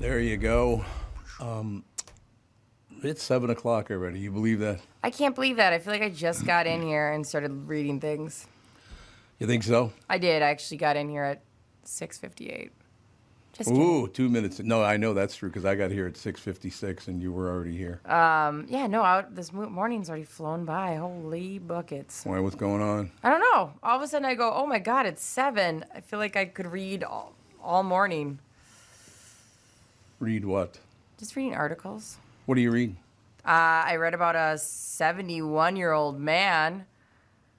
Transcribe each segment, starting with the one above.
There you go. It's 7 o'clock already. You believe that? I can't believe that. I feel like I just got in here and started reading things. You think so? I did. I actually got in here at 6:58. Just Ooh, 2 minutes. No, I know that's true because I got here at 6:56 and you were already here. Yeah, no, this morning's already flown by. Holy buckets. Why, what's going on? I don't know. All of a sudden I go, oh my God, it's 7. I feel like I could read all morning. Read what? Just reading articles. What do you read? I read about a 71-year-old man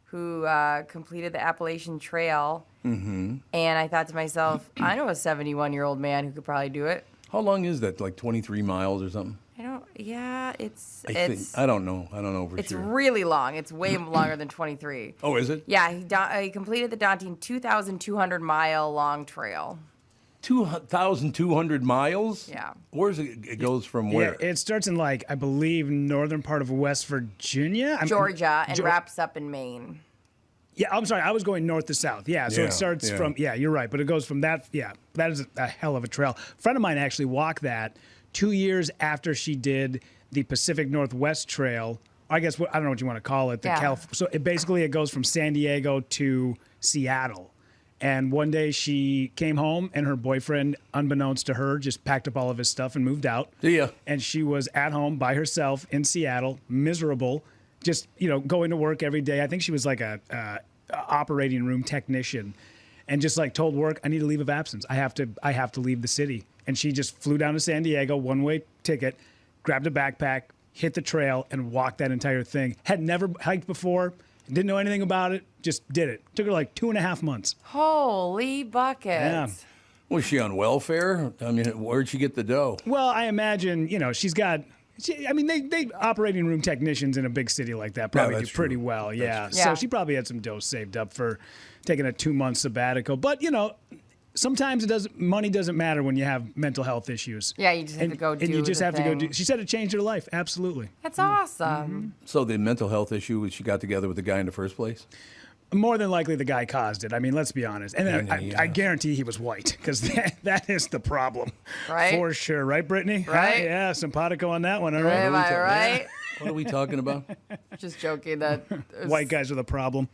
who completed the Appalachian Trail. Mm-hmm. And I thought to myself, I know a 71-year-old man who could probably do it. How long is that? Like 23 miles or something? I don't know for it's sure. It's really long. It's way longer than 23. Oh, is it? Yeah, he completed the daunting 2,200-mile-long trail. 2,200 miles? Yeah. Where's it? It goes from where? Yeah, it starts in, like, I believe, northern part of West Virginia. Georgia, and wraps up in Maine. Yeah, I'm sorry. I was going north to south. Yeah, so it starts from, you're right. But it goes from that, that is a hell of a trail. A friend of mine actually walked that 2 years after she did the Pacific Northwest Trail. I guess, I don't know what you want to call it. So it goes from San Diego to Seattle. And one day she came home and her boyfriend, unbeknownst to her, just packed up all of his stuff and moved out. Yeah. And she was at home by herself in Seattle, miserable, just, going to work every day. I think she was like a operating room technician, and just like told work, I need a leave of absence. I have to leave the city. And she just flew down to San Diego, one-way ticket, grabbed a backpack, hit the trail, and walked that entire thing. Had never hiked before. Didn't know anything about it, just did it. Took her like 2.5 months. Holy buckets. Yeah. Was she on welfare? I mean, where'd she get the dough? Well, I imagine, she's got, they operating room technicians in a big city like that probably do pretty well. Yeah. So she probably had some dough saved up for taking a 2-month sabbatical. But, sometimes money doesn't matter when you have mental health issues. Yeah, you just have to go do And you just have to go thing. do. She said it changed her life. Absolutely. That's awesome. Mm-hmm. So the mental health issue, she got together with the guy in the first place? More than likely the guy caused it. I mean, let's be honest. And then I guarantee he was white, because that is the problem. Right? For sure. Right, Brittany? Right? Yeah, simpatico on that one. All right. Am I right? What are we talking about? Just joking that White guys are the problem.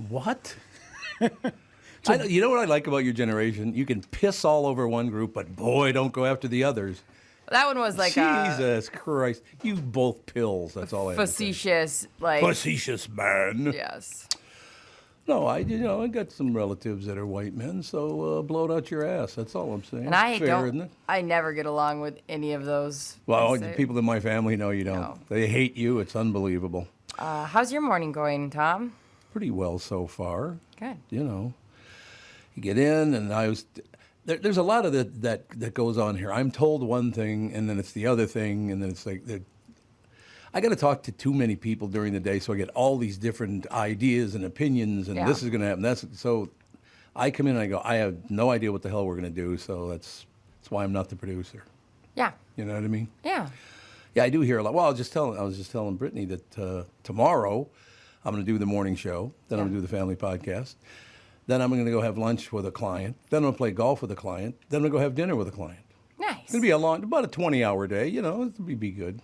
What? You know what I like about your generation? You can piss all over one group, but boy, don't go after the others. That one was like Jesus Christ. You both pills. That's all I have to say. facetious, like Facetious man. yes. No, I got some relatives that are white men, so blow it out your ass. That's all I'm saying. And I Fair, isn't it? I never get along with any of those. Well, the people in my family, no, you don't. No. They hate you. It's unbelievable. How's your morning going, Tom? Pretty well so far. Good. You get in, and there's a lot of that goes on here. I'm told one thing, and then it's the other thing, and then it's like I got to talk to too many people during the day, so I get all these different ideas and opinions, and this is going to happen. So I come in and I go, I have no idea what the hell we're going to do, so that's why I'm not the producer. Yeah. You know what I mean? Yeah. Yeah, I do hear a lot. Well, I was just telling Brittany that tomorrow I'm going to do the morning show, then I'm going to do the family podcast. Then I'm going to go have lunch with a client. Then I'm going to play golf with a client. Then I'm going to go have dinner with a client. Nice. It's going to be about a 20-hour day. It'll be good.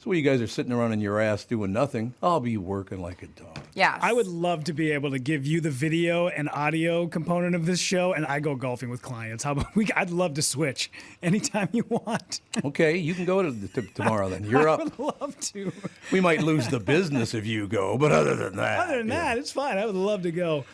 So while you guys are sitting around on your ass doing nothing, I'll be working like a dog. Yes. I would love to be able to give you the video and audio component of this show, and I go golfing with clients. How about I'd love to switch anytime you want. Okay, you can go tomorrow then. You're up. I would love to. We might lose the business if you go, but other than that. It's fine. I would love to go.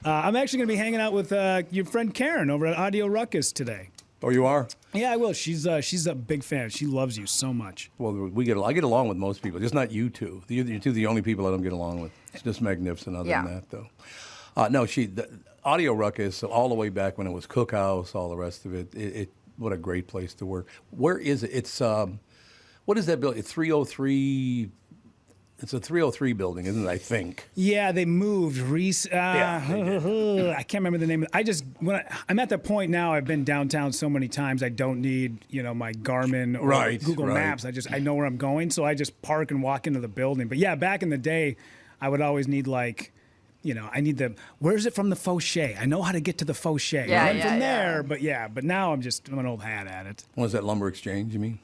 I'm actually going to be hanging out with your friend Karen over at Audio Ruckus today. Oh, you are? Yeah, I will. She's a big fan. She loves you so much. Well, I get along with most people, just not you two. You're two the only people I don't get along with. It's just magnificent other than that, though. No, the Audio Ruckus, all the way back when it was Cookhouse, all the rest of it, what a great place to work. Where is it? It's, what is that building? It's 303... It's a 303 building, isn't it, I think? Yeah, they moved. I can't remember the name. I'm at the point now, I've been downtown so many times, I don't need, my Garmin or Google Maps. I know where I'm going, so I just park and walk into the building. But yeah, back in the day, I would always need I need where's it from the fauché? I know how to get to the fauché. Yeah, And then yeah, from yeah. there, but now I'm an old hat at it. Was that Lumber Exchange, you mean?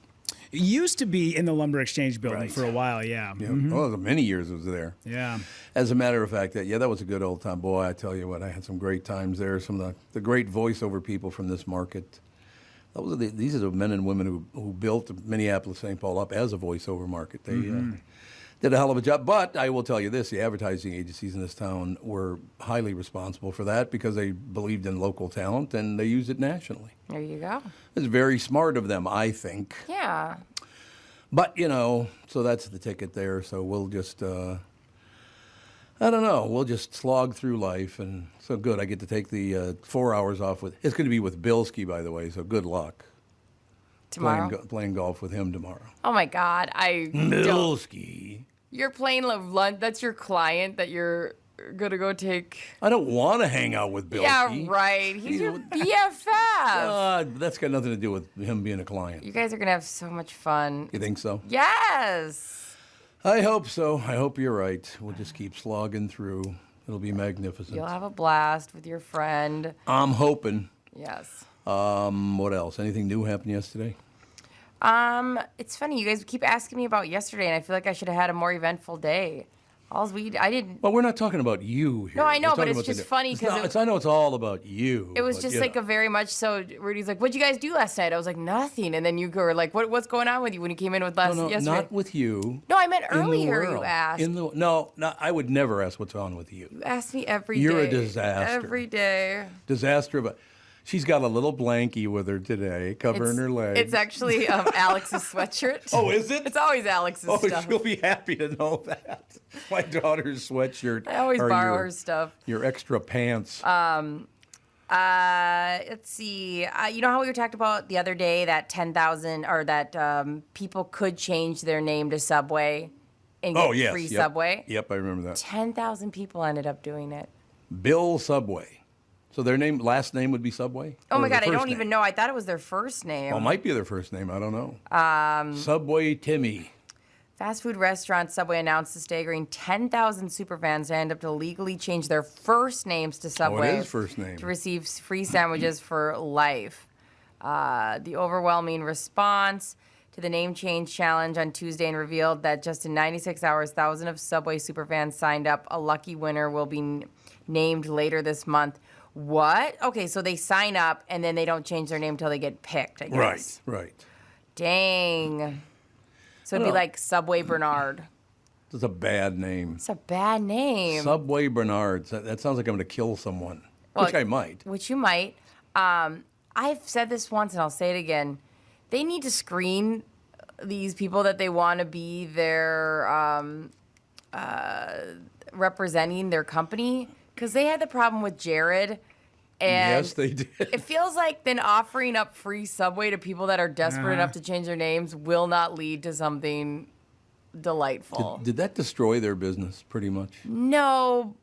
It used to be in the Lumber Exchange building Right. for a while, yeah. Yeah. Well, many years it was there. Yeah. As a matter of fact, that was a good old time. Boy, I tell you what, I had some great times there. Some of the great voiceover people from this market. These are the men and women who built Minneapolis-St. Paul up as a voiceover market. They did a hell of a job. But I will tell you this, the advertising agencies in this town were highly responsible for that because they believed in local talent and they used it nationally. There you go. It's very smart of them, I think. Yeah. But, so that's the ticket there. So we'll just, I don't know, we'll just slog through life. And so good, I get to take the 4 hours off it's going to be with Bilski, by the way, so good luck. Tomorrow. Playing golf with him tomorrow. Oh my God. Bilski. You're playing lunch. That's your client that you're gonna go take. I don't want to hang out with Bilski. Yeah, right. He's your BFF. That's got nothing to do with him being a client. You guys are gonna have so much fun. You think so? Yes. I hope so. I hope you're right. We'll just keep slogging through. It'll be magnificent. You'll have a blast with your friend. I'm hoping. Yes. What else? Anything new happened yesterday? It's funny. You guys keep asking me about yesterday, and I feel like I should have had a more eventful day. I didn't. Well, we're not talking about you here. No, I know, We're but talking it's about just funny because I know it's all about you. it was but, just you like know. a very much so. Rudy's like, "What'd you guys do last night?" I was like, "Nothing." And then you were like, "What's going on with you?" When you came in with yesterday. Not with you. No, I meant In the earlier. You world. asked. No, I would never ask what's on with you. You ask me every day. You're a disaster. Every day. Disaster, but she's got a little blankie with her today, covering her legs. It's actually Alex's sweatshirt. Oh, is it? It's always Alex's Oh, stuff. she'll be happy to know that. My daughter's sweatshirt. I always are borrow her stuff. Your extra pants. Let's see. You know how we were talking about the other day that 10,000 or that people could change their name to Subway and get free Subway? Yep, I remember that. 10,000 people ended up doing it. Bill Subway. So their last name would be Subway? Oh Or my their God, I first don't name? even know. I thought it was their first name. Well, it might be their first name. I don't know. Subway Timmy. Fast food restaurant Subway announced the staggering 10,000 superfans signed up to legally change their first names to Subway. Oh, it is first name. To receive free sandwiches for life. The overwhelming response to the name change challenge on Tuesday and revealed that just in 96 hours, thousands of Subway superfans signed up. A lucky winner will be named later this month. What? Okay, so they sign up and then they don't change their name until they get picked, I guess. Right. Dang. So it'd be know. like Subway Barnard. That's a bad name. It's a bad name. Subway Barnard. That sounds like I'm going to kill someone, which I might. Which you might. I've said this once and I'll say it again. They need to screen these people that they want to be their representing their company, because they had the problem with Jared. And Yes, they did. it feels like then offering up free Subway to people that are desperate enough to change their names will not lead to something delightful. Did that destroy their business pretty much? No,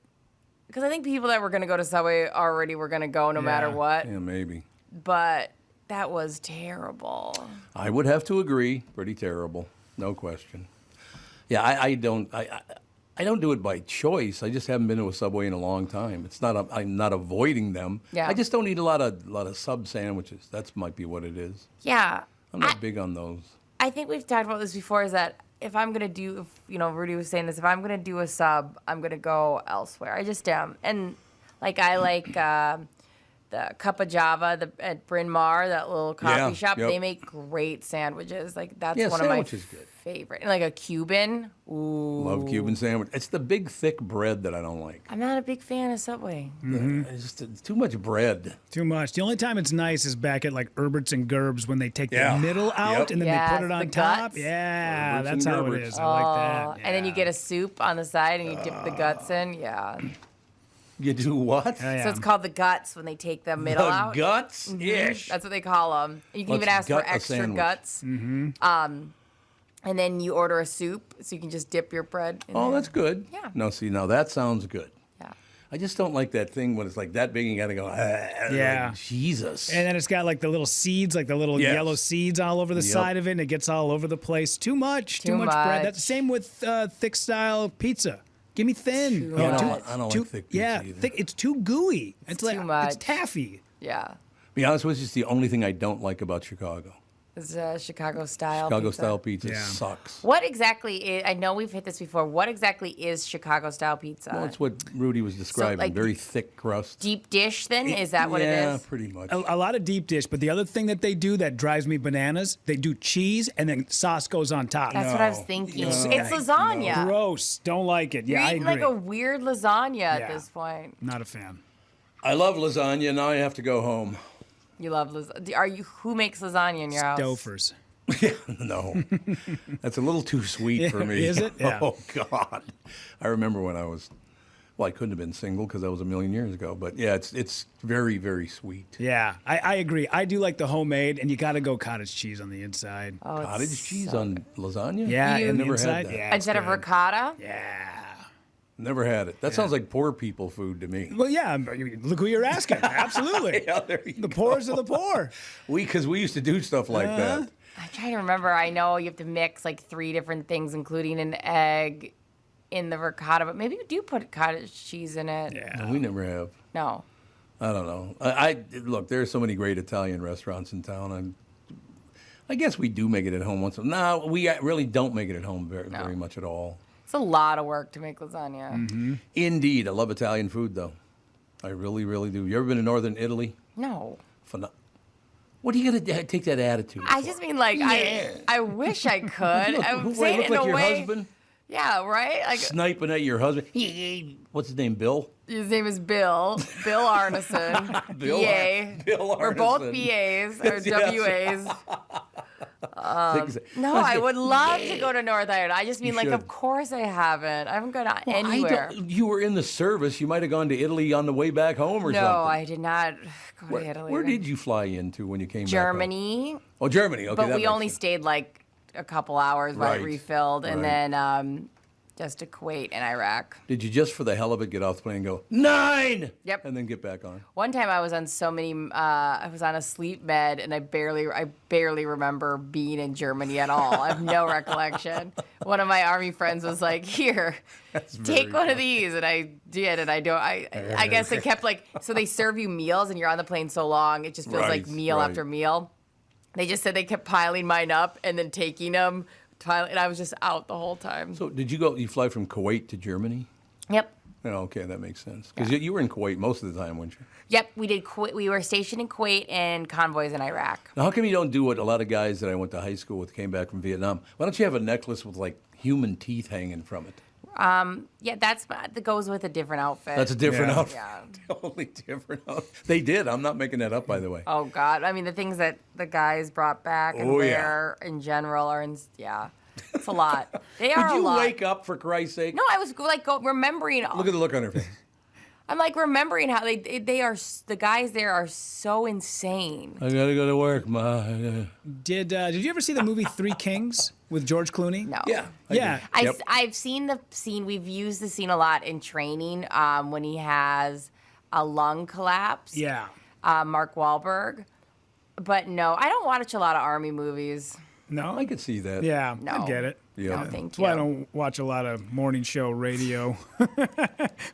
because I think people that were going to go to Subway already were going to go no matter what. Yeah, maybe. But that was terrible. I would have to agree. Pretty terrible. No question. Yeah, I don't do it by choice. I just haven't been to a Subway in a long time. It's not. I'm not avoiding them. Yeah. I just don't eat a lot of sub sandwiches. That might be what it is. Yeah. I'm not big on those. I think we've talked about this before, is that if I'm going to do, Rudy was saying this, if I'm going to do a sub, I'm going to go elsewhere. I just am. And, I like the Cup of Java at Bryn Mawr, that little coffee shop. Yep. They make great sandwiches. That's Yeah, one of my sandwich is good. favorite. And, a Cuban. Ooh. Love Cuban sandwich. It's the big thick bread that I don't like. I'm not a big fan of Subway. It's too much bread. Too much. The only time it's nice is back at Erbert's and Gerb's when they take Yeah. the middle out Yep. and then Yes, they put it the on top. guts. Yeah, Gerber's that's and how it Gerber's. is. I like that. And then you Yeah. get a soup on the side and you dip the guts in. Yeah. You do what? Oh, yeah. So it's called the guts when they take the middle The out. guts? Mhm. Ish. That's what they call them. You can Let's even ask for gut a extra sandwich. guts. And then you order a soup, so you can just dip your bread in Oh, there. that's good. Yeah. No, see, now that sounds good. Yeah. I just don't like that thing when it's like that big and you got to go, Yeah. like, Jesus. And then it's got the little seeds, the little Yes. yellow seeds all over the Yep. side of it, and it gets all over the place. Too much Too bread. That's much. the same with thick style pizza. Give me thin. Too much. I don't like thick pizza Yeah, either. thick. It's too gooey. It's like too much. it's taffy. Yeah. Be honest with you, it's the only thing I don't like about Chicago. It's Chicago style. Chicago pizza. style pizza Yeah. sucks. What exactly is, I know we've hit this before, what exactly is Chicago style pizza? Well, it's what Rudy was describing. like, Very thick crust. Deep dish then? Is that what Yeah, it is? pretty much. A lot of deep dish, but the other thing that they do that drives me bananas, they do cheese and then sauce goes on top. That's what I was No. thinking. No. It's lasagna. Gross. Don't like it. Yeah, You're I eating agree. like a weird lasagna at Yeah. this point. Not a fan. I love lasagna. Now I have to go home. You love lasagna. Who makes lasagna in your house? Stofers. No, that's a little too sweet for me. Is it? Yeah. Oh God, I remember when I was. Well, I couldn't have been single because that was a million years ago. But yeah, it's very, very sweet. Yeah, I agree. I do like the homemade, and you got to go cottage cheese on the inside. Oh, it's Cottage cheese so on lasagna? Yeah, You- in the Never had inside. that. Yeah, it's Instead of good. ricotta? Yeah. Never had it. That sounds like poor people food to me. Well, yeah. Look who you're asking. Absolutely. Yeah, there you The go. poorest of the poor. Because we used to do stuff like that. I'm trying to remember. I know you have to mix like 3 different things, including an egg in the ricotta, but maybe you do put cottage cheese in it. Yeah. No, we never have. No. I don't know. I look. There are so many great Italian restaurants in town. I guess we do make it at home once. No, we really don't make it at home very much at all. It's a lot of work to make lasagna. Mm-hmm. Indeed, I love Italian food though. I really, really do. You ever been to Northern Italy? No. What are you gonna take that attitude? I for? just mean like I wish I could. I'm Look, saying look it in like a your way. husband Yeah, right? Like sniping at your husband. What's his name? Bill. his name is Bill. Bill Arneson. Bill BA. Bill We're both Arneson. BAs or Yes. WAs. No, I would love to go to North Ireland. I just mean like, should. of course I haven't. I haven't gone anywhere. You were in the service. You might have gone to Italy on the way back home or No, something. I did not go to Italy. Where did you fly into when you came back? Germany, home? Oh, Germany. Okay, but that we makes only sense. stayed like a couple hours while it Right, refilled, and right. then just to Kuwait and Iraq. Did you just for the hell of it get off the plane and go 9? Yep. And then get back on? One time I was on so many, I was on a sleep med, and I barely remember being in Germany at all. I have no recollection. One of my army friends was like, "Here, take one of these," and I did, and I guess they kept like, so they serve you meals, and you're on the plane so long, it just feels like Right, meal right. after meal. They just said they kept piling mine up and then taking them, and I was just out the whole time. So did you go? You fly from Kuwait to Germany? Yep. Oh, okay, that makes sense. Because you were in Kuwait most of the time, weren't you? Yep, we did. We were stationed in Kuwait and convoys in Iraq. Now, how come you don't do what a lot of guys that I went to high school with came back from Vietnam? Why don't you have a necklace with like human teeth hanging from it? Yeah, that goes with a different outfit. That's a different Yeah. outfit. Yeah. Totally different outfit. They did. I'm not making that up, by the way. Oh God! I mean, the things that the guys brought back and Oh, yeah. wear in general are, it's a lot. They are Would a you lot. wake up, for Christ's sake? No, I was like remembering. Look at the look on her face. I'm like remembering how they are. The guys there are so insane. I gotta go to work, Ma. Did you ever see the movie Three Kings with George Clooney? No. Yeah. Yeah. I've seen the scene. We've used the scene a lot in training when he has a lung collapse. Yeah. Mark Wahlberg. But no, I don't watch a lot of army movies. No? I could see that. Yeah, No. I get it. Yeah. No, thank That's why I you. don't watch a lot of morning show radio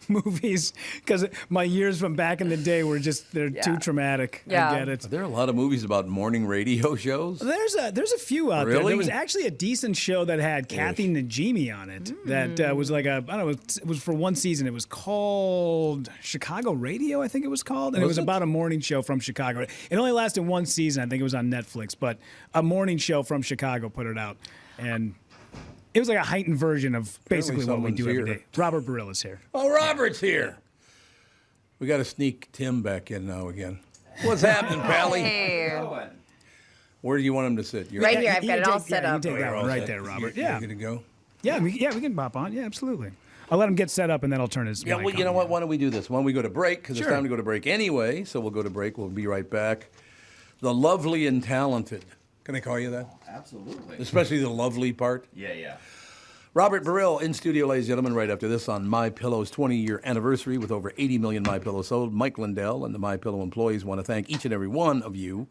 movies, because my years from back in the day were they're too traumatic. Yeah. I get it. Are there a lot of movies about morning radio shows? There's a few out there. Really? There was actually a decent show that had Kathy Najimy on it. That was like I don't know. It was for one season. It was called Chicago Radio, I think it was called, and it was about a morning show from Chicago. It only lasted one season. I think it was on Netflix, but a morning show from Chicago put it out, and it was like a heightened version of basically what we someone's do every here. day. Robert Baril is here. Oh, Robert's here. We got to sneak Tim back in now again. What's happening, Pally? Hey. Where do you want him to sit? You're Right here, You I've can got it all take- set yeah, you up. can take that You're one all right set. there, Robert. You're Yeah, good to go? yeah, we can pop on. Yeah, absolutely. I'll let him get set up, and then I'll turn his. Yeah, mic well, you on. know what? Why don't we do this? Why don't we go to break? Because Sure. it's time to go to break anyway. So we'll go to break. We'll be right back. The lovely and talented. Can I call you that? Absolutely. Especially the lovely part. Yeah. Robert Baril in studio, ladies and gentlemen, right after this on MyPillow's 20-year anniversary with over 80 million MyPillow sold. Mike Lindell and the MyPillow employees want to thank each and every one of you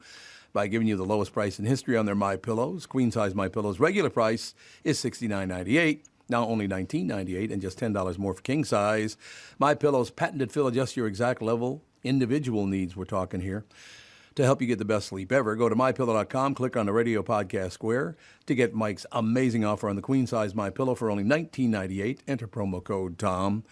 by giving you the lowest price in history on their MyPillows. Queen-size MyPillows regular price is $69.98. Now only $19.98 and just $10 more for king size. MyPillow's patented fill adjusts your exact level, individual needs we're talking here. To help you get the best sleep ever, go to MyPillow.com, click on the radio podcast square to get Mike's amazing offer on the queen size MyPillow for only $19.98. Enter promo code TOM.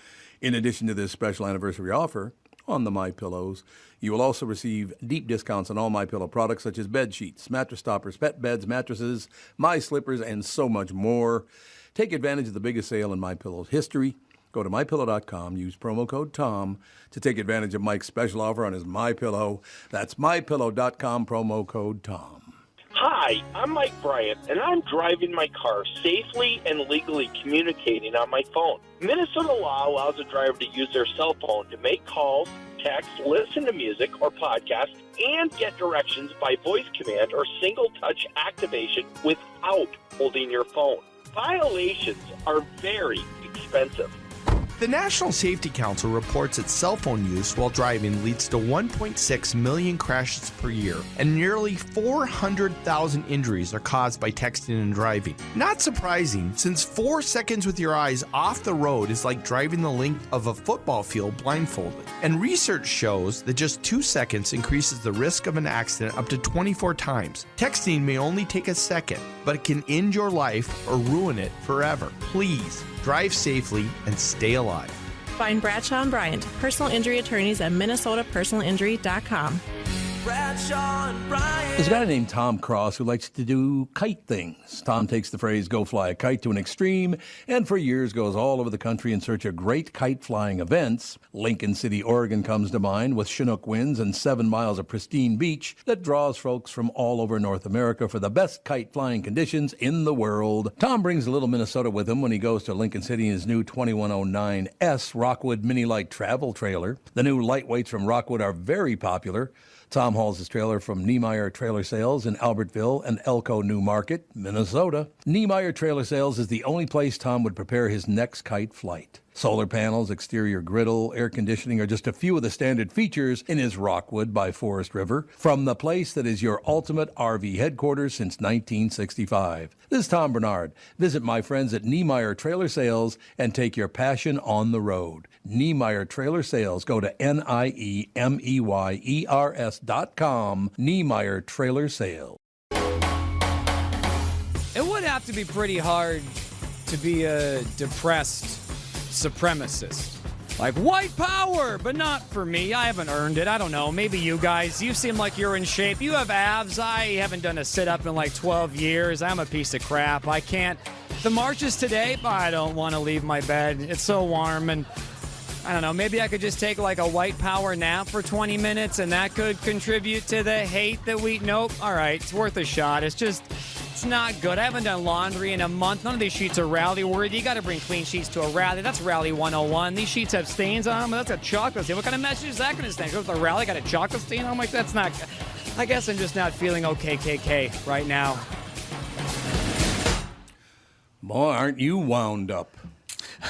In addition to this special anniversary offer on the MyPillows, you will also receive deep discounts on all MyPillow products such as bed sheets, mattress toppers, pet beds, mattresses, My Slippers, and so much more. Take advantage of the biggest sale in MyPillow's history. Go to MyPillow.com, use promo code TOM to take advantage of Mike's special offer on his MyPillow. That's MyPillow.com, promo code TOM. Hi, I'm Mike Bryant, and I'm driving my car safely and legally communicating on my phone. Minnesota law allows a driver to use their cell phone to make calls, text, listen to music or podcasts, and get directions by voice command or single-touch activation without holding your phone. Violations are very expensive. The National Safety Council reports that cell phone use while driving leads to 1.6 million crashes per year, and nearly 400,000 injuries are caused by texting and driving. Not surprising, since 4 seconds with your eyes off the road is like driving the length of a football field blindfolded. And research shows that just 2 seconds increases the risk of an accident up to 24 times. Texting may only take a second, but it can end your life or ruin it forever. Please drive safely and stay alive. Find Bradshaw and Bryant, personal injury attorneys at minnesotapersonalinjury.com. There's a guy named Tom Cross who likes to do kite things. Tom takes the phrase "go fly a kite" to an extreme, and for years goes all over the country in search of great kite flying events. Lincoln City, Oregon comes to mind, with Chinook winds and 7 miles of pristine beach that draws folks from all over North America for the best kite flying conditions in the world. Tom brings a little Minnesota with him when he goes to Lincoln City in his new 2109S Rockwood Mini Light travel trailer. The new lightweights from Rockwood are very popular. Tom hauls his trailer from Niemeyer Trailer Sales in Albertville and Elko New Market, Minnesota. Niemeyer Trailer Sales is the only place Tom would prepare his next kite flight. Solar panels, exterior griddle, air conditioning are just a few of the standard features in his Rockwood by Forest River, from the place that is your ultimate RV headquarters since 1965. This is Tom Barnard. Visit my friends at Niemeyer Trailer Sales and take your passion on the road. Niemeyer Trailer Sales. Go to NIEMEYERS.com. Niemeyer Trailer Sales. It would have to be pretty hard to be a depressed supremacist. Like, white power, but not for me. I haven't earned it. I don't know. Maybe you guys. You seem like you're in shape. You have abs. I haven't done a sit-up in like 12 years. I'm a piece of crap. I can't. The marches today, I don't want to leave my bed. It's so warm, and I don't know, maybe I could just take like a white power nap for 20 minutes and that could contribute to the hate that nope, all right, it's worth a shot. It's not good. I haven't done laundry in a month. None of these sheets are rally worthy. You got to bring clean sheets to a rally. That's rally 101. These sheets have stains on them. That's a chocolate stain. What kind of message is that going to send? Goes to the rally, got a chocolate stain on them? Like, that's not, I guess I'm just not feeling okay, KK, right now. Boy, aren't you wound up?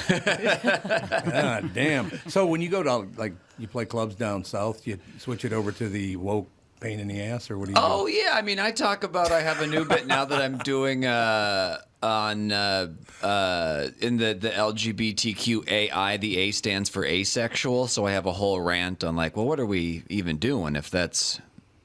God damn. So when you go to, like, you play clubs down south, you switch it over to the woke pain in the ass, or what do you do? Oh, yeah. I mean, I talk about, I have a new bit now that I'm doing in the LGBTQAI. The A stands for asexual. So I have a whole rant on, like, well, what are we even doing if that's,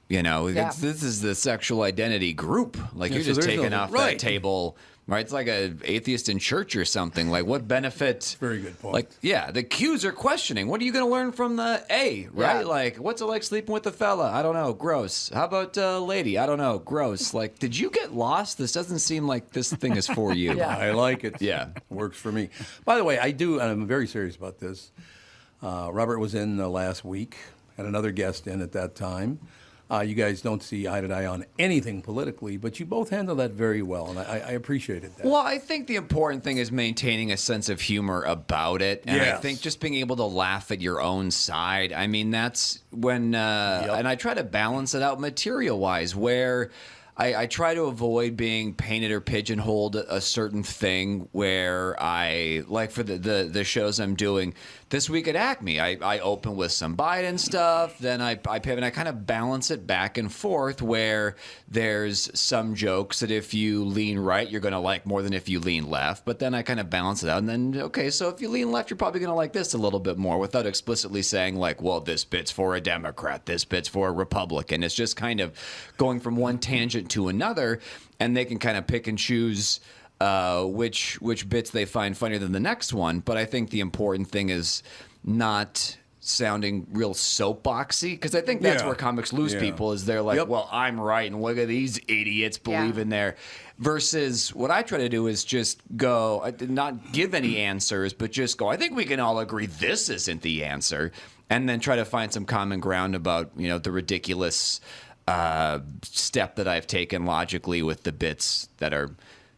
this is the sexual identity group. Like, you're just taking off that table. Right, it's like a atheist in church or something. Like, what benefit? Very good point. Like, yeah, the Q's are questioning. What are you going to learn from the A? Right, Yeah. like, what's it like sleeping with a fella? I don't know, gross. How about a lady? I don't know, gross. Like, did you get lost? This doesn't seem like this thing is for you. Yeah. I like it. Yeah. Works for me. By the way, I'm very serious about this. Robert was in last week, had another guest in at that time. You guys don't see eye to eye on anything politically, but you both handle that very well, and I appreciated that. Well, I think the important thing is maintaining a sense of humor about it. And I Yes. think just being able to laugh at your own side. I mean, that's when, and I try to balance it out material-wise, where I try to avoid being painted or pigeonholed a certain thing where I, like for the shows I'm doing this week at ACME, I open with some Biden stuff, then I pivot, and I kind of balance it back and forth where there's some jokes that if you lean right, you're going to like more than if you lean left, but then I kind of balance it out, and then, okay, so if you lean left, you're probably going to like this a little bit more without explicitly saying like, well, this bit's for a Democrat, this bit's for a Republican. It's just kind of going from one tangent to another, and they can kind of pick and choose which bits they find funnier than the next one. But I think the important thing is not sounding real soapboxy, because I think that's where comics lose people, is they're like, well, I'm right, and look at these idiots believe in there. Versus what I try to do is just go, not give any answers, but just go, I think we can all agree this isn't the answer, and then try to find some common ground about, you know, the ridiculous step that I've taken logically with the bits that are,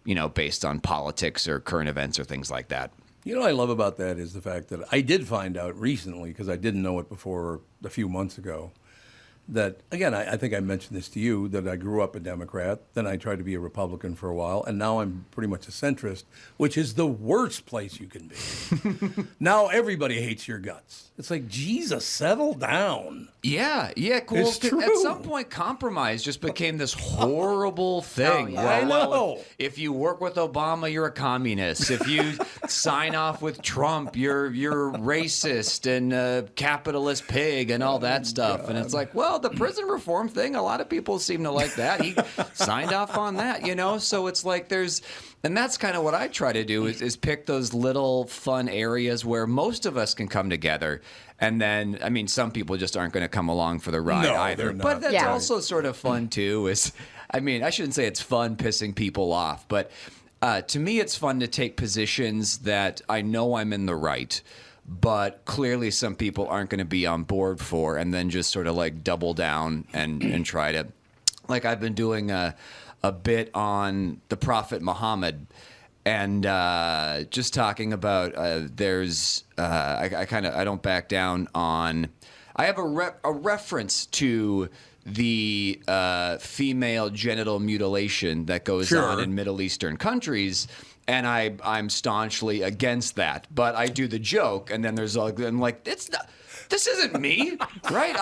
you know, based on politics or current events or things like that. You know what I love about that is the fact that I did find out recently, because I didn't know it before a few months ago, that, again, I think I mentioned this to you, that I grew up a Democrat, then I tried to be a Republican for a while, and now I'm pretty much a centrist, which is the worst place you can be. Now everybody hates your guts. It's like, Jesus, settle down. Yeah, cool. It's true. At some point, compromise just became this horrible thing. Oh, yeah. I know. If you work with Obama, you're a communist. If you sign off with Trump, you're racist and a capitalist pig and all that stuff. God. And it's like, well, the prison reform thing, a lot of people seem to like that. He signed off on that, you know? So it's like and that's kind of what I try to do is pick those little fun areas where most of us can come together. And then, I mean, some people just aren't going to come along for the ride either. They're not. But that's also sort of fun, too. I mean, I shouldn't say it's fun pissing people off, but to me, it's fun to take positions that I know I'm in the right, but clearly some people aren't going to be on board for, and then just sort of like double down and try to, like I've been doing a bit on the Prophet Muhammad, and just talking about I don't back down on. I have a reference to the female genital mutilation that goes on in Middle Eastern countries. And I'm staunchly against that, but I do the joke, and then I'm like, it's not. This isn't me, right?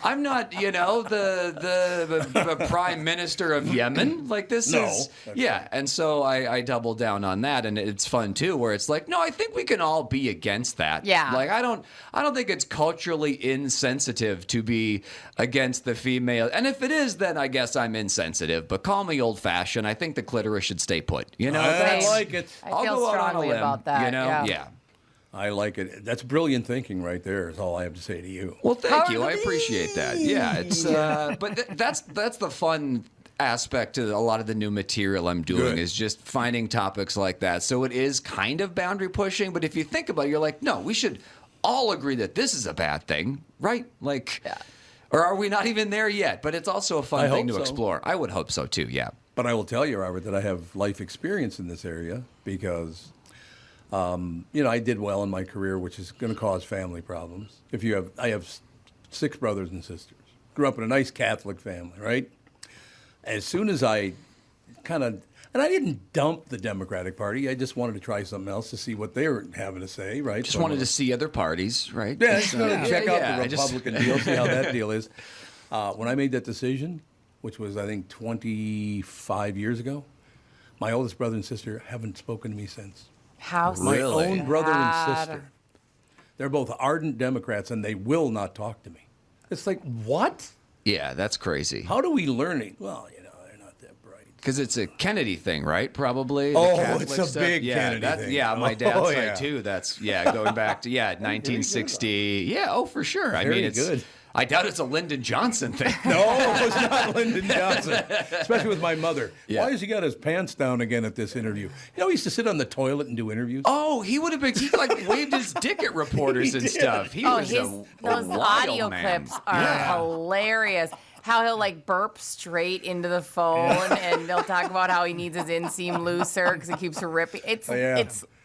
I'm not, you know, the prime minister of Yemen. Like this is, yeah. And so I double down on that, and it's fun too, where it's like, no, I think we can all be against that. Yeah. Like I don't think it's culturally insensitive to be against the female. And if it is, then I guess I'm insensitive. But call me old fashioned. I think the clitoris should stay put. You know, I like it. I feel strongly about that. You know, yeah. I like it. That's brilliant thinking right there, is all I have to say to you. Well, thank you. I appreciate that. Yeah, it's but that's the fun aspect to a lot of the new material I'm doing is just finding topics like that. So it is kind of boundary pushing, but if you think about it, you're like, no, we should all agree that this is a bad thing, right? Like, or are we not even there yet? But it's also a fun thing to explore. I would hope so too, yeah. But I will tell you, Robert, that I have life experience in this area because you know, I did well in my career, which is going to cause family problems. I have 6 brothers and sisters. Grew up in a nice Catholic family, right? As soon as I and I didn't dump the Democratic Party. I just wanted to try something else to see what they were having to say, right? Just wanted to see other parties, right? Yeah, just wanted to check out the Republican deal, see how that deal is. When I made that decision, which was, I think, 25 years ago, my oldest brother and sister haven't spoken to me since. How My own brother and sister. They're both ardent Democrats, and they will not talk to me. It's like, what? Yeah, that's crazy. How do we learn it? Well, you know, they're not that bright. Because it's a Kennedy thing, right? Probably. It's a big Kennedy thing. Yeah, my dad's side, too. That's, going back to, 1960. Yeah, for sure. I mean, it's good. I doubt it's a Lyndon Johnson thing. No, it's not Lyndon Johnson. Especially with my mother. Yeah. Why has he got his pants down again at this interview? You know, he used to sit on the toilet and do interviews. Oh, he would have been. He like waved his dick at reporters and stuff. He was those audio clips are hilarious. how he'll like burp straight into the phone, and they'll talk about how he needs his inseam looser because he keeps ripping.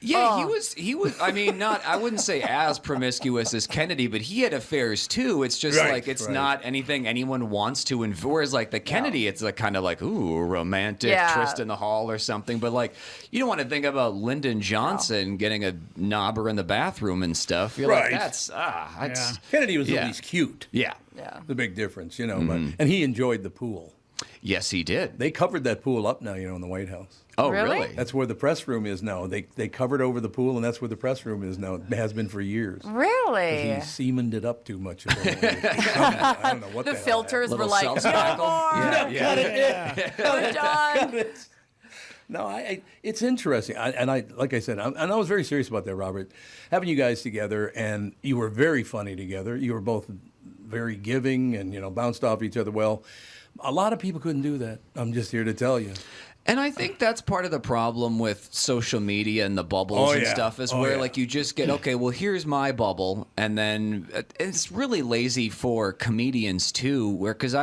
He was. I mean, I wouldn't say as promiscuous as Kennedy, but he had affairs too. It's just it's not anything anyone wants to. Whereas like the Kennedy, it's like kind of like romantic tryst in the hall or something. But like you don't want to think about Lyndon Johnson getting a knobber in the bathroom and stuff. You're like that's Kennedy was at least cute. Yeah. The big difference, but, and he enjoyed the pool. Yes, he did. They covered that pool up now, in the White House. Oh, really? That's where the press room is now. They covered over the pool, and that's where the press room is now. It has been for years. Really? He semened it up too much. I don't know what the filters were like, no more. Cut it. We're done. No, it's interesting, like I said, I was very serious about that, Robert. Having you guys together, and you were very funny together. You were both very giving, and bounced off each other well. A lot of people couldn't do that. I'm just here to tell you. And I think that's part of the problem with social media and the bubbles and stuff is where like you just get, okay, well, here's my bubble. And then it's really lazy for comedians too, because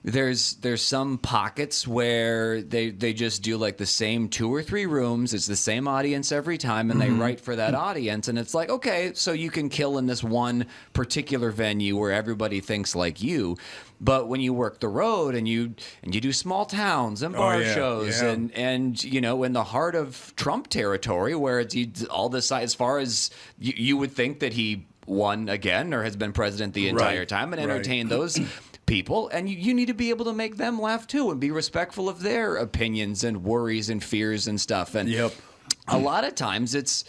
there's some pockets where they just do like the same 2 or 3 rooms. It's the same audience every time, and they write for that audience. And it's like, okay, so you can kill in this one particular venue where everybody thinks like you. But when you work the road and you do small towns and bar shows and in the heart of Trump territory where it's all this as far as you would think that he won again or has been president the entire time and entertained those people, and you need to be able to make them laugh too and be respectful of their opinions and worries and fears and stuff. And a lot of times it's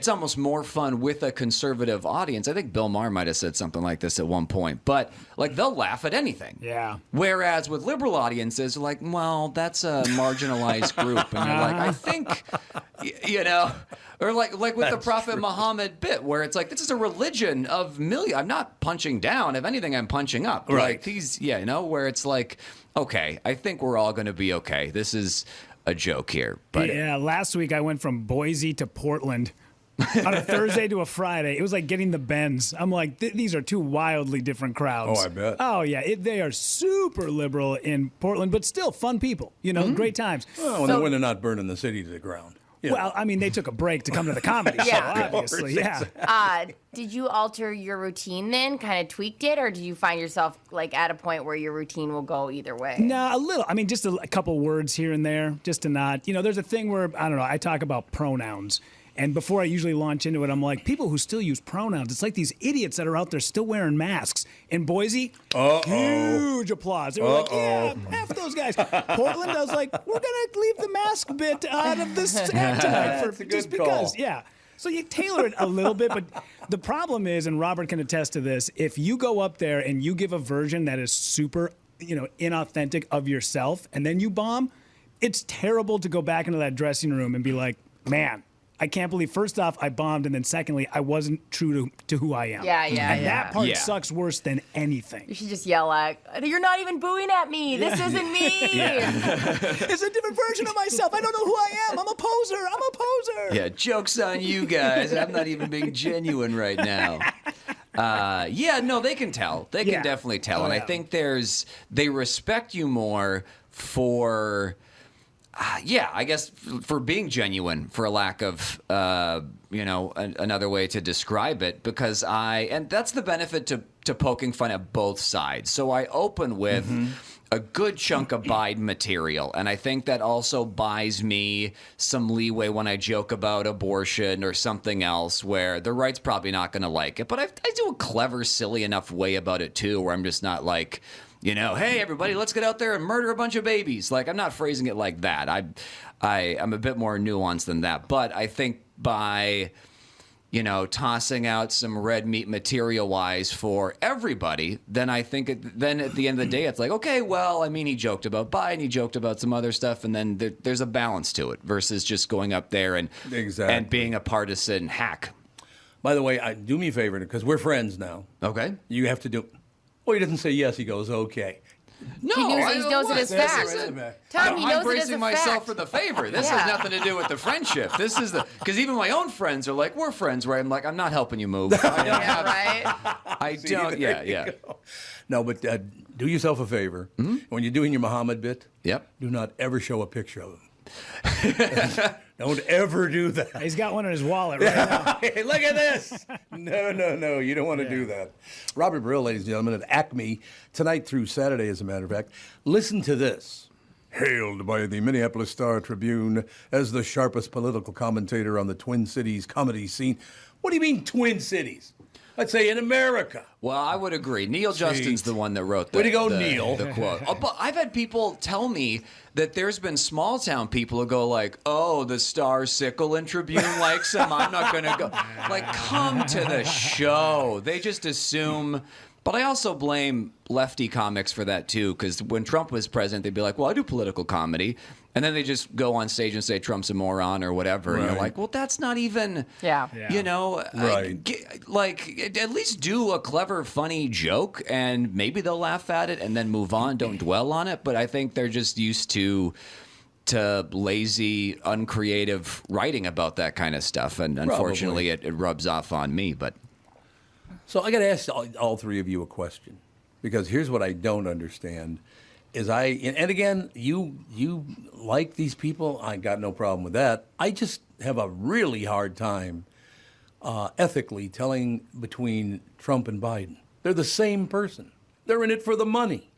almost more fun with a conservative audience. I think Bill Maher might have said something like this at one point, but like they'll laugh at anything. Yeah. Whereas with liberal audiences, they're like, well, that's a marginalized group, and you're like, I think, or like with the Prophet Muhammad bit, where it's like this is a religion of millions. I'm not punching down. If anything, I'm punching up. Right. Like these, where it's like, okay, I think we're all going to be okay. This is a joke here. But last week I went from Boise to Portland. On a Thursday to a Friday. It was like getting the Benz. I'm like, these are 2 wildly different crowds. Oh, I bet. Oh, yeah. They are super liberal in Portland, but still fun people. Great times. Well, when they're not burning the city to the ground. Well, I mean, they took a break to come to the comedy show, obviously. Did you alter your routine then? Kind of tweaked it? Or did you find yourself like at a point where your routine will go either way? No, a little. I mean, just a couple words here and there, just to not. There's a thing where, I don't know, I talk about pronouns. And before I usually launch into it, I'm like, people who still use pronouns, it's like these idiots that are out there still wearing masks. In Boise, huge applause. They were like, yeah, F those guys. Portland, I was like, we're going to leave the mask bit out of this act tonight just because. Yeah. So you tailor it a little bit, but the problem is, and Robert can attest to this, if you go up there and you give a version that is super, inauthentic of yourself, and then you bomb, it's terrible to go back into that dressing room and be like, man, I can't believe, first off, I bombed, and then secondly, I wasn't true to who I am. And that part sucks worse than anything. You should just yell at, you're not even booing at me. This isn't me. It's a different version of myself. I don't know who I am. I'm a poser. Yeah, joke's on you guys. I'm not even being genuine right now. They can tell. They can definitely tell. I think they respect you more for... I guess for being genuine, for a lack of, another way to describe it, because and that's the benefit to poking fun at both sides. So I open with a good chunk of Biden material, and I think that also buys me some leeway when I joke about abortion or something else where the right's probably not going to like it. But I do a clever, silly enough way about it, too, where I'm just not like... hey, everybody, let's get out there and murder a bunch of babies. Like, I'm not phrasing it like that. I'm a bit more nuanced than that. But I think by, tossing out some red meat material-wise for everybody, then I think then at the end of the day, it's like, okay, well, I mean, he joked about Biden, he joked about some other stuff, and then there's a balance to it versus just going up there and being a partisan hack. By the way, do me a favor, because we're friends now. Okay. You have to do... Well, he doesn't say yes. He goes, okay. No, he knows it as fact. Tom, he knows I'm bracing it as myself for the favor. This has nothing to do with the friendship. This is because even my own friends are like, we're friends, right? I'm like, I'm not helping you move. I don't. No, but do yourself a favor. When you're doing your Muhammad bit, Yep. do not ever show a picture of him. Don't ever do that. He's got one in his wallet right now. Hey, look at this. No. You don't want to do that. Robert Baril, ladies and gentlemen, at ACME, tonight through Saturday, as a matter of fact. Listen to this. Hailed by the Minneapolis Star-Tribune as the sharpest political commentator on the Twin Cities comedy scene. What do you mean, Twin Cities? Let's say in America. Well, I would agree. Neil Justin's the one that wrote Way to go, Neil. the quote. But I've had people tell me that there's been small town people who go like, oh, the Star Sickle and Tribune likes him. I'm not going to go. Like, come to the show. They just assume. But I also blame lefty comics for that, too, because when Trump was president, they'd be like, well, I do political comedy. And then they just go on stage and say Trump's a moron or whatever. Right. And you're like, well, that's not even, Yeah. you know, Right. like at least do a clever, funny joke and maybe they'll laugh at it and then move on. Don't dwell on it. But I think they're just used to lazy, uncreative writing about that kind of stuff. And unfortunately, it rubs off on me. But So I got to ask all three of you a question, because here's what I don't understand. And again, you like these people, I got no problem with that. I just have a really hard time ethically telling between Trump and Biden. They're the same person. They're in it for the money.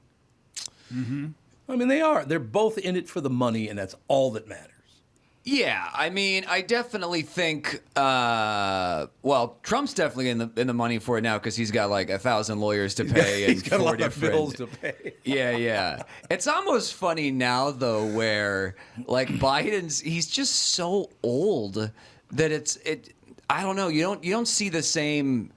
Mm-hmm. I mean, they are. They're both in it for the money, and that's all that matters. yeah, I mean, I definitely think. Well, Trump's definitely in the money for it now because he's got like 1,000 lawyers to pay and He's got a 4 lot of different bills to pay. Yeah. It's almost funny now though, where like he's just so old that I don't know. You don't see the same.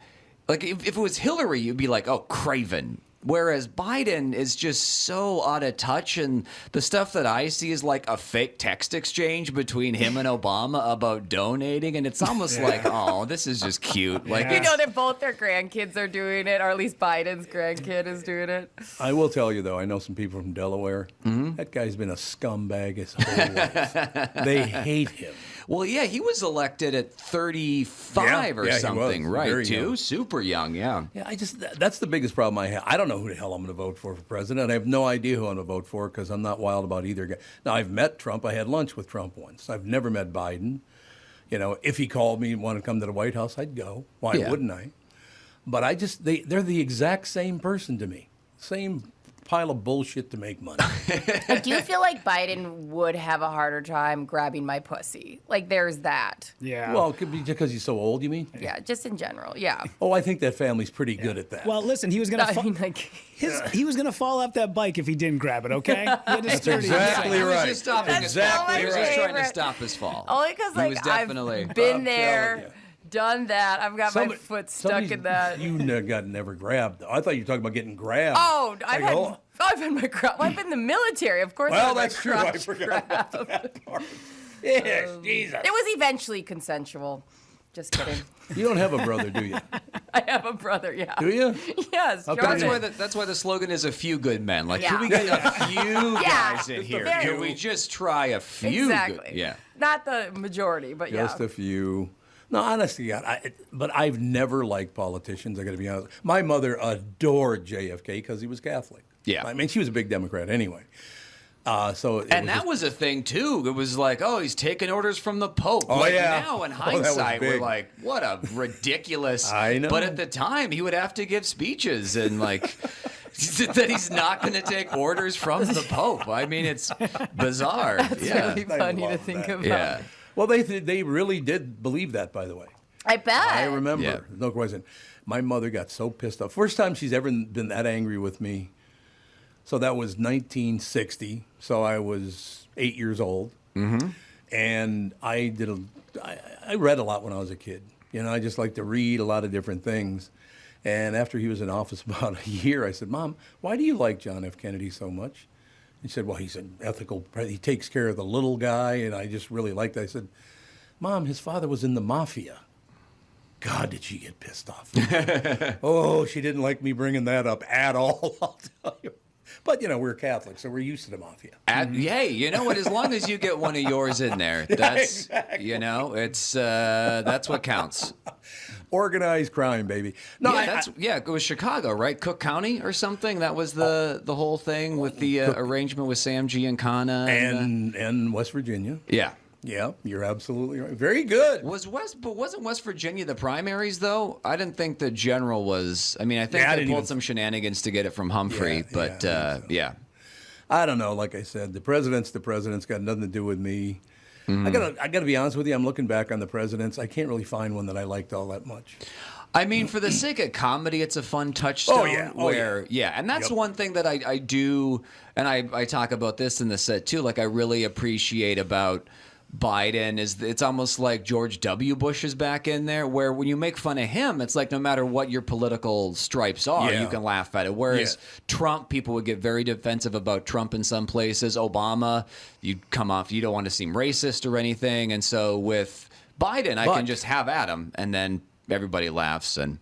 Like if it was Hillary, you'd be like, oh, Craven. Whereas Biden is just so out of touch, and the stuff that I see is like a fake text exchange between him and Obama about donating, and it's almost like, oh, this is just cute. Like, You know that both their grandkids are doing it, or at least Biden's grandkid is doing it. I will tell you, though, I know some people from Delaware. Mm-hmm. That guy's been a scumbag his whole life. They hate him. well, yeah, he was elected at 35 or he something, was. right? Very Too young. super young, yeah. Yeah, that's the biggest problem I have. I don't know who the hell I'm going to vote for president. I have no idea who I'm going to vote for because I'm not wild about either guy. Now, I've met Trump. I had lunch with Trump once. I've never met Biden. You know, if he called me and wanted to come to the White House, I'd go. Why wouldn't I? But they're the exact same person to me. Same pile of bullshit to make money. I do feel like Biden would have a harder time grabbing my pussy. Like, there's that. Yeah. Well, it could be because he's so old, you mean? Yeah, just in general. Yeah. Oh, I think that family's pretty good at that. Well, listen, he was gonna I mean, like, he was gonna fall off that bike if he didn't grab it. Okay, he had to sturdy exactly He was right. just stopping his Exactly fall. He was just right. trying to stop his fall. only because, He was like, definitely- I've been I'm there, telling done that. I've got my foot stuck in that. You got never grabbed. I thought you were talking about getting grabbed. Oh, I've Like, been I've been in the military, of course. Well, I've had my that's true. I crotch forgot grabbed. about that part. Yes, Jesus. It was eventually consensual. Just kidding. You don't have a brother, do you? I have a brother, yeah. Do you? Yes, Okay. Jordan. That's why the slogan is a few good men. Like, Yeah. can we get a few Yeah. guys in Just a here? few. Can we just try a few? Exactly. Good, yeah. Not the majority, but Just yeah. a few. No, honestly, God, but I've never liked politicians. I got to be honest. My mother adored JFK because he was Catholic. Yeah. I mean, she was a big Democrat anyway. And that was a thing too. It was like, oh, he's taking orders from the Pope. Oh, like yeah. now in Oh, that was hindsight, we're big. like, what a ridiculous. I know. But at the time, he would have to give speeches and like that he's not going to take orders from the Pope. I mean, it's bizarre. yeah. Really funny to love think that. about. Yeah. Well, they really did believe that, by the way. I bet. I remember. Yeah. No question. My mother got so pissed off. First time she's ever been that angry with me. So that was 1960. So I was 8 years old. Mm-hmm. And I read a lot when I was a kid. You know, I just like to read a lot of different things. And after he was in office about a year, I said, Mom, why do you like John F. Kennedy so much? He said, well, he's an ethical, he takes care of the little guy. And I just really liked that. I said, Mom, his father was in the mafia. God, did she get pissed off. Oh, she didn't like me bringing that up at all, I'll tell you. But, you know, we're Catholics, so we're used to the mafia. Hey, you know what? As long as you get one of yours in there, that's exactly. you know, it's that's what counts. Organized crime, baby. No, it was Chicago, right? Cook County or something. That was the whole thing with the arrangement with Sam Giancana and West Virginia. Yeah. Yeah, you're absolutely right. Very good. But wasn't West Virginia the primaries though? I didn't think the general was. I mean, I think they pulled some shenanigans to get it from Humphrey, but I don't know. Like I said, the president's got nothing to do with me. I gotta be honest with you. I'm looking back on the presidents. I can't really find one that I liked all that much. I mean, for the sake of comedy, it's a fun touchstone. And that's one thing that I do, and I talk about this in the set too. Like I really appreciate about Biden is it's almost like George W. Bush is back in there, where when you make fun of him, it's like no matter what your political stripes are, you can laugh at it. Whereas Trump, people would get very defensive about Trump in some places. Obama, you don't want to seem racist or anything. And so with Biden, I can just have at him, and then everybody laughs. And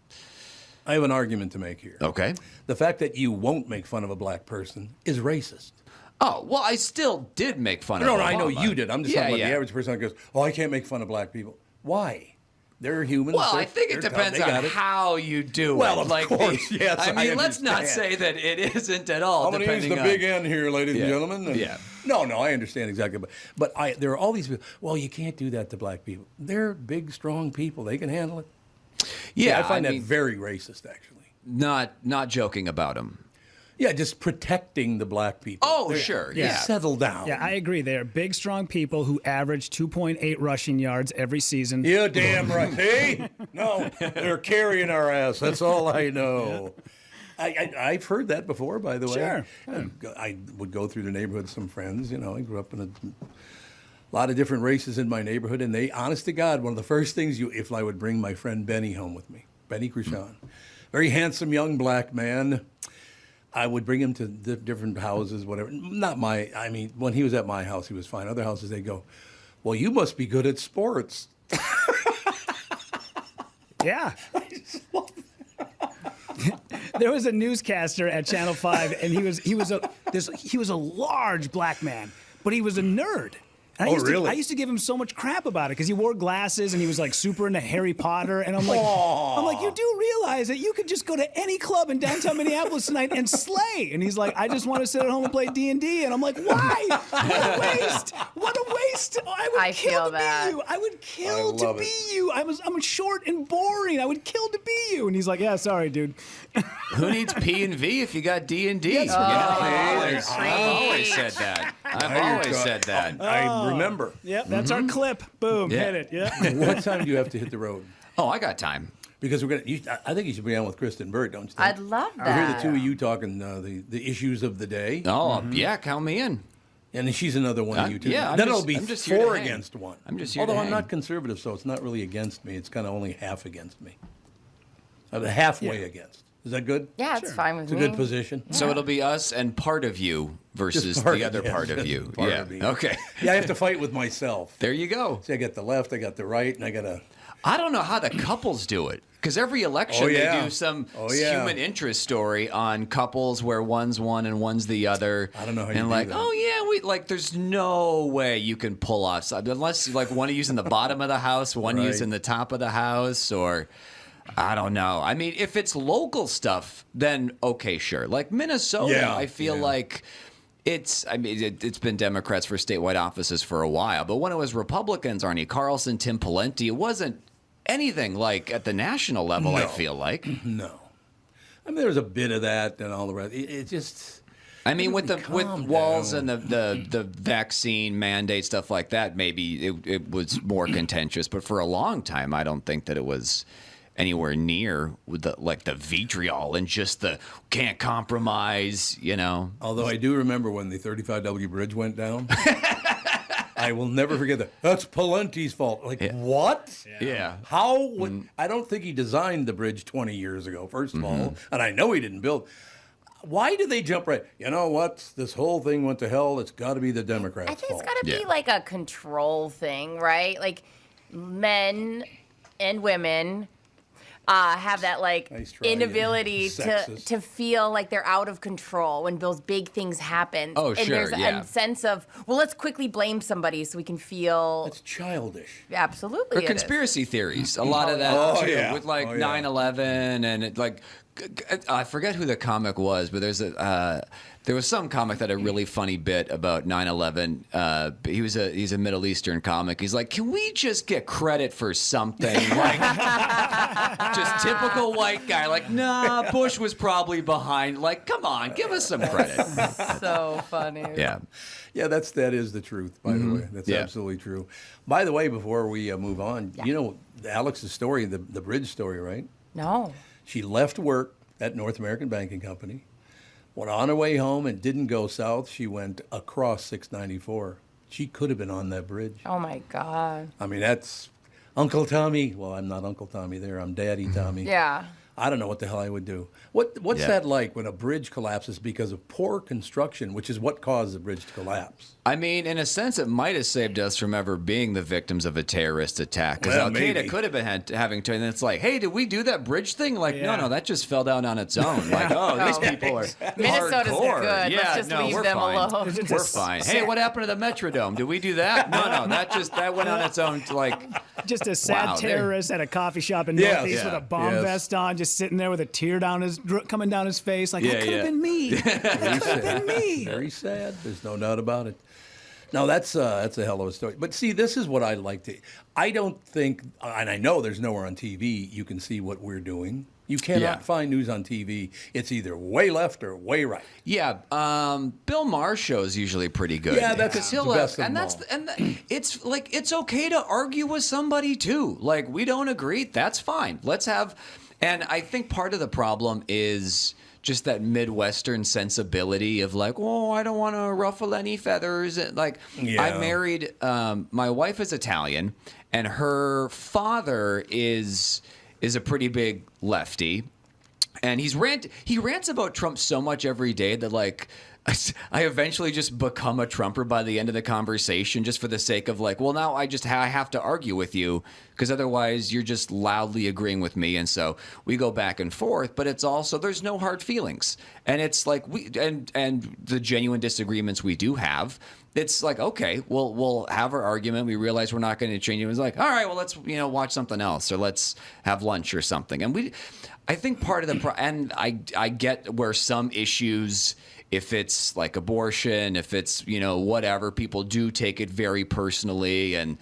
I have an argument to make here. Okay. The fact that you won't make fun of a black person is racist. Oh, well, I still did make fun of Obama. No, I know you did. I'm just talking about the average person that goes, I can't make fun of black people. Why? They're humans. Well, I think it depends on how you do it. Well, of course, yes. I mean, let's not say that it isn't at all. I'm going to use the big N here, ladies and gentlemen. No, I understand exactly. But there are all these people, you can't do that to black people. They're big, strong people. They can handle it. Yeah, I find that very racist, actually. Not joking about them. Yeah, just protecting the black people. Oh, sure. Yeah. Settle down. Yeah, I agree. They are big, strong people who average 2.8 rushing yards every season. Yeah, damn right. Hey? No, they're carrying our ass. That's all I know. I've heard that before, by the way. Sure. I would go through the neighborhood with some friends. You know, I grew up in a lot of different races in my neighborhood, and they, honest to God, one of the first things if I would bring my friend Benny home with me, Benny Krishon, very handsome young black man. I would bring him to different houses, whatever. When he was at my house, he was fine. Other houses, they go, well, you must be good at sports. Yeah. There was a newscaster at Channel 5, and he was a large black man, but he was a nerd. And I used to give him so much crap about it because he wore glasses and he was like super into Harry Potter. And I'm like, you do realize that you could just go to any club in downtown Minneapolis tonight and slay. And he's like, I just want to sit at home and play D&D. And I'm like, why? What a waste! What a waste! I would kill to be you. I would kill to be you. I'm short and boring. I would kill to be you. And he's like, yeah, sorry, dude. Who needs P and V if you got D&D? Yes, I've always said that. I've always said that. I remember. Yep, that's our clip. Boom, hit it. Yeah. What time do you have to hit the road? Oh, I got time. Because I think you should be on with Kristyn Burtt, don't you think? I'd love that. I hear the two of you talking the issues of the day. Oh, yeah, count me in. And she's another one of you, too. Yeah, then it'll be 4 against 1. I'm just here Although I'm not conservative, so it's not really against me. It's kind of only half against me. Halfway against. Is that good? Yeah, it's fine with me. It's a good position. Yeah. So it'll be us and part of you versus the other part of you. Yeah. Okay. Yeah, I have to fight with myself. There you go. See, I got the left, I got the right, and I got to... I don't know how the couples do it. Because every election they do some human interest story on couples where one's one and one's the other. I don't know how you do that. There's no way you can pull off unless one of you's in the bottom of the house, one of you's in the top of the house, or... I don't know. I mean, if it's local stuff, then okay, sure. Like Minnesota, I feel like it's been Democrats for statewide offices for a while. But when it was Republicans, Arnie Carlson, Tim Pawlenty, it wasn't anything like at the national level, I feel like. No. I mean, there was a bit of that and all the rest. It just... I mean, with walls and the vaccine mandate, stuff like that, maybe it was more contentious. But for a long time, I don't think that it was... anywhere near with the vitriol and just the can't compromise, Although I do remember when the 35W bridge went down. I will never forget that. That's Pawlenty's fault. What? Yeah. How would... I don't think he designed the bridge 20 years ago, first of all. And I know he didn't build... Why do they jump right? You know what? This whole thing went to hell. It's got to be the Democrats' fault. I think it's got to be like a control thing, right? Like men and women... have that like Nice try, inability yeah. to feel like they're out of control when those big things happen. Oh, and sure, there's yeah. a sense of, well, let's quickly blame somebody so we can feel. That's childish. Absolutely. Or it is. conspiracy theories. A lot of that too, yeah. with like 9/11 and it, like I forget who the comic was, but there was some comic that had a really funny bit about 9/11. He's a Middle Eastern comic. He's like, can we just get credit for something? Like, just typical white guy. Like, nah, Bush was probably behind. Like, come on, give us some credit. So funny. Yeah. Yeah, that is the truth, by the way. That's absolutely true. By the way, before we move on, you know Alex's story, the bridge story, right? No. She left work at North American Banking Company, went on her way home and didn't go south. She went across 694. She could have been on that bridge. Oh my God. I mean, that's Uncle Tommy. Well, I'm not Uncle Tommy there. I'm Daddy Tommy. Yeah. I don't know what the hell I would do. What's that like when a bridge collapses because of poor construction, which is what caused the bridge to collapse? I mean, in a sense, it might have saved us from ever being the victims of a terrorist attack. Because Al Qaeda could have been having to, and it's like, hey, did we do that bridge thing? Like, no, that just fell down on its own. Like, these people are Minnesota's hardcore. good. Yeah, Let's just leave we're them fine. alone. We're fine. Hey, what happened to the Metrodome? Did we do that? No, that went on its own. Like, just a sad terrorist at a coffee shop in Northeast with a bomb vest on, just sitting there with a tear coming down his face. Like, that could have been me. That could have been me. Very sad. There's no doubt about it. No, that's a hell of a story. But see, this is what I like to. I don't think, and I know there's nowhere on TV you can see what we're doing. You cannot find news on TV. It's either way left or way right. Yeah, Bill Maher's show is usually pretty good. Yeah, that's the best of them all. It's like it's okay to argue with somebody too. Like we don't agree, that's fine. Let's have. And I think part of the problem is just that Midwestern sensibility of like, oh, I don't want to ruffle any feathers. Like, I married, my wife is Italian, and her father is a pretty big lefty, and he rants about Trump so much every day that like, I eventually just become a Trumper by the end of the conversation just for the sake of like, well, now I have to argue with you because otherwise you're just loudly agreeing with me. And so we go back and forth, but it's also, there's no hard feelings. And it's like and the genuine disagreements we do have, it's like, okay, we'll have our argument. We realize we're not going to change it. It's like, all right, well, let's, watch something else or let's have lunch or something. And I think part of the, and I get where some issues, if it's like abortion, if it's, whatever, people do take it very personally and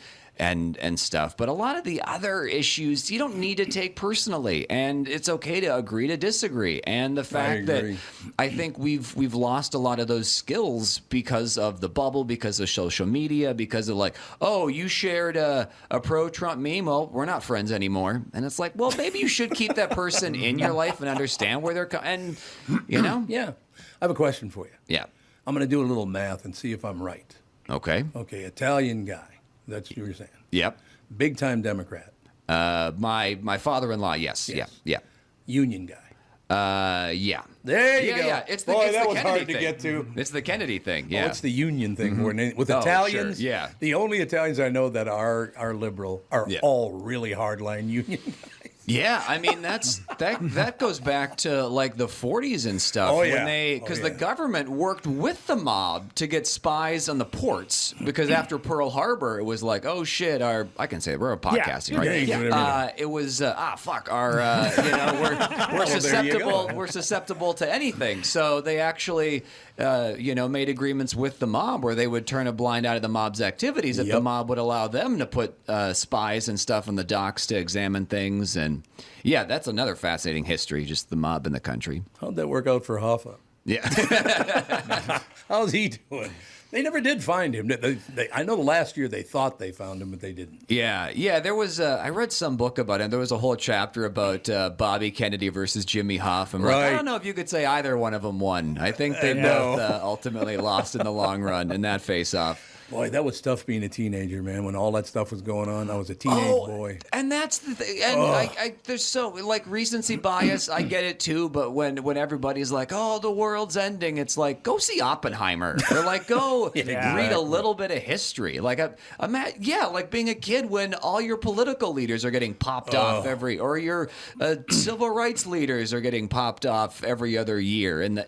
stuff. But a lot of the other issues you don't need to take personally, and it's okay to agree to disagree. And the fact that I think we've lost a lot of those skills because of the bubble, because of social media, because of like, oh, you shared a pro-Trump meme, well, we're not friends anymore. And it's like, well, maybe you should keep that person in your life and understand where they're coming. And Yeah. I have a question for you. Yeah. I'm going to do a little math and see if I'm right. Okay. Okay, Italian guy. That's what you were saying. Yep. Big time Democrat. My father-in-law, yes. Yeah. Union guy. Yeah. There you go. Yeah. It's the Boy, that Kennedy was hard thing. to get to. It's the Kennedy thing. Yeah. Oh, it's the union thing more than anything. With Oh, Italians, sure. Yeah. the only Italians I know that are liberal are all really hardline union guys. Yeah, I mean that goes back to like the 40s and stuff. Oh, yeah. Because the government worked with the mob to get spies on the ports. Because after Pearl Harbor, it was like, oh shit, I can say it, we're podcasting, right? Yeah. It was fuck, our we're susceptible. We're susceptible to anything. So they actually made agreements with the mob where they would turn a blind eye to the mob's activities if the mob would allow them to put spies and stuff on the docks to examine things. And yeah, that's another fascinating history, just the mob in the country. How'd that work out for Hoffa? Yeah. How's he doing? They never did find him. I know last year they thought they found him, but they didn't. Yeah. There was I read some book about him. There was a whole chapter about Bobby Kennedy versus Jimmy Hoffa. I'm like, I don't know if you could say either one of them won. I think they both ultimately lost in the long run in that face-off. Boy, that was tough being a teenager, man. When all that stuff was going on, I was a teenage boy. And that's the thing. And there's so like recency bias. I get it too. But when everybody's like, "Oh, the world's ending," it's like, go see Oppenheimer, or like go read a little bit of history. Like like being a kid when all your political leaders are getting popped off or your civil rights leaders are getting popped off every other year, and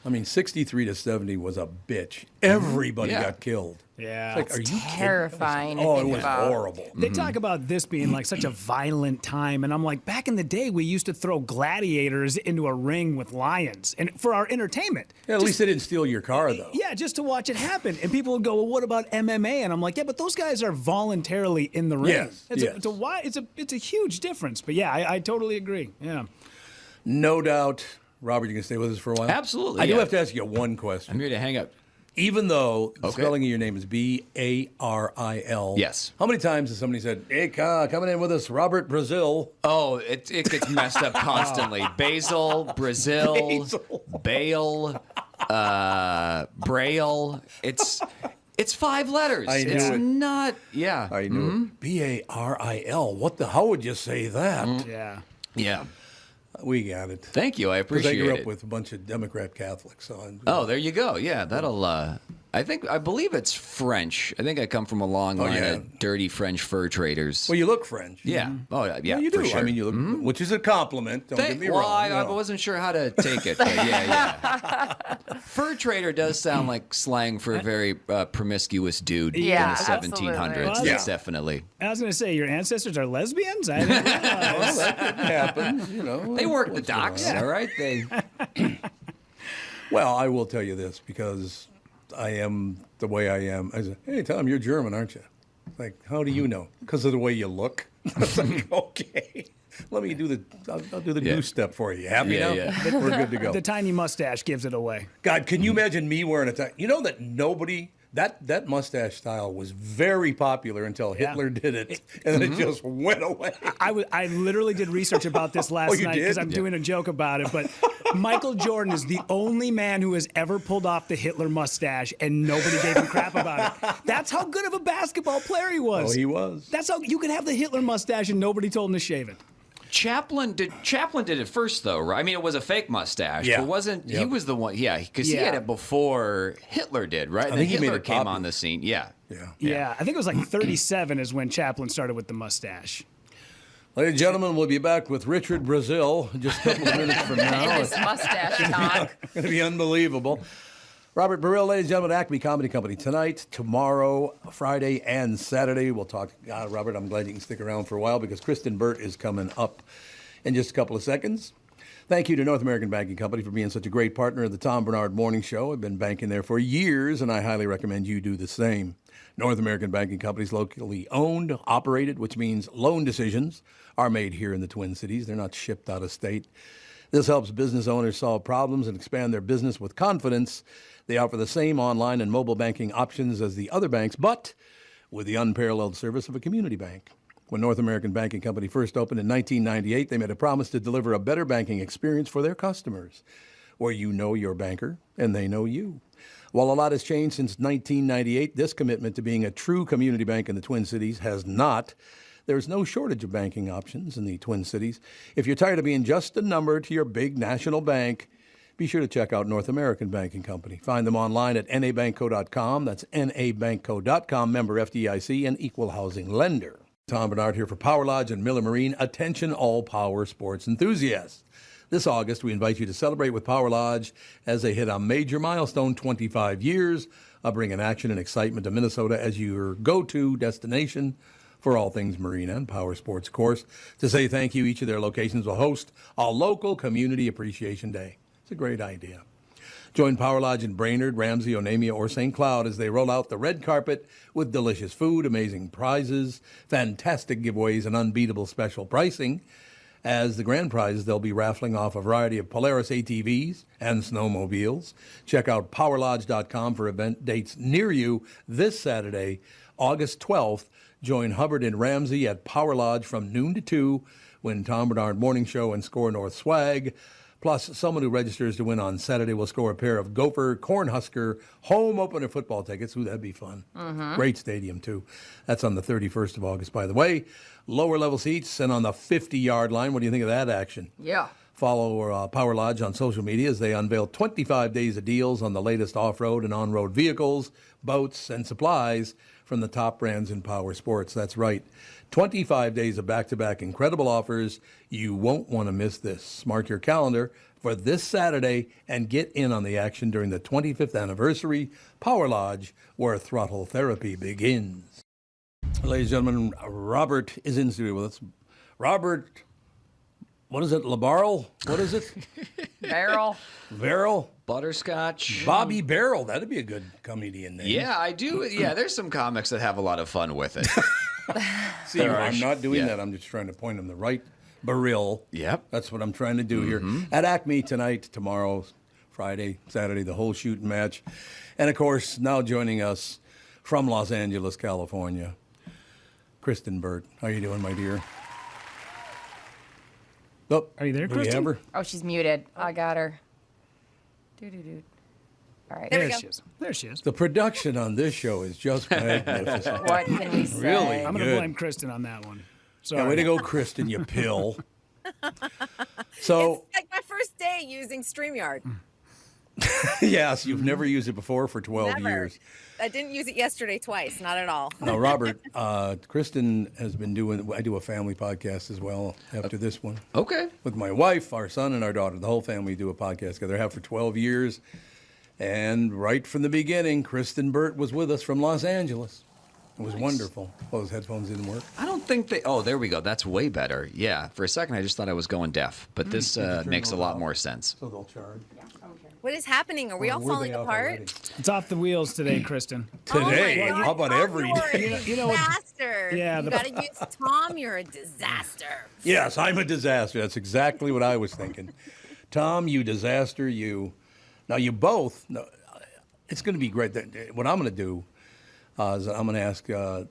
I mean, 63 to 70 was a bitch. Everybody got killed. Yeah. It's like, are you terrifying? kidding? It was horrible. They talk about this being like such a violent time, and I'm like, back in the day, we used to throw gladiators into a ring with lions, and for our entertainment. Yeah, at least they didn't steal your car, though. Yeah, just to watch it happen. And people would go, well, what about MMA? And I'm like, yeah, but those guys are voluntarily in the ring. Yes, it's a huge difference. But yeah, I totally agree. Yeah. No doubt. Robert, you can stay with us for a while? Absolutely. I do have to ask you one question. I'm here to hang up. Even though the spelling of your name is Baril. Yes. How many times has somebody said, "Hey, coming in with us, Robert Brazil"? Oh, it gets messed up constantly. Basil, Brazil, Bale, Braille. It's 5 letters. I knew it's it. not. Yeah. I knew it. Baril. How would you say that? Yeah. Yeah. We got it. Thank you. I Because appreciate I grew it. up with a bunch of Democrat Catholics. So there you go. Yeah, that'll. I believe it's French. I think I come from a long line of dirty French fur traders. Well, you look French. Yeah. Oh, yeah. Well, you do. For sure. I mean, you look, which is a compliment. Don't get me wrong. I wasn't sure how to take it. But yeah. Fur trader does sound like slang for a very promiscuous dude in the absolutely. 1700s. Well, Yes, definitely. I was going to say, your ancestors are lesbians? I didn't realize. Well, that could happen. They work the docks, all right? Well, I will tell you this because I am the way I am. I said, "Hey, Tom, you're German, aren't you?" Like, how do you know? Because of the way you look. It's like, okay, let me do I'll do the new step for you. Happy now? Yeah. We're good to go. The tiny mustache gives it away. God, can you imagine me wearing a tie? You know that nobody. That mustache style was very popular until Hitler did it, and then it just went away. I literally did research about this last you night did? because I'm doing a joke about it, but Michael Jordan is the only man who has ever pulled off the Hitler mustache, and nobody gave him crap about it. That's how good of a basketball player he was. Oh, he was. That's how you could have the Hitler mustache and nobody told him to shave it. Chaplin did it first, though, right? I mean, it was a fake mustache. Yeah. But wasn't he was the one? Yeah, because he had it before Hitler did, right? I think he made Hitler it came popular. on the scene. Yeah. Yeah, I think it was like 37 is when Chaplin started with the mustache. Ladies and gentlemen, we'll be back with Richard Brazil in just a couple of minutes from now. This mustache talk. It's going to be unbelievable. Robert Baril, ladies and gentlemen, Acme Comedy Company tonight, tomorrow, Friday, and Saturday. We'll talk. Robert, I'm glad you can stick around for a while because Kristyn Burtt is coming up in just a couple of seconds. Thank you to North American Banking Company for being such a great partner of the Tom Barnard Morning Show. I've been banking there for years, and I highly recommend you do the same. North American Banking Company is locally owned, operated, which means loan decisions are made here in the Twin Cities. They're not shipped out of state. This helps business owners solve problems and expand their business with confidence. They offer the same online and mobile banking options as the other banks, but with the unparalleled service of a community bank. When North American Banking Company first opened in 1998, they made a promise to deliver a better banking experience for their customers, where you know your banker and they know you. While a lot has changed since 1998, this commitment to being a true community bank in the Twin Cities has not. There's no shortage of banking options in the Twin Cities. If you're tired of being just a number to your big national bank, be sure to check out North American Banking Company. Find them online at nabankco.com. That's nabankco.com, member FDIC, and equal housing lender. Tom Barnard here for Power Lodge and Miller Marine. Attention all power sports enthusiasts. This August, we invite you to celebrate with Power Lodge as they hit a major milestone, 25 years of bringing action and excitement to Minnesota as your go-to destination for all things marine and power sports. Of course, to say thank you, each of their locations will host a local community appreciation day. It's a great idea. Join Power Lodge in Brainerd, Ramsey, Onamia, or St. Cloud as they roll out the red carpet with delicious food, amazing prizes, fantastic giveaways, and unbeatable special pricing. As the grand prizes, they'll be raffling off a variety of Polaris ATVs and snowmobiles. Check out PowerLodge.com for event dates near you this Saturday, August 12th. Join Hubbard and Ramsey at Power Lodge from noon to 2 when Tom Barnard Morning Show and SKOR North Swag Plus, someone who registers to win on Saturday will score a pair of Gopher Cornhusker home opener football tickets. Ooh, that'd be fun. Great stadium, too. That's on the 31st of August, by the way. Lower level seats and on the 50-yard line. What do you think of that action? Yeah. Follow Power Lodge on social media as they unveil 25 days of deals on the latest off-road and on-road vehicles, boats, and supplies from the top brands in power sports. That's right. 25 days of back-to-back incredible offers. You won't want to miss this. Mark your calendar for this Saturday and get in on the action during the 25th anniversary Power Lodge, where throttle therapy begins. Ladies and gentlemen, Robert is in studio with us. Robert, what is it, LaBarrel? What is it? Barrel? Butterscotch. Bobby Barrel. That'd be a good comedian name. Yeah, I do. Yeah, there's some comics that have a lot of fun with it. See, I'm not doing that. I'm just trying to point him the right Baril. Yep. That's what I'm trying to do here. At ACME tonight, tomorrow, Friday, Saturday, the whole shooting match. And, of course, now joining us from Los Angeles, California, Kristyn Burtt. How you doing, my dear? Oh, Are you there, do we Kristyn? have her? Oh, she's muted. I got her. Doo-doo-doo. All right. There she is. There she is. The production on this show is just magnificent. What can we say? Really? I'm going good. to blame Kristyn on that one. Sorry. Yeah, way to go, Kristyn, you pill. So, It's like my first day using StreamYard. yes, you've never used it before for 12 Never. years. I didn't use it yesterday twice, not at all. Now, Robert, Kristyn has been I do a family podcast as well after this one. Okay. With my wife, our son, and our daughter. The whole family do a podcast together. Have for 12 years. And right from the beginning, Kristyn Burtt was with us from Los Angeles. It was wonderful. Oh, those headphones didn't work. I don't think they. Oh, there we go. That's way better. Yeah. For a second, I just thought I was going deaf, but this makes a lot more sense. So they'll charge. What is happening? Are we all Were falling they off apart? already? It's off the wheels today, Kristyn. Today? Oh my God, How about Tom, every you're day? a You know what- disaster. Yeah, You the- got to use Tom. You're a disaster. Yes, I'm a disaster. That's exactly what I was thinking. Tom, you disaster, you. Now, you both, no, it's going to be great. What I'm going to do is I'm going to ask,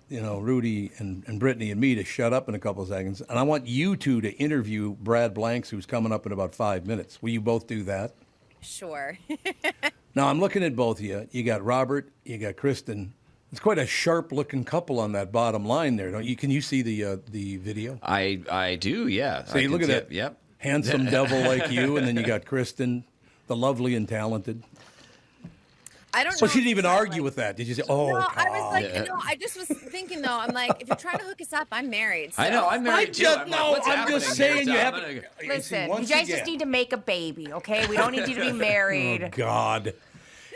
Rudy and Brittany and me to shut up in a couple of seconds. And I want you two to interview Brad Blanks, who's coming up in about 5 minutes. Will you both do that? Sure. Now, I'm looking at both of you. You got Robert, you got Kristyn. It's quite a sharp-looking couple on that bottom line there, don't you? Can you see the video? I do, yeah. See, look at that. Yep. Handsome devil like you, and then you got Kristyn, the lovely and talented. I don't So know. she didn't even if it's argue with that. Did you say, oh, No, God. I was like, I just was thinking though. I'm like, if you're trying to hook us up, I'm married. I know. I'm married too. I'm like, what's I'm happening just here? saying you So have I'm to. gonna- Listen, you once guys just again- need to make a baby, okay? We don't need you to be married. Oh, God.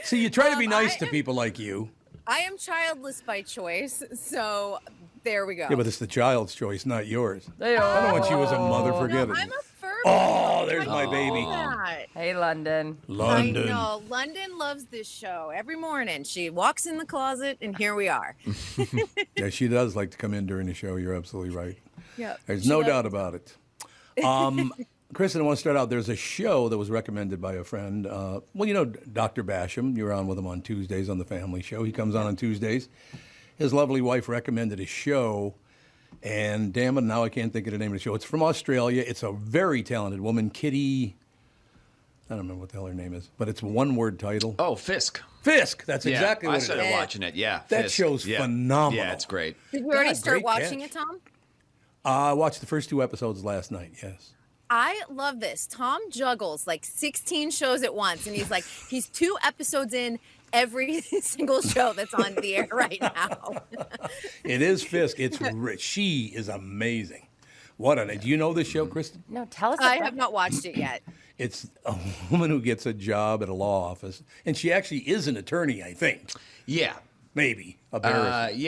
See, you try to be nice I to am- people like you. I am childless by choice, so there we go. Yeah, but it's the child's choice, not yours. Hey, I don't want you as a mother, no, forget it. I'm a fur. Oh, there's my baby. Hey, London. London. I know. London loves this show. Every morning she walks in the closet, and here we are. Yeah, she does like to come in during the show. You're absolutely right. Yeah. There's no doubt about it. Kristyn, I want to start out. There's a show that was recommended by a friend. Dr. Basham. You're on with him on Tuesdays on the Family Show. He comes on Tuesdays. His lovely wife recommended a show, and damn it, now I can't think of the name of the show. It's from Australia. It's a very talented woman, Kitty. I don't remember what the hell her name is, but it's a one-word title. Oh, Fisk. Fisk. That's Yeah, exactly I what it started is. watching it. Yeah, That Fisk. show's Yeah. phenomenal. Yeah, it's great. Did you already God, start great watching catch. it, Tom? I watched the first 2 episodes last night, yes. I love this. Tom juggles like 16 shows at once, and he's 2 episodes in every single show that's on the air right now. It is Fisk. It's rich. She is amazing. Do you know this show, Kristyn? No, tell us. I about- have not watched it yet. It's a woman who gets a job at a law office, and she actually is an attorney, I think. Yeah. Maybe. Embarrassing.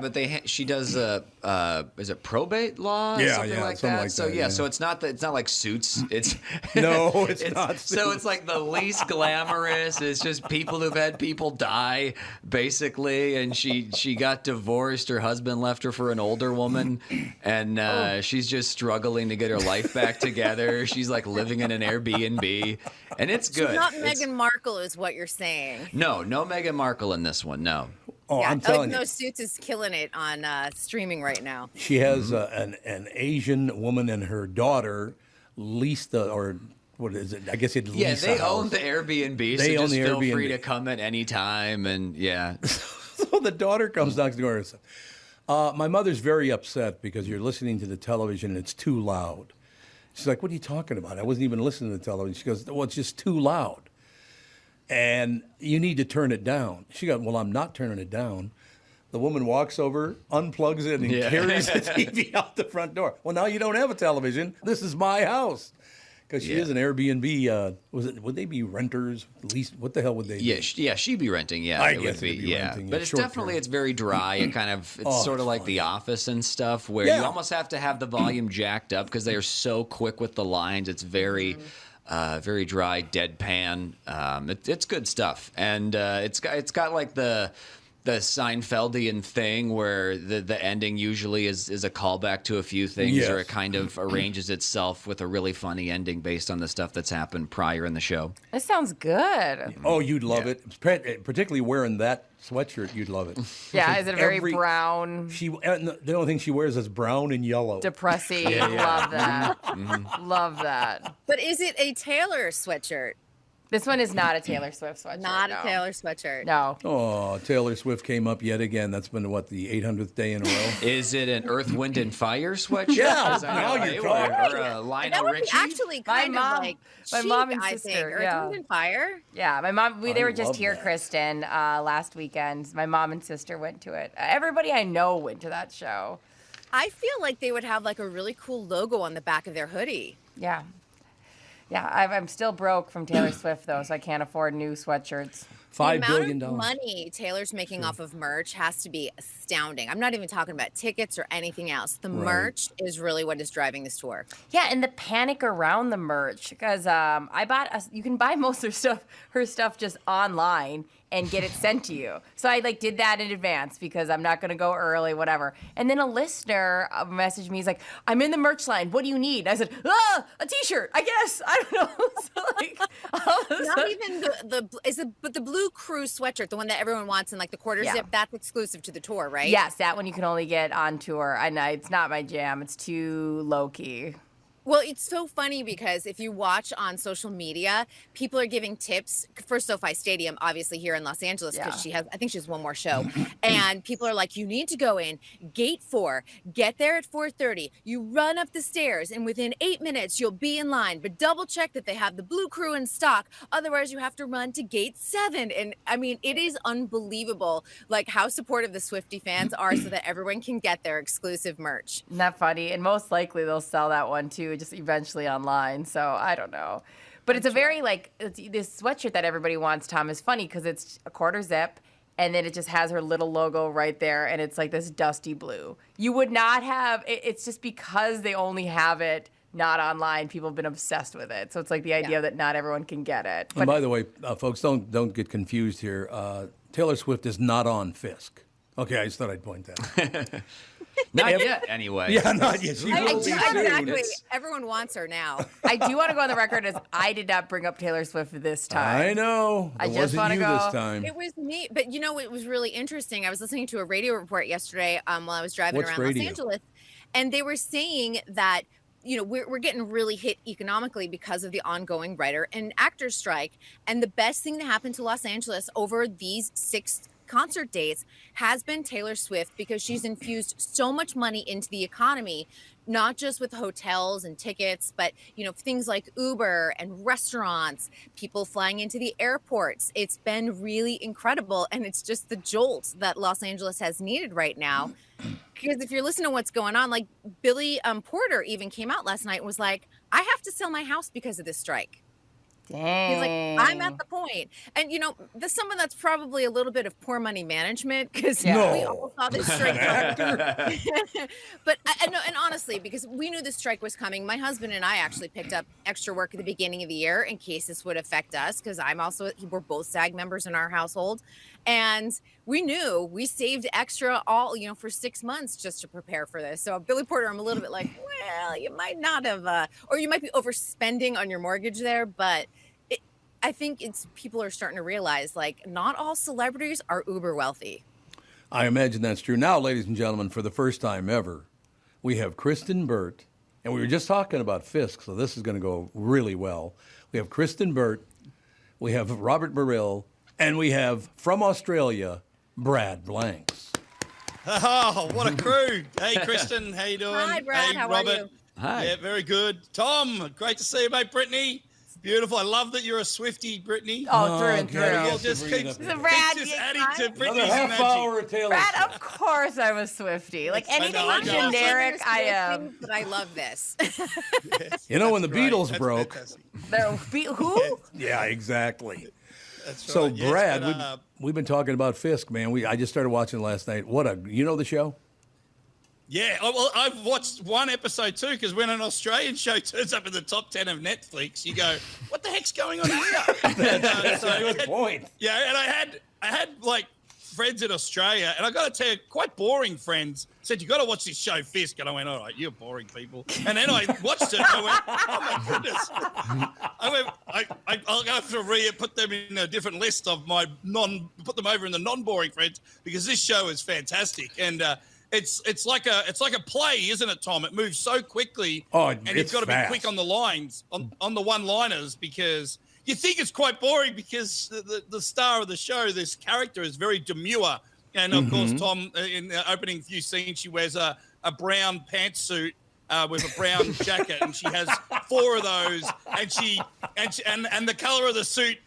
But she does is it probate law? Yeah, something yeah, like something that. like So that, yeah, yeah. so it's not like Suits. It's No, it's not So Suits. it's like the least glamorous. It's just people who've had people die, basically. And she got divorced. Her husband left her for an older woman, and she's just struggling to get her life back together. She's like living in an Airbnb, and it's good. She's not It's- Meghan Markle, is what you're saying. No Meghan Markle in this one. No. Oh, I'm telling you. No, Suits is killing it on streaming right now. She has an Asian woman and her daughter leased what is it? I guess he'd lease Yeah, they a house. own the Airbnb, so They own just the feel Airbnb. free to come at any time. And yeah. So the daughter comes next door and says, my mother's very upset because you're listening to the television and it's too loud. She's like, what are you talking about? I wasn't even listening to the television. She goes, well, it's just too loud. And you need to turn it down. She goes, well, I'm not turning it down. The woman walks over, unplugs it, and carries the TV out the front door. Well, now you don't have a television. This is my house. Because she is an Airbnb. Would they be renters? At least, what the hell would they be? Yeah, she'd be renting. Yeah, I it guess would be. they'd be Yeah, renting, but yeah, it's short definitely term. it's very dry. It kind of it's sort of like The Office and stuff, where you almost have to have the volume jacked up because they are so quick with the lines. It's very. Very dry, deadpan. It's good stuff, and it's got like the Seinfeldian thing where the ending usually is a callback to a few things, or it kind of arranges itself with a really funny ending based on the stuff that's happened prior in the show. This sounds good. Oh, you'd love it. Particularly wearing that sweatshirt, you'd love it. Yeah, is it a very brown? The only thing she wears is brown and yellow. Depressing. Love that. Love that. But is it a Taylor sweatshirt? This one is not a Taylor Swift sweatshirt. Not a Taylor sweatshirt. No. Oh, Taylor Swift came up yet again. That's been, what, the 800th day in a row? Is it an Earth, Wind, and Fire sweatshirt? Yeah, Is that now right? you're talking. Or a Lionel That would Richie? be actually kind of like my chic, mom and I sister, think. Earth, yeah. Wind, and Fire. Yeah, my mom. They were just love here, that. Kristyn, last weekend. My mom and sister went to it. Everybody I know went to that show. I feel like they would have like a really cool logo on the back of their hoodie. Yeah. Yeah, I'm still broke from Taylor Swift, though, so I can't afford new sweatshirts. $5 the billion. amount of money Taylor's making off of merch has to be astounding. I'm not even talking about tickets or anything else. The merch is really what is driving this tour. Yeah, and the panic around the merch, because you can buy most of her stuff just online and get it sent to you. So I did that in advance because I'm not gonna go early, whatever. And then a listener messaged me, he's like, I'm in the merch line, what do you need? I said, a t-shirt, I guess. I don't know. So Not even but the Blue Crew sweatshirt, the one that everyone wants in like the quarter zip, that's exclusive to the tour, right? Yes, that one you can only get on tour. And it's not my jam. It's too low-key. Well, it's so funny because if you watch on social media, people are giving tips for SoFi Stadium, obviously here in Los Angeles, because I think she has one more show. And people are like, you need to go in gate 4, get there at 4:30. You run up the stairs and within 8 minutes, you'll be in line, but double check that they have the Blue Crew in stock. Otherwise you have to run to gate 7. And I mean, it is unbelievable, like how supportive the Swiftie fans are so that everyone can get their exclusive merch. Isn't that funny? And most likely they'll sell that one too, just eventually online. So I don't know. But it's a very this sweatshirt that everybody wants, Tom, is funny because it's a quarter zip and then it just has her little logo right there and it's like this dusty blue. You would not have, it's just because they only have it not online, people have been obsessed with it. So it's like the idea that not everyone can get it. And by the way, folks, don't get confused here. Taylor Swift is not on Fisk. Okay, I just thought I'd point that out. Not yet, anyway. Yeah, not yet. She will be soon. Exactly. Everyone wants her now. I do want to go on the record as I did not bring up Taylor Swift this time. I know. I It just wasn't wanna you go. this time. It was me, but you know, it was really interesting. I was listening to a radio report yesterday while I was driving around radio? Los Angeles, and they were saying that, you know, we're getting really hit economically because of the ongoing writer and actor strike. And the best thing to happen to Los Angeles over these 6 concert dates has been Taylor Swift, because she's infused so much money into the economy, not just with hotels and tickets, but, you know, things like Uber and restaurants, people flying into the airports. It's been really incredible. And it's just the jolt that Los Angeles has needed right now. Because if you're listening to what's going on, like Billy Porter even came out last night and was like, I have to sell my house because of this strike. Dang. He's like, I'm at the point. And, you know, there's someone that's probably a little bit of poor money management, because we all saw this strike coming. But, and honestly, because we knew the strike was coming, my husband and I actually picked up extra work at the beginning of the year in case this would affect us, because we're both SAG members in our household. And we knew we saved extra for 6 months just to prepare for this. So Billy Porter, I'm a little bit like, well, you might not have, or you might be overspending on your mortgage there. But I think people are starting to realize, like, not all celebrities are uber wealthy. I imagine that's true. Now, ladies and gentlemen, for the first time ever, we have Kristyn Burtt And we were just talking about Fisk, so this is going to go really well. We have Kristyn Burtt, we have Robert Baril, and we have, from Australia, Brad Blanks. Oh, what a crew. Hey, Kristyn, how you doing? Hi, Brad, hey, how Robert. are you? Hi. Yeah, very good. Tom, great to see you, mate. Brittany, beautiful. I love that you're a Swiftie, Brittany. Oh, through and through. Well, just keeps Brad, just you adding to Another Brittany's half magic. hour of Taylor Brad, Swift. of course I'm a Swiftie. Like anything I know. generic, I am. But I love this. You know, when the Great. Beatles That's broke. fantastic. Who? Yeah, exactly. That's So, right. Yes, Brad, but, we've been talking about Fisk, man. I just started watching last night. You know the show? yeah, well, I've watched one episode too, because when an Australian show turns up in the top 10 of Netflix, you go, what the heck's going on here? That's a good point. Yeah, and I had like friends in Australia, and I got to tell you, quite boring friends, said, you got to watch this show, Fisk. And I went, all right, you're boring people. And then I watched it, and I went, oh my goodness. I'll have to put them in a different list of put them over in the non-boring friends, because this show is fantastic. And it's like a play, isn't it, Tom? It moves so quickly. Oh, and you've it's got to be fast. quick on the lines, on the one-liners, because you think it's quite boring, because the star of the show, this character, is very demure. And, of course, Tom, in the opening few scenes, she wears a brown pantsuit with a brown jacket, and she has 4 of those, and the color of the suit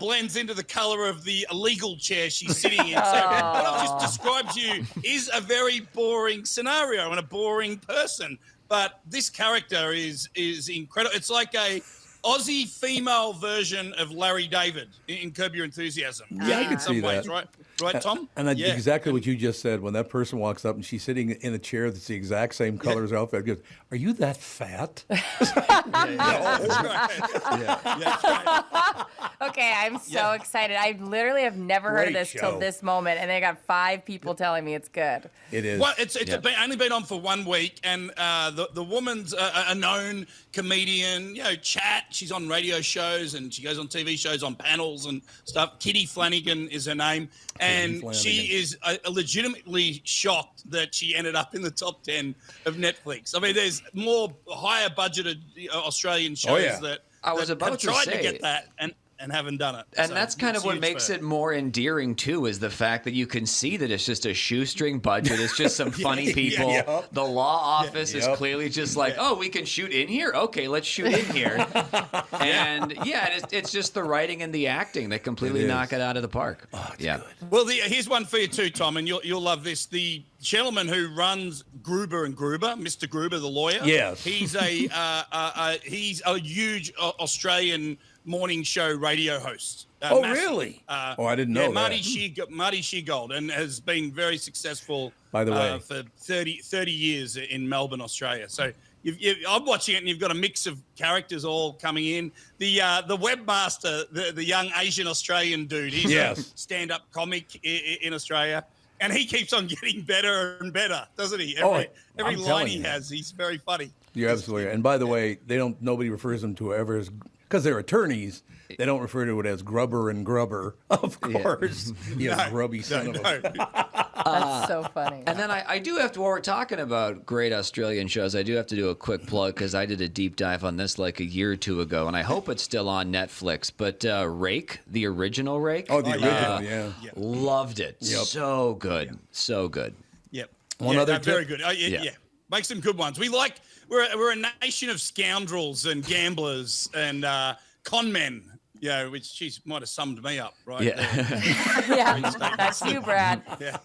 blends into the color of the illegal chair she's sitting in. So what I've just described to you is a very boring scenario and a boring person. But this character is incredible. It's like a Aussie female version of Larry David in Curb Your Enthusiasm. Yeah, I can see ways, that. Right, Tom? And that's Yeah. exactly what you just said. When that person walks up and she's sitting in a chair that's the exact same color as her outfit, goes, "Are you that fat?" That's right. That's right. Okay, I'm so excited. I literally have never heard of Great this till show. this moment, and I got 5 people telling me it's good. It is. Well, it's only been on for 1 week, and the woman's a known comedian. You know, chat. She's on radio shows, and she goes on TV shows, on panels and stuff. Kitty Flanagan is her name, and she is legitimately shocked that she ended up in the top 10 of Netflix. I mean, there's more higher budgeted Australian shows that I was about have to tried say. to get that and haven't done it. And So that's kind it's of what huge makes for her. it more endearing, too, is the fact that you can see that it's just a shoestring budget. It's just some funny people. Yep. The law office is Yep. clearly just like, oh, we can shoot in here? Okay, let's shoot in here. And, it's just the writing and the acting that completely It is. knock it out of the park. Oh, it's yeah. good. Well, here's one for you too, Tom, and you'll love this. The gentleman who runs Gruber and Gruber, Mr. Gruber, the lawyer. Yes. He's he's a huge Australian morning show radio host. Oh, massive. really? I didn't know that. Marty Sheargold, and has been very successful. By the way. for 30 years in Melbourne, Australia. So I'm watching it, and you've got a mix of characters all coming in. The webmaster, the young Asian Australian dude, he's Yes. a stand-up comic in Australia, and he keeps on getting better and better, doesn't he? Every I'm line telling he you. has, he's very funny. You're absolutely right. And by the way, nobody refers them to ever as, because they're attorneys, they don't refer to it as Grubber and Grubber, of course. You grubby son of a... That's so funny. And then I do have to, while we're talking about great Australian shows, I do have to do a quick plug because I did a deep dive on this like a year or 2 ago, and I hope it's still on Netflix. But Rake, the original Rake. Oh, the original, yeah. Loved it. Yep. So good. So good. Yep. One other tip? very good. Yeah. Make some good ones. We're a nation of scoundrels and gamblers and con men. Yeah, which geez, might have summed me up, right? Yeah. there. Yeah, that's you, Brad. Yeah.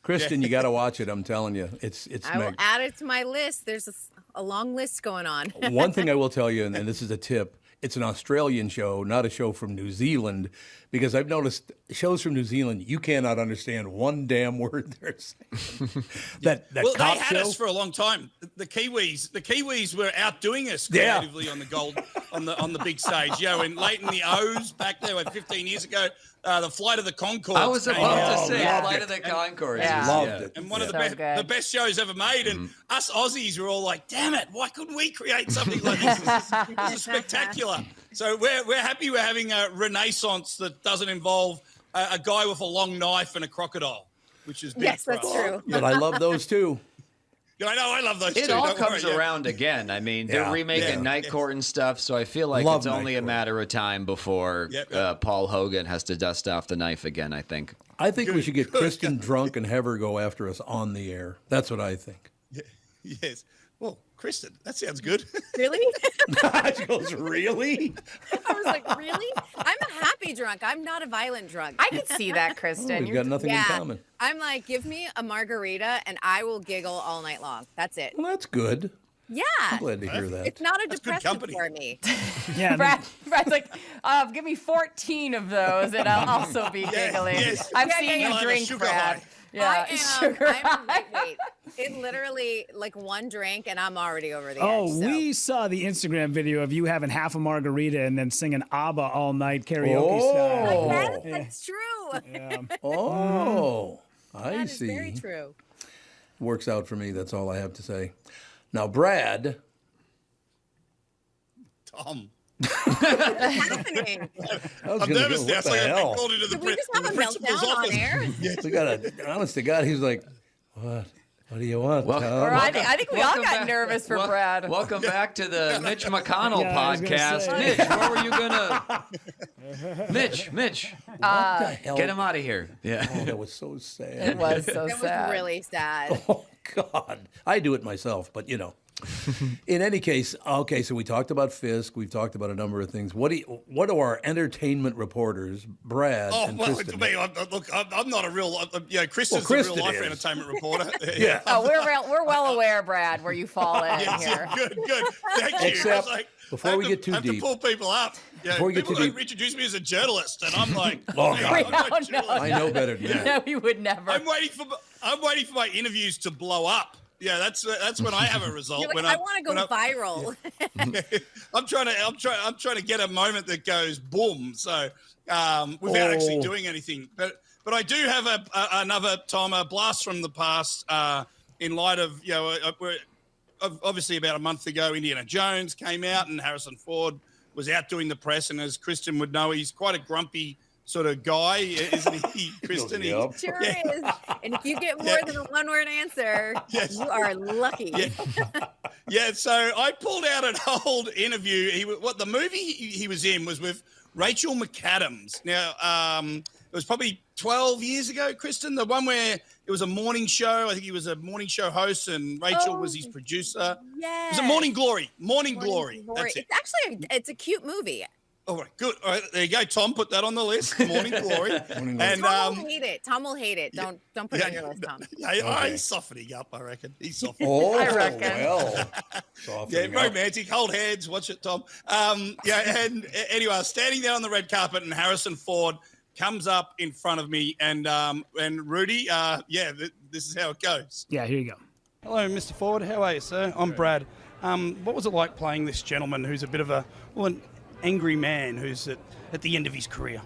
Kristyn, you got to watch it. I'm telling you, it's. I will add it to my list. There's a long list going on. One thing I will tell you, and this is a tip. It's an Australian show, not a show from New Zealand, because I've noticed shows from New Zealand, you cannot understand one damn word they're saying. that Well, cop they had show, us for a long time. The Kiwis were outdoing us creatively on the on the big stage. You know, late in the O's back there, like 15 years ago, the Flight of the Conchords. I was about to say yeah. Flight of the Conchords. Yeah. Loved it. And one of So the good. best shows ever made. And us Aussies were all like, damn it, why couldn't we create something like this? This is spectacular. So we're happy we're having a renaissance that doesn't involve a guy with a long knife and a crocodile, which is big Yes, for that's us. true. But I love those too. I know, I love those two. It all Don't comes worry, around again. I mean, they're remaking Night Court and stuff, so I feel like it's only a matter of time before Paul Hogan has to dust off the knife again, I think. I think we should get Kristyn drunk and have her go after us on the air. That's what I think. Yes. Well, Kristyn, that sounds good. Really? She goes, really? I was like, really? I'm a happy drunk. I'm not a violent drunk. I could see that, Kristyn. We've got nothing in common. I'm like, give me a margarita and I will giggle all night long. That's it. Well, that's good. Yeah. I'm glad to hear that. It's not a depressant for me. Yeah, Brad's like, give me 14 of those and I'll also be giggling. Yes. I've seen you drink, Brad. Yeah, Wait, it literally like one drink and I'm already over the edge. Oh, we saw the Instagram video of you having half a margarita and then singing ABBA all night karaoke style. Yes, that's true. Yeah. Oh, I That see. is very true. Works out for me. That's all I have to say. Now, Brad. Tom. What's happening? I'm nervous now. What So the I've hell? been called into the Did we just have a principal's meltdown on office. air? We got a, honest to God, he's like, what? What do you want, Tom? Or I think we all Welcome got back. nervous for Brad. Welcome back to the Mitch McConnell Yeah, I was gonna podcast. say. Mitch, what were you gonna... Mitch, What the hell? get him out of here. Yeah. Oh, that was so sad. It was so That sad. was really sad. Oh, God. I do it myself, but, In any case, okay, so we talked about Fisk. We've talked about a number of things. What do our entertainment reporters, Brad and well, Kristyn... for me, I'm not a real... Kristyn's Kristyn a real-life is. entertainment reporter. Yeah. Oh, we're well aware, Brad, where you fall in Yes, here. yeah, good. Thank you. Except, I was before we get too I have deep. to pull people up. Yeah, Before we get people too deep. introduce me as a journalist, and I'm like, Oh, hey, God. I'm not a No, journalist. I know better than that. No, we would never. I'm waiting for my interviews to blow up. Yeah, that's when I have a result. You're like, when I want to go viral. I'm trying to get a moment that goes boom. So without actually doing anything, but I do have another time a blast from the past in light of obviously about a month ago, Indiana Jones came out and Harrison Ford was out doing the press, and as Kristyn would know, he's quite a grumpy sort of guy, isn't he, Kristyn? Yep. Sure is. And if you get more than a one-word answer, you are lucky. Yeah, so I pulled out an old interview. The movie he was in was with Rachel McAdams. Now, it was probably 12 years ago, Kristyn, the one where it was a morning show. I think he was a morning show host, and Rachel was his producer. Yeah. It was a Morning Glory. Morning Glory. That's it. It's a cute movie. All right, good. All right, there you go, Tom. Put that on the list. Morning Glory. And Tom will hate it. Tom will hate it. Don't put it on your list, Tom. He's softening up, I reckon. He's softening. Oh, I reckon. well. Yeah, romantic, hold hands, watch it, Tom. And anyway, I was standing there on the red carpet, and Harrison Ford comes up in front of me, and Rudy, this is how it goes. Yeah, here you go. Hello, Mr. Ford. How are you, sir? I'm Brad. What was it like playing this gentleman who's a bit of an angry man who's at the end of his career?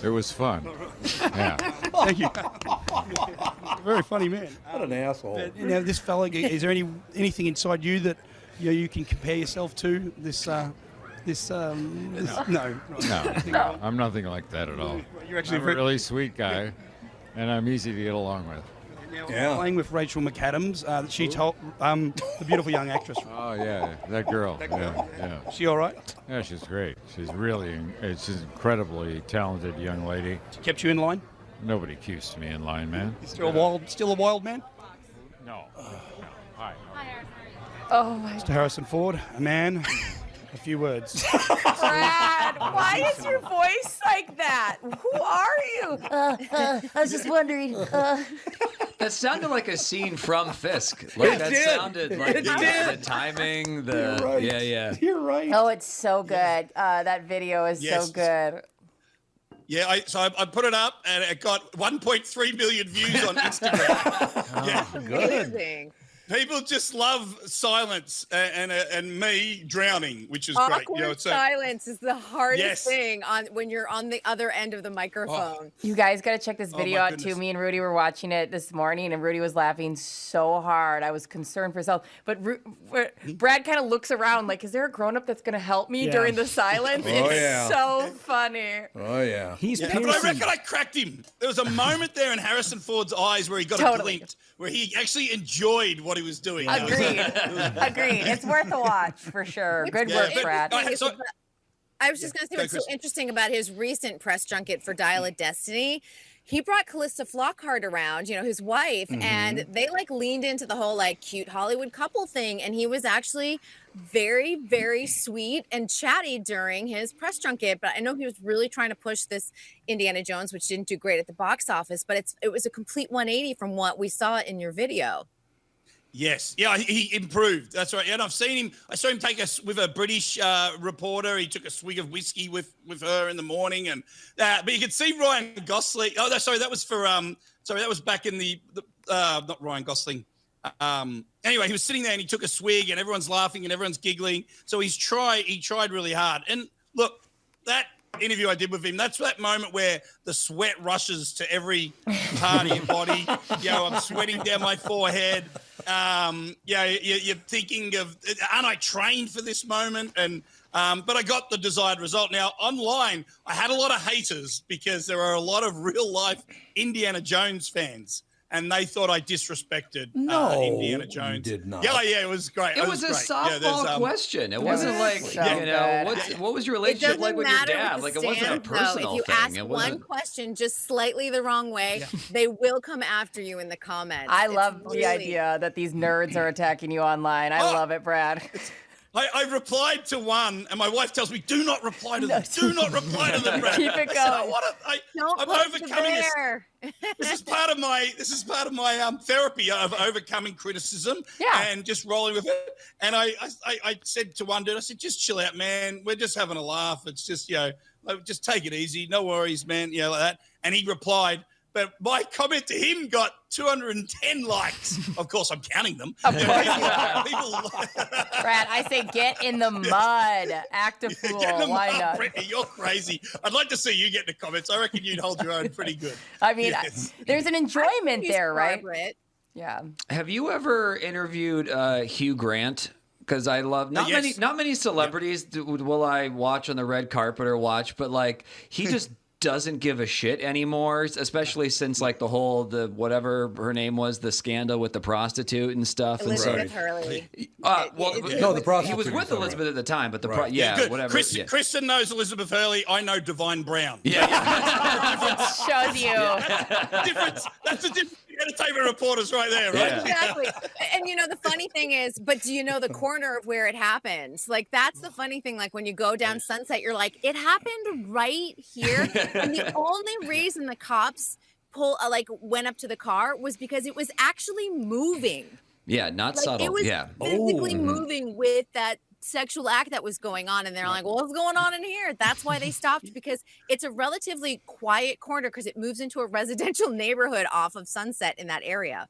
It was fun. Yeah. Thank you. Very funny man. What an asshole. Now, this fella, is there anything inside you that you can compare yourself to? No. No, I'm nothing like that at all. You're actually I'm a really sweet guy, and I'm easy to get along with. Playing with Rachel McAdams, she told the beautiful young actress. Oh yeah, that girl. Yeah. Is she all right? Yeah, she's great. She's an incredibly talented young lady. She kept you in line? Nobody keeps me in line, man. Still a wild man? No. Hi. Oh my Mr. Harrison Ford, a man, a few words. Brad, why is your voice like that? Who are you? I was just wondering. That sounded like a scene from Fisk. Like that did. sounded like It the did. timing. You're right. Yeah. You're right. Oh, it's so good. That video is Yes. so good. Yeah, I put it up, and it got 1.3 million views on Instagram. Good. Amazing. People just love silence and me drowning, which is great. Awkward silence is the hardest thing when you're on the other end of the microphone. You guys got to check this video out too. Me and Rudy were watching it this morning, and Rudy was laughing so hard. I was concerned for herself. But Brad kind of looks around like, is there a grown-up that's going to help me during the silence? It's so funny. Oh, yeah. But I reckon I cracked him. There was a moment there in Harrison Ford's eyes where he got a glint, where he actually enjoyed what he was doing. Agreed. It's worth a watch for sure. Good work, Brad. I was just going to say what's so interesting about his recent press junket for Dial of Destiny. He brought Calista Flockhart around, his wife, and they leaned into the whole cute Hollywood couple thing. And he was actually very, very sweet and chatty during his press junket. But I know he was really trying to push this Indiana Jones, which didn't do great at the box office. But it was a complete 180 from what we saw in your video. Yes. Yeah, he improved. That's right. And I saw him take with a British reporter. He took a swig of whiskey with her in the morning. And but you could see Ryan Gosling. Oh, no, sorry, that was for that was back in the not Ryan Gosling. Anyway, he was sitting there and he took a swig and everyone's laughing and everyone's giggling. So he tried really hard. And look, that interview I did with him, that's that moment where the sweat rushes to every part of your body. I'm sweating down my forehead. You're thinking of, aren't I trained for this moment? And but I got the desired result. Now, online, I had a lot of haters because there are a lot of real life Indiana Jones fans. And they thought I disrespected Indiana Jones. You did not. Yeah, it was great. It was a softball question. It wasn't what was your relationship like with your dad? It wasn't a personal thing. If you ask one question just slightly the wrong way, they will come after you in the comments. I love the idea that these nerds are attacking you online. I love it, Brad. I replied to one, and my wife tells me, "Do not reply to them. Do not reply to them, Brad." Keep it going. I'm overcoming this. This is part of my therapy of overcoming criticism and just rolling with it. And I said to one dude, I said, "Just chill out, man. We're just having a laugh. It's just just take it easy. No worries, man. Like that." And he replied. But my comment to him got 210 likes. Of course, I'm counting them. Of course you are. Brad, I say get in the mud. Act a fool. Why not? Brittany, you're crazy. I'd like to see you get in the comments. I reckon you'd hold your own pretty good. I mean, there's an enjoyment there, right? Yeah. Have you ever interviewed Hugh Grant? Because I love not many celebrities will I watch on the red carpet or watch, but he just doesn't give a shit anymore, especially since the whole whatever her name was, the scandal with the prostitute and stuff. Elizabeth Hurley. The prostitute. He was with Elizabeth at the time, but whatever. Kristen knows Elizabeth Hurley. I know Divine Brown. Shows you. Difference. That's the difference. Entertainment reporters right there, right? Yeah. Exactly. And the funny thing is, but do you know the corner of where it happens? That's the funny thing. When you go down Sunset, you're like, it happened right here. And the only reason the cops went up to the car was because it was actually moving. Yeah, not subtle. It was physically moving with that sexual act that was going on, and they're like, well, what's going on in here? That's why they stopped, because it's a relatively quiet corner because it moves into a residential neighborhood off of Sunset in that area.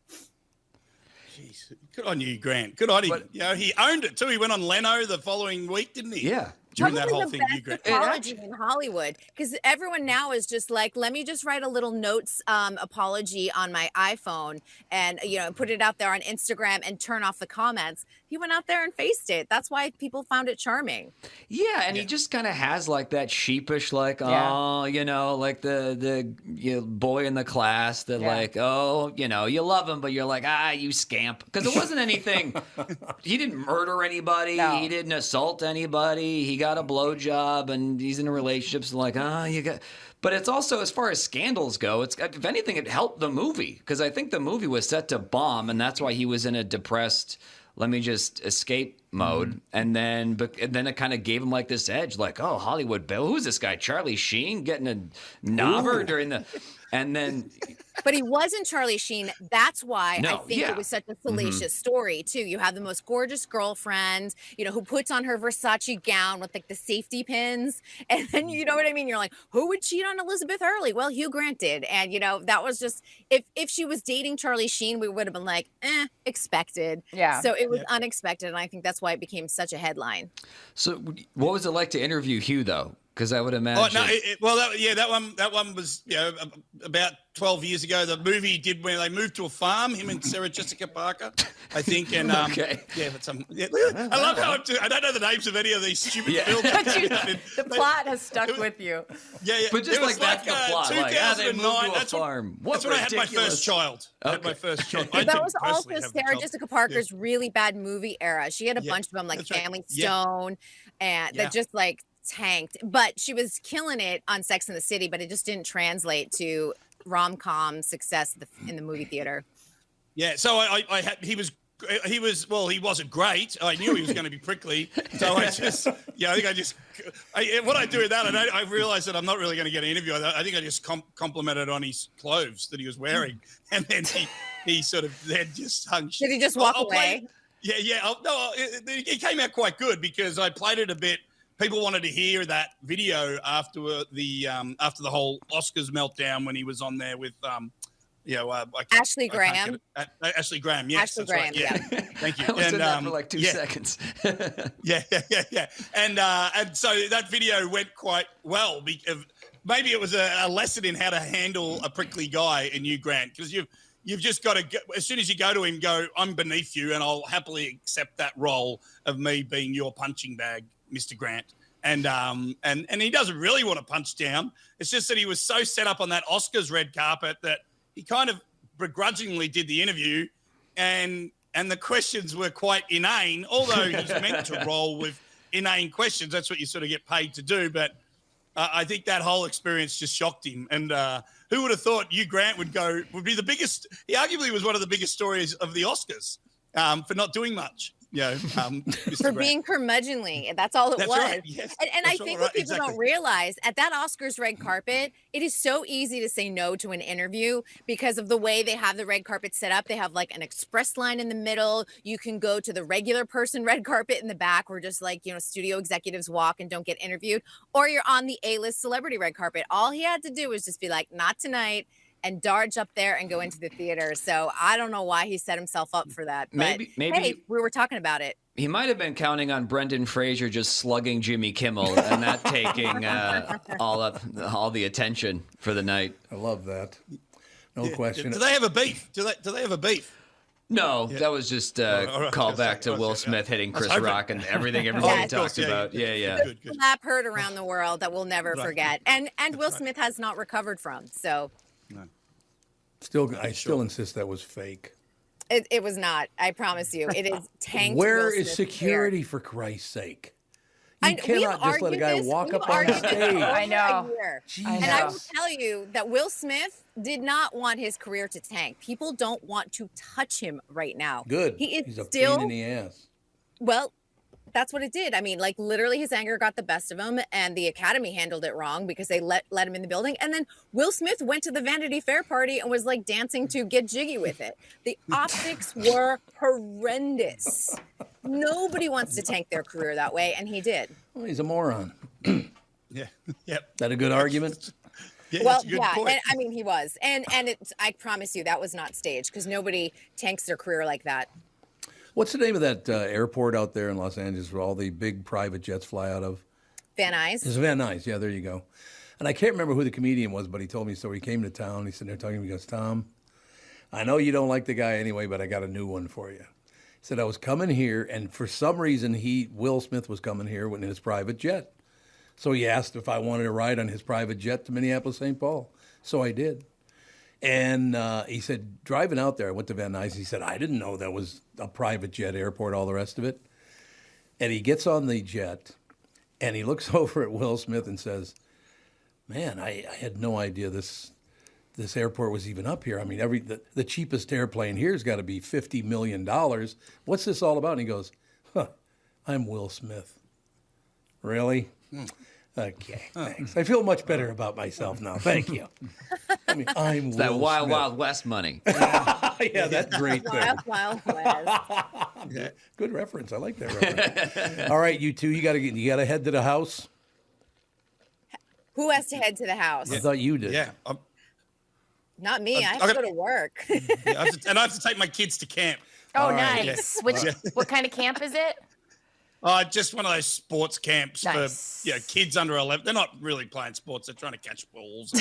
Jeez, good on you, Grant. Good on him. He owned it too. He went on Leno the following week, didn't he? Yeah. During Probably that whole the thing, best apology in Hollywood, because everyone now is just like, let me just write a little notes apology on my iPhone and put it out there on Instagram and turn off the comments. He went out there and faced it. That's why people found it charming. Yeah, and he just kind of has that sheepish, the boy in the class that you love him, but you're like, you scamp, because it wasn't anything. He didn't murder anybody. No. He didn't assault anybody. He got a blowjob, and he's in relationships. But it's also, as far as scandals go, if anything, it helped the movie, because I think the movie was set to bomb, and that's why he was in a depressed, let me just escape mode, and then it kind of gave him like this edge, like, oh, Hollywood Bill, who's this guy? Charlie Sheen getting a knobber during the, and then. But he wasn't Charlie Sheen. That's why No, I think yeah. it was such a salacious story too. You have the most gorgeous girlfriend, who puts on her Versace gown with like the safety pins, and then you know what I mean. You're like, who would cheat on Elizabeth Hurley? Well, Hugh Grant did, and that was just if she was dating Charlie Sheen, we would have been like, expected. Yeah. So it was unexpected, and I think that's why it became such a headline. So, what was it like to interview Hugh though? Because I would imagine. That one was about 12 years ago. The movie he did when they moved to a farm, him and Sarah Jessica Parker, I think. And okay. I love how I don't know the names of any of these stupid films. The plot has stuck with you. Yeah. But just like that's the plot. 2009. They moved to a farm. That's when I had my first child. That was also Sarah Jessica Parker's really bad movie era. She had a bunch of them, like Family Stone, and that just like tanked. But she was killing it on Sex and the City, but it just didn't translate to rom-com success in the movie theater. Yeah, so he wasn't great. I knew he was going to be prickly. So what I do with that, I realized that I'm not really going to get an interview. I think I just complimented on his clothes that he was wearing. And then he sort of then just hung shit. Did he just walk away? It came out quite good because I played it a bit. People wanted to hear that video after the whole Oscars meltdown when he was on there with Ashley Graham. Ashley Graham, yes. Ashley Graham, right. Yeah. Thank you. I was in that for like 2 seconds. Yeah. And so that video went quite well because maybe it was a lesson in how to handle a prickly guy in Hugh Grant because you've just got to go, as soon as you go to him, go, I'm beneath you, and I'll happily accept that role of me being your punching bag, Mr. Grant. And he doesn't really want to punch down. It's just that he was so set up on that Oscars red carpet that he kind of begrudgingly did the interview, and the questions were quite inane, although he's meant to roll with inane questions. That's what you sort of get paid to do. But I think that whole experience just shocked him. And who would have thought Hugh Grant would be the biggest? He arguably was one of the biggest stories of the Oscars for not doing much. For being curmudgeonly. That's all it was. Right. Yes, and I think what people don't realize, at that Oscars red carpet, it is so easy to say no to an interview because of the way they have the red carpet set up. They have like an express line in the middle. You can go to the regular person red carpet in the back where just like, studio executives walk and don't get interviewed. Or you're on the A-list celebrity red carpet. All he had to do was just be like, not tonight, and dart up there and go into the theater. So I don't know why he set himself up for that. But maybe hey, we were talking about it. He might have been counting on Brendan Fraser just slugging Jimmy Kimmel and that taking all the attention for the night. I love that. No question. Do they have a beef? Do they have a beef? No, that was just a call back to Will Smith hitting Chris Rock and everything everybody talks about. Yeah. Good. Slap heard around the world that we'll never forget. And Will Smith has not recovered from. So. No. I still insist that was fake. It was not. I promise you. It is tanked. Where is security, for Christ's sake? You cannot just let a guy walk up on stage. I know. And I will tell you that Will Smith did not want his career to tank. People don't want to touch him right now. Good. He's a pain in the ass. Well, that's what it did. I mean, like literally his anger got the best of him and the Academy handled it wrong because they let him in the building. And then Will Smith went to the Vanity Fair party and was like dancing to Get Jiggy with It. The optics were horrendous. Nobody wants to tank their career that way. And he did. Well, he's a moron. Yeah. Yep. That a good argument? Yeah, well, yeah, and, I mean, he was. And I promise you that was not staged because nobody tanks their career like that. What's the name of that airport out there in Los Angeles where all the big private jets fly out of? Van Nuys. It's Van Nuys. Yeah, there you go. And I can't remember who the comedian was, but he told me so. He came to town. He's sitting there talking to me. He goes, Tom, I know you don't like the guy anyway, but I got a new one for you. He said, I was coming here, and for some reason, Will Smith was coming here in his private jet. So he asked if I wanted to ride on his private jet to Minneapolis, St. Paul. So I did. And he said, driving out there, I went to Van Nuys. He said, I didn't know that was a private jet airport, all the rest of it. And he gets on the jet, and he looks over at Will Smith and says, man, I had no idea this airport was even up here. I mean, the cheapest airplane here has got to be $50 million. What's this all about? And he goes, I'm Will Smith. Really? Okay, thanks. I feel much better about myself now. Thank you. I mean, I'm It's Will that Wild Smith. Wild West money. Yeah, that's great thing. Wild West. Good reference. I like that reference. All right, you two, you gotta head to the house. Who has to head to the house? I thought you did. Yeah. Not me. I have I to gotta- go to work. I have to take my kids to camp. Oh, All right. nice. What kind of camp is it? Just one of those sports camps Nice. for kids under 11. They're not really playing sports. They're trying to catch balls.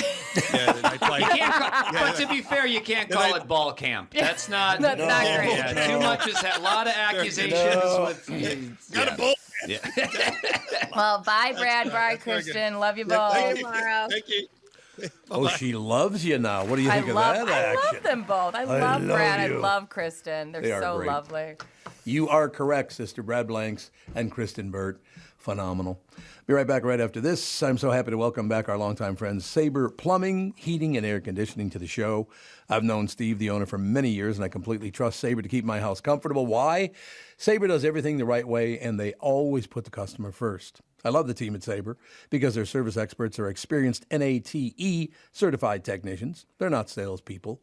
Yeah, they play. But to be fair, you can't call it ball camp. That's not. That's not great. Yeah, too much is a lot of accusations with. Got a ball. Yeah. Well, bye, Brad. Bye, Very good. Kristen. Love you Yeah, both. thank you. Tomorrow. Thank you. Oh, she loves you now. What do you I think of love, that I action? love them both. I I love love Brad. you. I love Kristen. They're They are so great. lovely. You are correct, Sister Brad Blanks and Kristyn Burtt. Phenomenal. Be right back right after this. I'm so happy to welcome back our longtime friends, Sabre Plumbing, Heating, and Air Conditioning to the show. I've known Steve, the owner, for many years, and I completely trust Sabre to keep my house comfortable. Why? Sabre does everything the right way, and they always put the customer first. I love the team at Sabre because their service experts are experienced NATE certified technicians. They're not salespeople.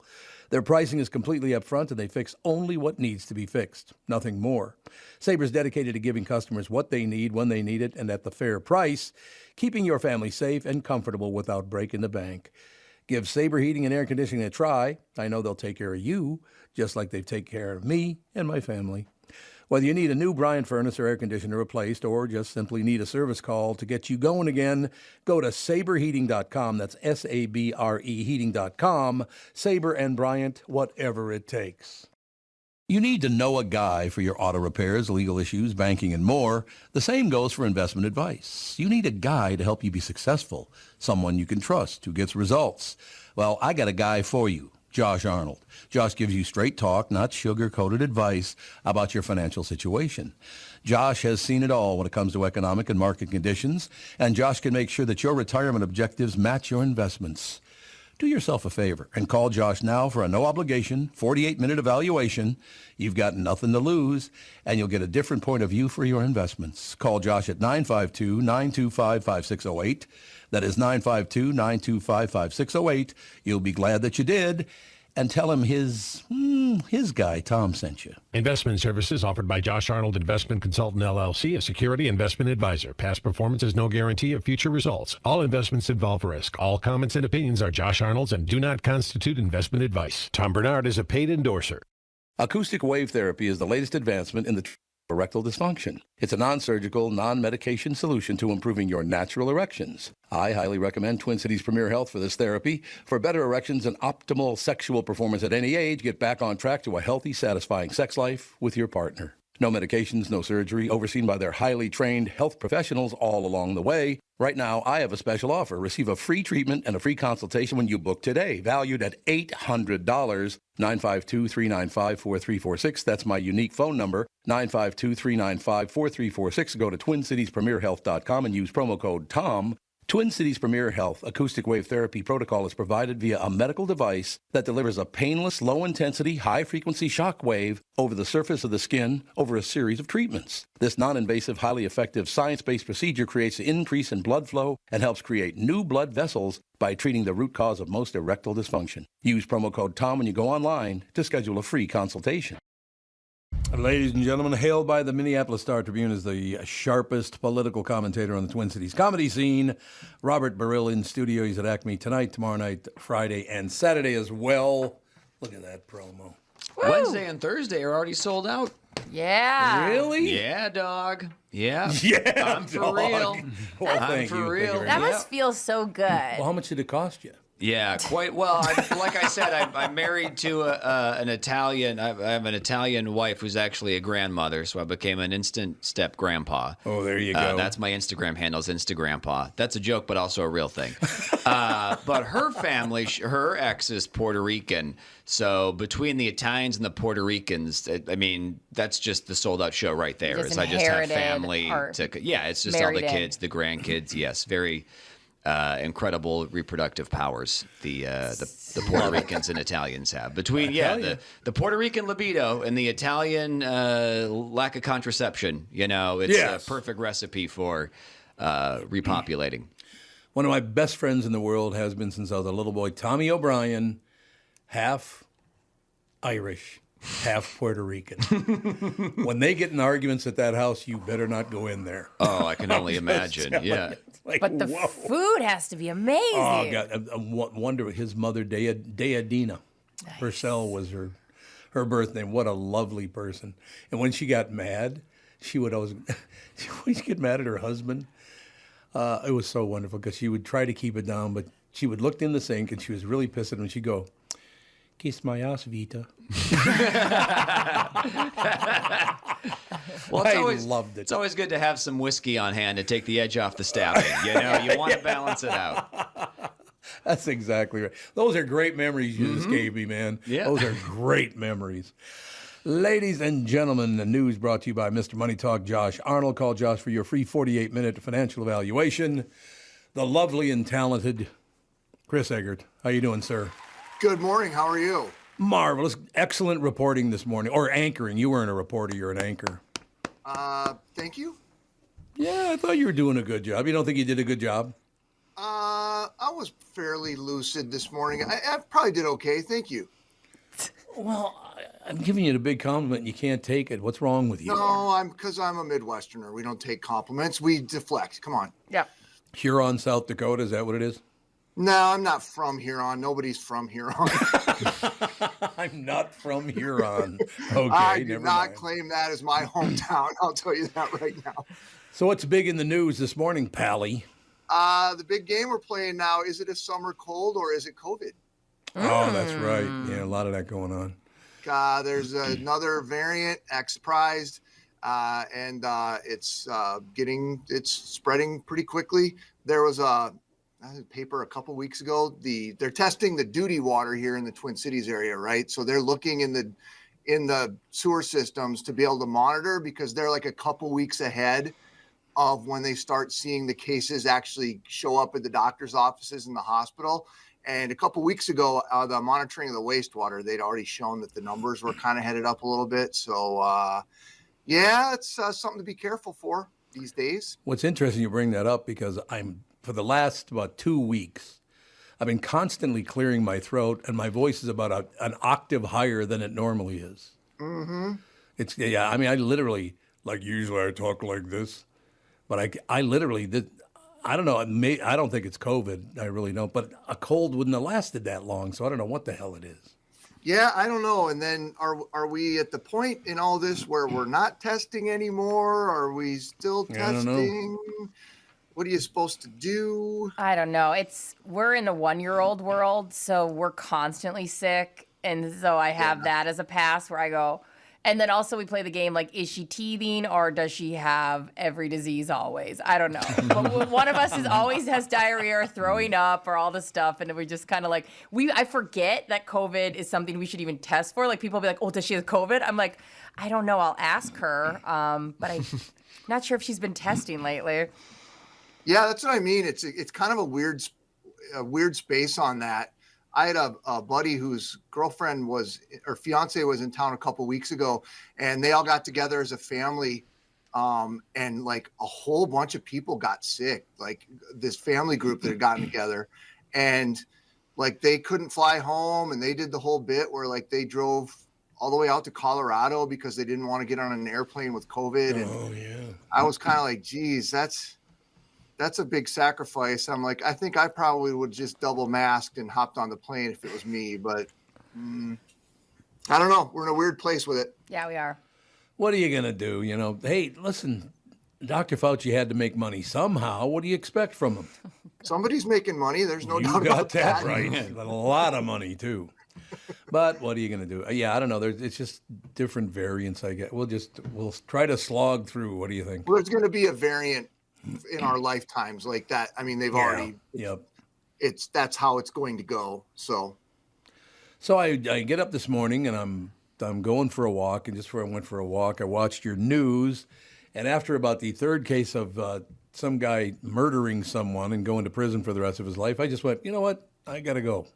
Their pricing is completely upfront, and they fix only what needs to be fixed, nothing more. Sabre's dedicated to giving customers what they need when they need it and at the fair price, keeping your family safe and comfortable without breaking the bank. Give Sabre Heating and Air Conditioning a try. I know they'll take care of you, just like they've taken care of me and my family. Whether you need a new Bryant furnace or air conditioner replaced or just simply need a service call to get you going again, go to saberheating.com. That's S-A-B-R-E heating.com. Sabre and Bryant, whatever it takes. You need to know a guy for your auto repairs, legal issues, banking, and more. The same goes for investment advice. You need a guy to help you be successful, someone you can trust who gets results. Well, I got a guy for you. Josh Arnold. Josh gives you straight talk, not sugar-coated advice about your financial situation. Josh has seen it all when it comes to economic and market conditions, and Josh can make sure that your retirement objectives match your investments. Do yourself a favor and call Josh now for a no-obligation, 48-minute evaluation. You've got nothing to lose, and you'll get a different point of view for your investments. Call Josh at 952-925-5608. That is 952-925-5608. You'll be glad that you did. And tell him his guy, Tom, sent you. Investment services offered by Josh Arnold Investment Consultant, LLC, a security investment advisor. Past performance is no guarantee of future results. All investments involve risk. All comments and opinions are Josh Arnold's and do not constitute investment advice. Tom Barnard is a paid endorser. Acoustic wave therapy is the latest advancement in the erectile dysfunction. It's a non-surgical, non-medication solution to improving your natural erections. I highly recommend Twin Cities Premier Health for this therapy. For better erections and optimal sexual performance at any age, get back on track to a healthy, satisfying sex life with your partner. No medications, no surgery, overseen by their highly trained health professionals all along the way. Right now, I have a special offer. Receive a free treatment and a free consultation when you book today, valued at $800. 952-395-4346. That's my unique phone number, 952-395-4346. Go to TwinCitiesPremierHealth.com and use promo code TOM. Twin Cities Premier Health acoustic wave therapy protocol is provided via a medical device that delivers a painless, low-intensity, high-frequency shock wave over the surface of the skin over a series of treatments. This non-invasive, highly effective, science-based procedure creates an increase in blood flow and helps create new blood vessels by treating the root cause of most erectile dysfunction. Use promo code TOM when you go online to schedule a free consultation. Ladies and gentlemen, hailed by the Minneapolis Star-Tribune as the sharpest political commentator on the Twin Cities comedy scene, Robert Baril in studio. He's at ACME tonight, tomorrow night, Friday, and Saturday as well. Look at that promo. Woo! Wednesday and Thursday are already sold out. Yeah. Really? Yeah, dog. Yeah. Yeah, I'm for dog. real. Well, I'm thank for you. real. That must feel so good. Well, how much did it cost you? Yeah, quite well. Like I said, I'm married to an Italian. I have an Italian wife who's actually a grandmother, so I became an instant step grandpa. Oh, there you go. That's my Instagram handle is Instagrandpa. That's a joke, but also a real thing. But her family, her ex is Puerto Rican. So between the Italians and the Puerto Ricans, I mean, that's just the sold out show right there. Just I just have inherited family or to. Yeah, it's just all married the in. kids, the grandkids. Yes, very. incredible reproductive powers the Puerto Ricans and Italians have. Between the Puerto Rican libido and the Italian lack of contraception, it's a perfect recipe for repopulating. One of my best friends in the world has been since I was a little boy, Tommy O'Brien, half Irish, half Puerto Rican. When they get in arguments at that house, you better not go in there. Oh, I can only imagine. Yeah. But the food has to be amazing. Oh, God. I wonder his mother, Deadina. Nice. Purcell was her birth name. What a lovely person. And when she got mad, she would always, when she get mad at her husband, it was so wonderful because she would try to keep it down, but she would look in the sink and she was really pissed at him. She'd go, "Kiss my ass, Vita." Well, I loved it. It's always good to have some whiskey on hand to take the edge off the stabbing. You want to balance it out. That's exactly right. Those are great memories you just gave me, man. Yeah. Those are great memories. Ladies and gentlemen, the news brought to you by Mr. Money Talk, Josh Arnold. Call Josh for your free 48-minute financial evaluation. The lovely and talented Chris Egert. How you doing, sir? Good morning. How are you? Marvelous. Excellent reporting this morning. Or anchoring. You weren't a reporter. You're an anchor. Thank you. Yeah, I thought you were doing a good job. You don't think you did a good job? I was fairly lucid this morning. I probably did okay. Thank you. Well, I'm giving you the big compliment and you can't take it. What's wrong with you? No, because I'm a Midwesterner. We don't take compliments. We deflect. Come on. Yeah. Huron, South Dakota. Is that what it is? No, I'm not from Huron. Nobody's from Huron. I'm not from Huron. Okay, I do not claim that as my hometown. I'll tell you that right now. So what's big in the news this morning, Pally? The big game we're playing now, is it a summer cold or is it COVID? Oh, that's right. Yeah, a lot of that going on. There's another variant, surprised, and it's spreading pretty quickly. There was a paper a couple weeks ago. They're testing the duty water here in the Twin Cities area, right? So they're looking in the sewer systems to be able to monitor because they're like a couple weeks ahead of when they start seeing the cases actually show up at the doctor's offices in the hospital. And a couple weeks ago, the monitoring of the wastewater, they'd already shown that the numbers were kind of headed up a little bit. So, it's something to be careful for these days. What's interesting you bring that up because for the last about 2 weeks, I've been constantly clearing my throat and my voice is about an octave higher than it normally is. Mm-hmm. I literally, usually I talk like this, but I literally did. I don't know. I don't think it's COVID. I really don't. But a cold wouldn't have lasted that long, so I don't know what the hell it is. Yeah, I don't know. And then are we at the point in all this where we're not testing anymore? Are we still testing? I don't know. What are you supposed to do? I don't know. We're in the 1-year-old world, so we're constantly sick. And so I have that as a pass where I go. And then also we play the game is she teething or does she have every disease always? I don't know. But one of us always has diarrhea or throwing up or all this stuff. And we just kind of I forget that COVID is something we should even test for. People will be like, oh, does she have COVID? I'm like, I don't know. I'll ask her. But I'm not sure if she's been testing lately. Yeah, that's what I mean. It's kind of a weird space on that. I had a buddy whose fiance was in town a couple weeks ago, and they all got together as a family, and a whole bunch of people got sick. This family group that had gotten together, and they couldn't fly home, and they did the whole bit where they drove all the way out to Colorado because they didn't want to get on an airplane with COVID. And I was kind of geez, that's a big sacrifice. I'm I think I probably would just double masked and hopped on the plane if it was me, but I don't know. We're in a weird place with it. Yeah, we are. What are you going to do? Hey, listen, Dr. Fauci had to make money somehow. What do you expect from him? Somebody's making money. There's no doubt about about that. Right. A lot of money too. But what are you going to do? Yeah, I don't know. It's just different variants, I guess. We'll try to slog through. What do you think? Well, there's going to be a variant in our lifetimes like that. I mean, they've already. Yep. That's how it's going to go. So I get up this morning and I'm going for a walk, and just before I went for a walk, I watched your news, and after about the third case of some guy murdering someone and going to prison for the rest of his life, I just went, you know what? I got to go.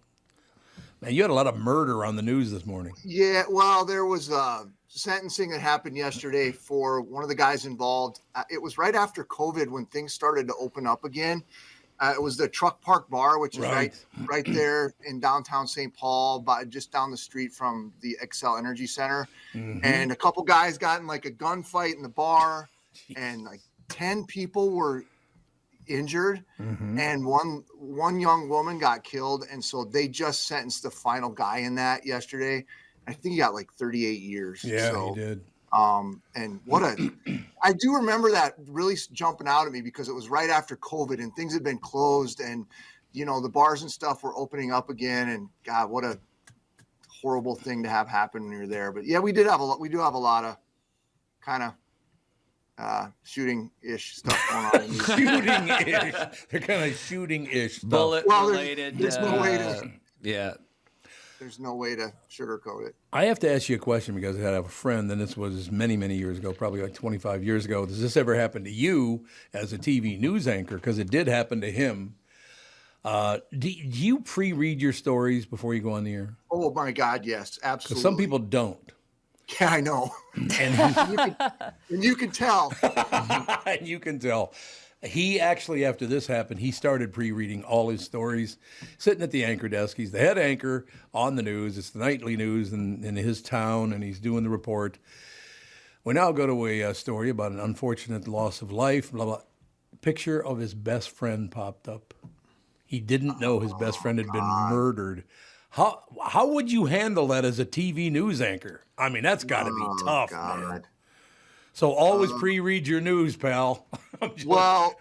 Man, you had a lot of murder on the news this morning. Yeah, well, there was sentencing that happened yesterday for one of the guys involved. It was right after COVID when things started to open up again. It was the Truck Park Bar, which is right there in downtown St. Paul, just down the street from the Xcel Energy Center. Mm-hmm. And a couple guys got in like a gunfight in the bar, and like 10 people were injured, and one young woman got killed. And so they just sentenced the final guy in that yesterday. I think he got like 38 years. Yeah, he did. And I do remember that really jumping out at me because it was right after COVID and things had been closed, and, you know, the bars and stuff were opening up again, and God, what a horrible thing to have happen when you're there. But yeah, we do have a lot of kind of shooting-ish stuff going on. Shooting-ish. They're kind of shooting-ish stuff. Bullet-related. There's no way to... Yeah. There's no way to sugarcoat it. I have to ask you a question because I have a friend, and this was many, many years ago, probably like 25 years ago. Does this ever happen to you as a TV news anchor? Because it did happen to him. Do you pre-read your stories before you go on the air? Oh, my God, yes, absolutely. Because some people don't. Yeah, I know. And you can tell. And you can tell. He actually, after this happened, he started pre-reading all his stories, sitting at the anchor desk. He's the head anchor on the news. It's the nightly news in his town, and he's doing the report. We now go to a story about an unfortunate loss of life, blah, blah. Picture of his best friend popped up. He didn't know his best friend had been murdered. How would you handle that as a TV news anchor? I mean, that's got to be tough, man. So always pre-read your news, pal. Well,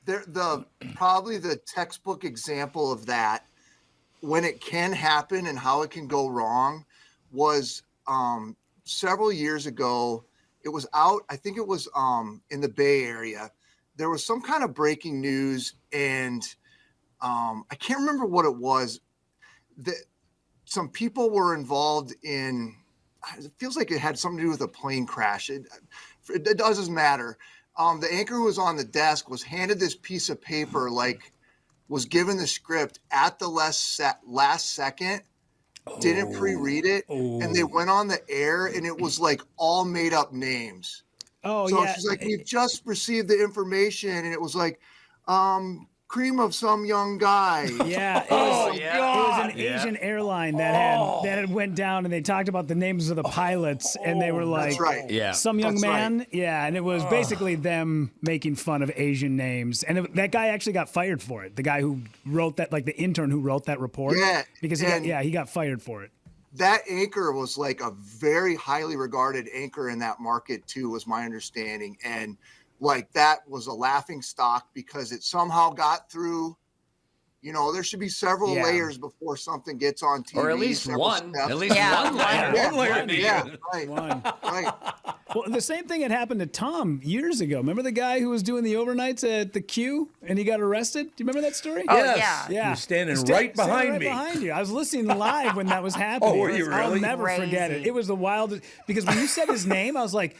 there's probably the textbook example of that when it can happen and how it can go wrong was several years ago. It was out, I think it was in the Bay Area. There was some kind of breaking news, and I can't remember what it was. Some people were involved in, it feels like it had something to do with a plane crash. It doesn't matter. The anchor who was on the desk was handed this piece of paper, like was given the script at the last second, didn't pre-read it, and they went on the air, and it was like all made up names. Oh, so yeah. she's like, we've just received the information, and it was like, cream of some young guy. Yeah, it was an Asian airline that had went down, and they talked about the names of the pilots, and they were like, that's right. Some young That's man. right. Yeah, and it was basically them making fun of Asian names, and that guy actually got fired for it. The guy who wrote that, like the intern who wrote that report. Yeah, because he got fired for it. That anchor was like a very highly regarded anchor in that market too, was my understanding. And like that was a laughing stock because it somehow got through. You know, there should be several layers before something gets on TV. Or at least one. Steps. At least one layer. One layer. Yeah, right. Right. Well, the same thing had happened to Tom years ago. Remember the guy who was doing the overnights at the Q and he got arrested? Do you remember that story? Oh, Yes. yeah. He was standing right behind me. Behind you. I was listening live when that was happening. Oh, were you I'll really? never forget it. It was the wildest, because when you said his name, I was like,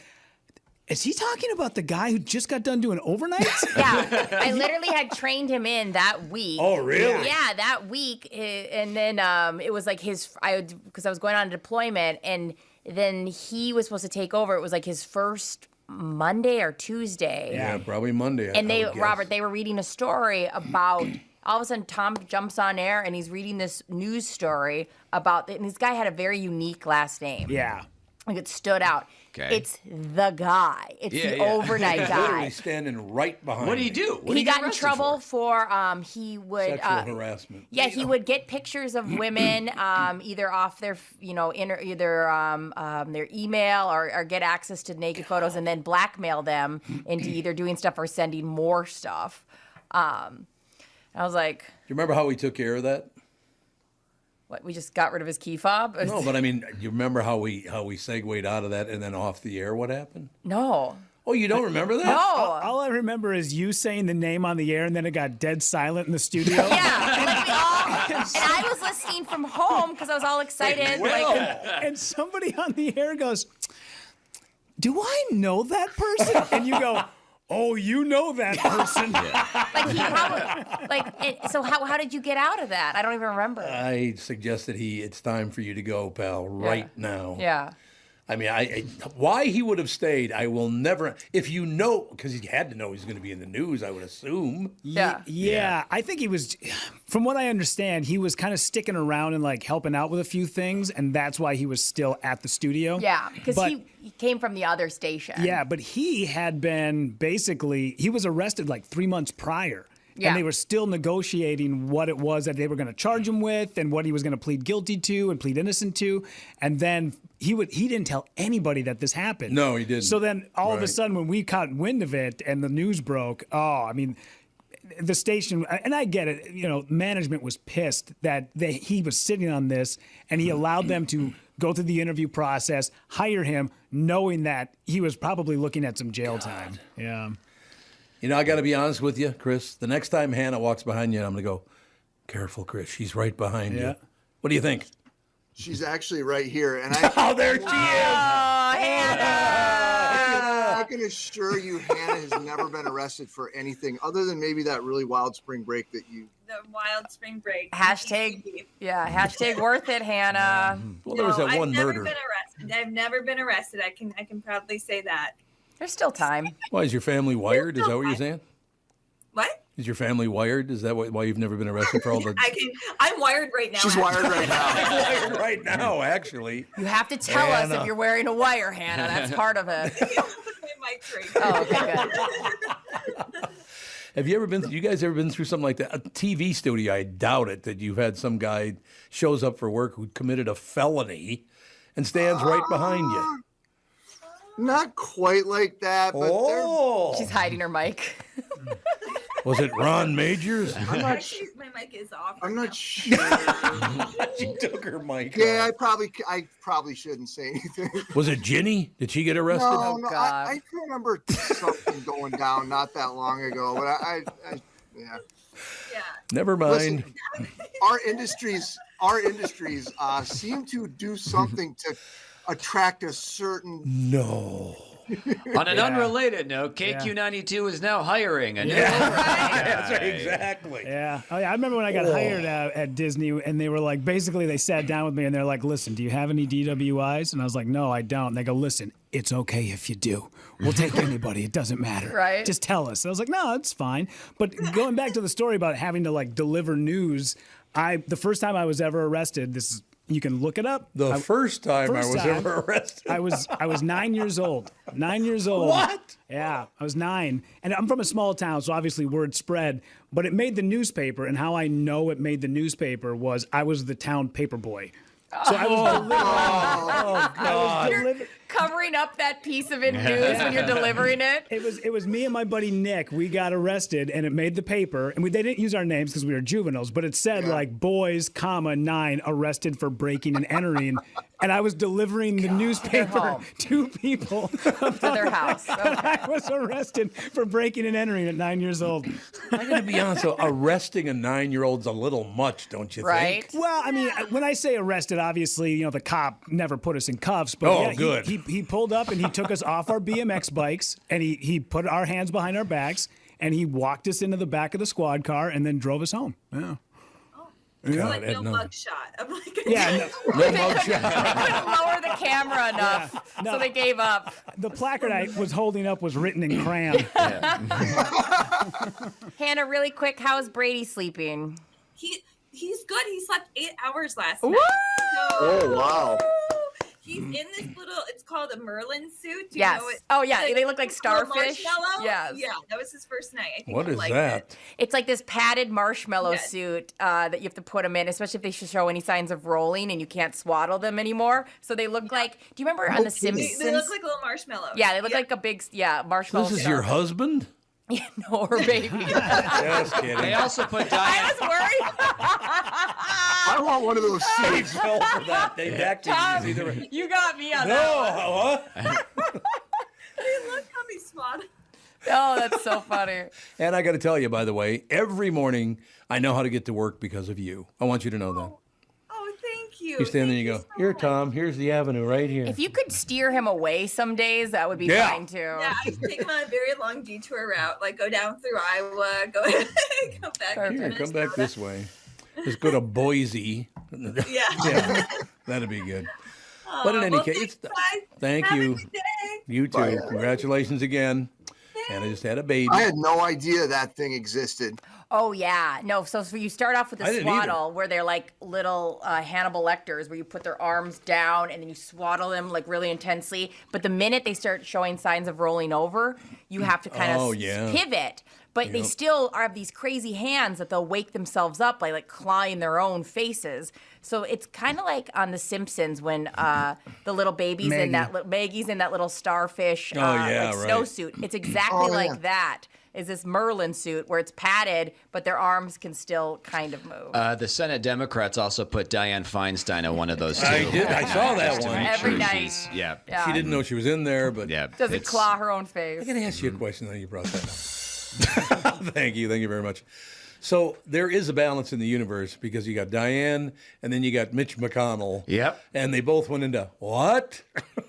is he talking about the guy who just got done doing overnights? Yeah, I literally had trained him in that week. Oh, really? Yeah, that week, and then it was like because I was going on deployment, and then he was supposed to take over. It was like his first Monday or Tuesday. Yeah, probably Monday. And they were reading a story about. All of a sudden, Tom jumps on air, and he's reading this news story about. And this guy had a very unique last name. Yeah. Like it stood out. Okay. It's the guy. It's the overnight guy. Literally standing right behind. What do you do? What do He you get got in arrested trouble for he would Sexual harassment. Yeah, he would get pictures of women either off their their email or get access to naked photos and then blackmail them into either doing stuff or sending more stuff. I was like, Do you remember how we took care of that? what? We just got rid of his key fob? No, but I mean, you remember how we segued out of that and then off the air? What happened? No. Oh, you don't remember that? No. All I remember is you saying the name on the air, and then it got dead silent in the studio. Yeah, like we all, and I was listening from home because I was all excited. And somebody on the air goes, "Do I know that person?" And you go, Oh, you know that person. So how did you get out of that? I don't even remember. I suggested it's time for you to go, pal, right now. Yeah. I mean, why he would have stayed, I will never. If you know, because he had to know he was going to be in the news, I would assume. Yeah. I think he was, from what I understand, he was kind of sticking around and like helping out with a few things, and that's why he was still at the studio. Yeah, because he came from the other station. Yeah, but he had been he was arrested like 3 months prior. Yeah. And they were still negotiating what it was that they were going to charge him with and what he was going to plead guilty to and plead innocent to. And then he didn't tell anybody that this happened. No, he didn't. So then all of a sudden when we caught wind of it and the news broke, the station, and I get it, management was pissed that he was sitting on this and he allowed them to go through the interview process, hire him, knowing that he was probably looking at some jail time. Yeah. I got to be honest with you, Chris. The next time Hannah walks behind you, I'm going to go, careful, Chris. She's right behind you. What do you think? She's actually right here. And oh, there she is. Oh, Hannah. I can assure you Hannah has never been arrested for anything other than maybe that really wild spring break that you... The wild spring break. Hashtag worth it, Hannah. Well, there was that one murder. I've never been arrested. I can proudly say that. There's still time. Why, is your family wired? Is that what you're saying? What? Is your family wired? Is that why you've never been arrested for all the... I'm wired right now. She's wired right now. I'm wired right now, actually. You have to tell us if you're wearing a wire, Hannah. That's part of it. Oh, okay, good. Have you guys ever been through something like that? A TV studio, I doubt it, that you've had some guy shows up for work who committed a felony and stands right behind you. Not quite like that, but she's hiding her mic. Was it Ron Majors? I'm not sure. My mic is off. I'm not sure. She took her mic Yeah, off. I probably shouldn't say anything. Was it Ginny? Did she get arrested? No, I remember something going down not that long ago, but yeah. Never mind. Listen, our industries seem to do something to attract a certain... No. On an unrelated note, KQ92 is now hiring a new That's right, exactly. Yeah. Oh, yeah. I remember when I got hired at Disney, and they were like, basically, they sat down with me, and they're like, listen, do you have any DWIs? And I was like, no, I don't. And they go, listen, it's okay if you do. We'll take anybody. It doesn't matter. Right. Just tell us. And I was like, no, it's fine. But going back to the story about having to, deliver news, the first time I was ever arrested, you can look it up. The first time I was ever arrested. I was 9 years old. 9 years old. What? Yeah, I was 9. And I'm from a small town, so obviously word spread. But it made the newspaper, and how I know it made the newspaper was I was the town paper boy. So I was delivering. You're covering up that piece of it news when you're delivering it. It was me and my buddy Nick. We got arrested, and it made the paper. And they didn't use our names because we were juveniles, but it said boys, 9 arrested for breaking and entering. And I was delivering the newspaper to people to their house. I was arrested for breaking and entering at 9 years old. I gotta be honest, so arresting a 9-year-old's a little much, don't you think? Well, I mean, when I say arrested, obviously, the cop never put us in cuffs. But good. He pulled up and he took us off our BMX bikes and he put our hands behind our backs and he walked us into the back of the squad car and then drove us home. Yeah. God, no mug shot. I'm like, no mug shot. They couldn't lower the camera enough, so they gave up. The placard I was holding up was written in crayon. Hannah, really quick, how is Brady sleeping? He's good. He slept 8 hours last Woo! night. Oh, wow. He's in this little, it's called a Merlin suit. Do Yes. You know it? Oh, yeah. They look like starfish. Marshmallow? Yes. Yeah, that was his first night. I think What he is liked that? It. It's like this padded marshmallow suit that you have to put them in, especially if they show any signs of rolling and you can't swaddle them anymore. So they look like, do you remember on The Simpsons? They look like little marshmallows. Yeah, they look like a big, marshmallow. This is your husband? Yeah, no, her baby. Just kidding. They also put I was worried. I want one of those They seats. fell for that. They backed Tom, either. you got me on that one. No, Hey, look how he's smart. Oh, that's so funny. And I got to tell you, by the way, every morning I know how to get to work because of you. I want you to know that. Oh, thank you. you. You stand there and you go, here, Tom, here's the avenue right here. If you could steer him away some days, that would be fine too. Yeah, I take him on a very long detour route, like go down through Iowa, go back. Here, come back this way. Just go to Boise. Yeah. That'd be good. But in any case, thank Have a you. good day. You too. Bye. Congratulations again. And I just had a baby. I had no idea that thing existed. Oh yeah, no. So you start off with I a didn't either. swaddle where they're like little Hannibal Lecters, where you put their arms down and then you swaddle them like really intensely. But the minute they start showing signs of rolling over, you have to kind of pivot. But they still have these crazy hands that they'll wake themselves up by like clawing their own faces. So it's kind of like on The Simpsons when the little babies in that Maggie's in that little starfish snowsuit. It's exactly like that. Is this Merlin suit where it's padded, but their arms can still kind of move. The Senate Democrats also put Dianne Feinstein on one of those too. I did. I saw that one. Every night. Yeah. She dn't know she was in there, but Doesn't claw her own face. I got to ask you a question that you brought that up. Thank you very much. So there is a balance in the universe because you got Diane and then you got Mitch McConnell. Yep. And they both went into what?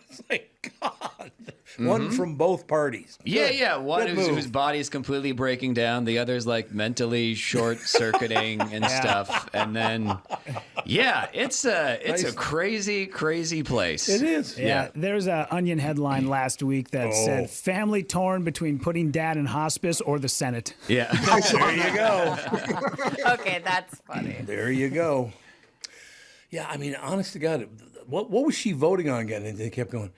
It's like, God. One from both parties. Yeah. One Good whose move. body is completely breaking down. The other's like mentally short-circuiting and stuff. And then, it's a crazy, crazy place. It is. Yeah, there's an Onion headline last week that said, family torn between putting dad in hospice or the Senate. Yeah. There you go. Okay, that's funny. There you go. Yeah, I mean, honest to God, what was she voting on again? And they kept going,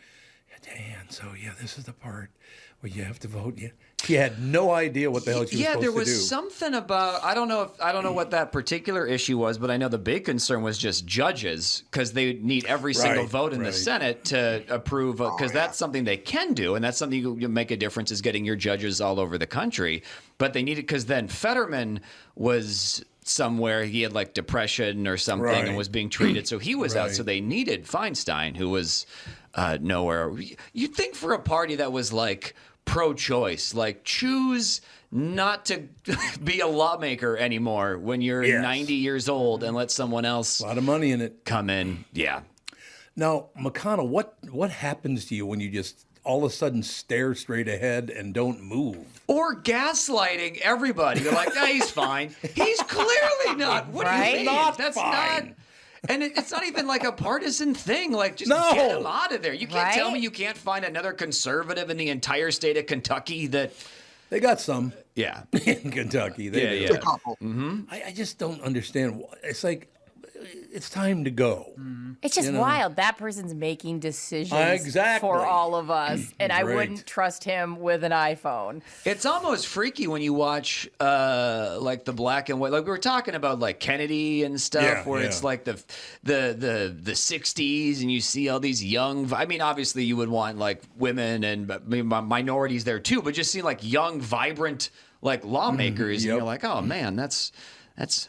Dan, so this is the part where you have to vote. Yeah. She had no idea what the hell she was supposed to do. Yeah, there was something about I don't know what that particular issue was, but I know the big concern was just judges because they need every single vote in the Senate to approve because that's something they can do, and that's something you make a difference is getting your judges all over the country. But they needed because then Fetterman was somewhere he had like depression or something and was being treated, so he was out. So they needed Feinstein, who was nowhere. You'd think for a party that was like pro-choice, like choose not to be a lawmaker anymore when you're 90 years old and let someone else a lot of money in it come in. Yeah. Now, McConnell, what happens to you when you just all of a sudden stare straight ahead and don't move? Or gaslighting everybody. They're like, he's fine. He's clearly not. What do you mean? That's not. And it's not even like a partisan thing. Like, just get him out of there. You can't tell me you can't find another conservative in the entire state of Kentucky that... They got some. Yeah. In Kentucky. They do. A couple. I just don't understand. It's like, it's time to go. It's just wild. That person's making decisions Exactly. for all of us, and I wouldn't trust him with an iPhone. It's almost freaky when you watch like the black and white. Like we were talking about, like Kennedy and stuff, where it's like the 60s, and you see all these young. I mean, obviously you would want like women and minorities there too, but just seeing like young, vibrant like lawmakers, and you're like, oh man, that's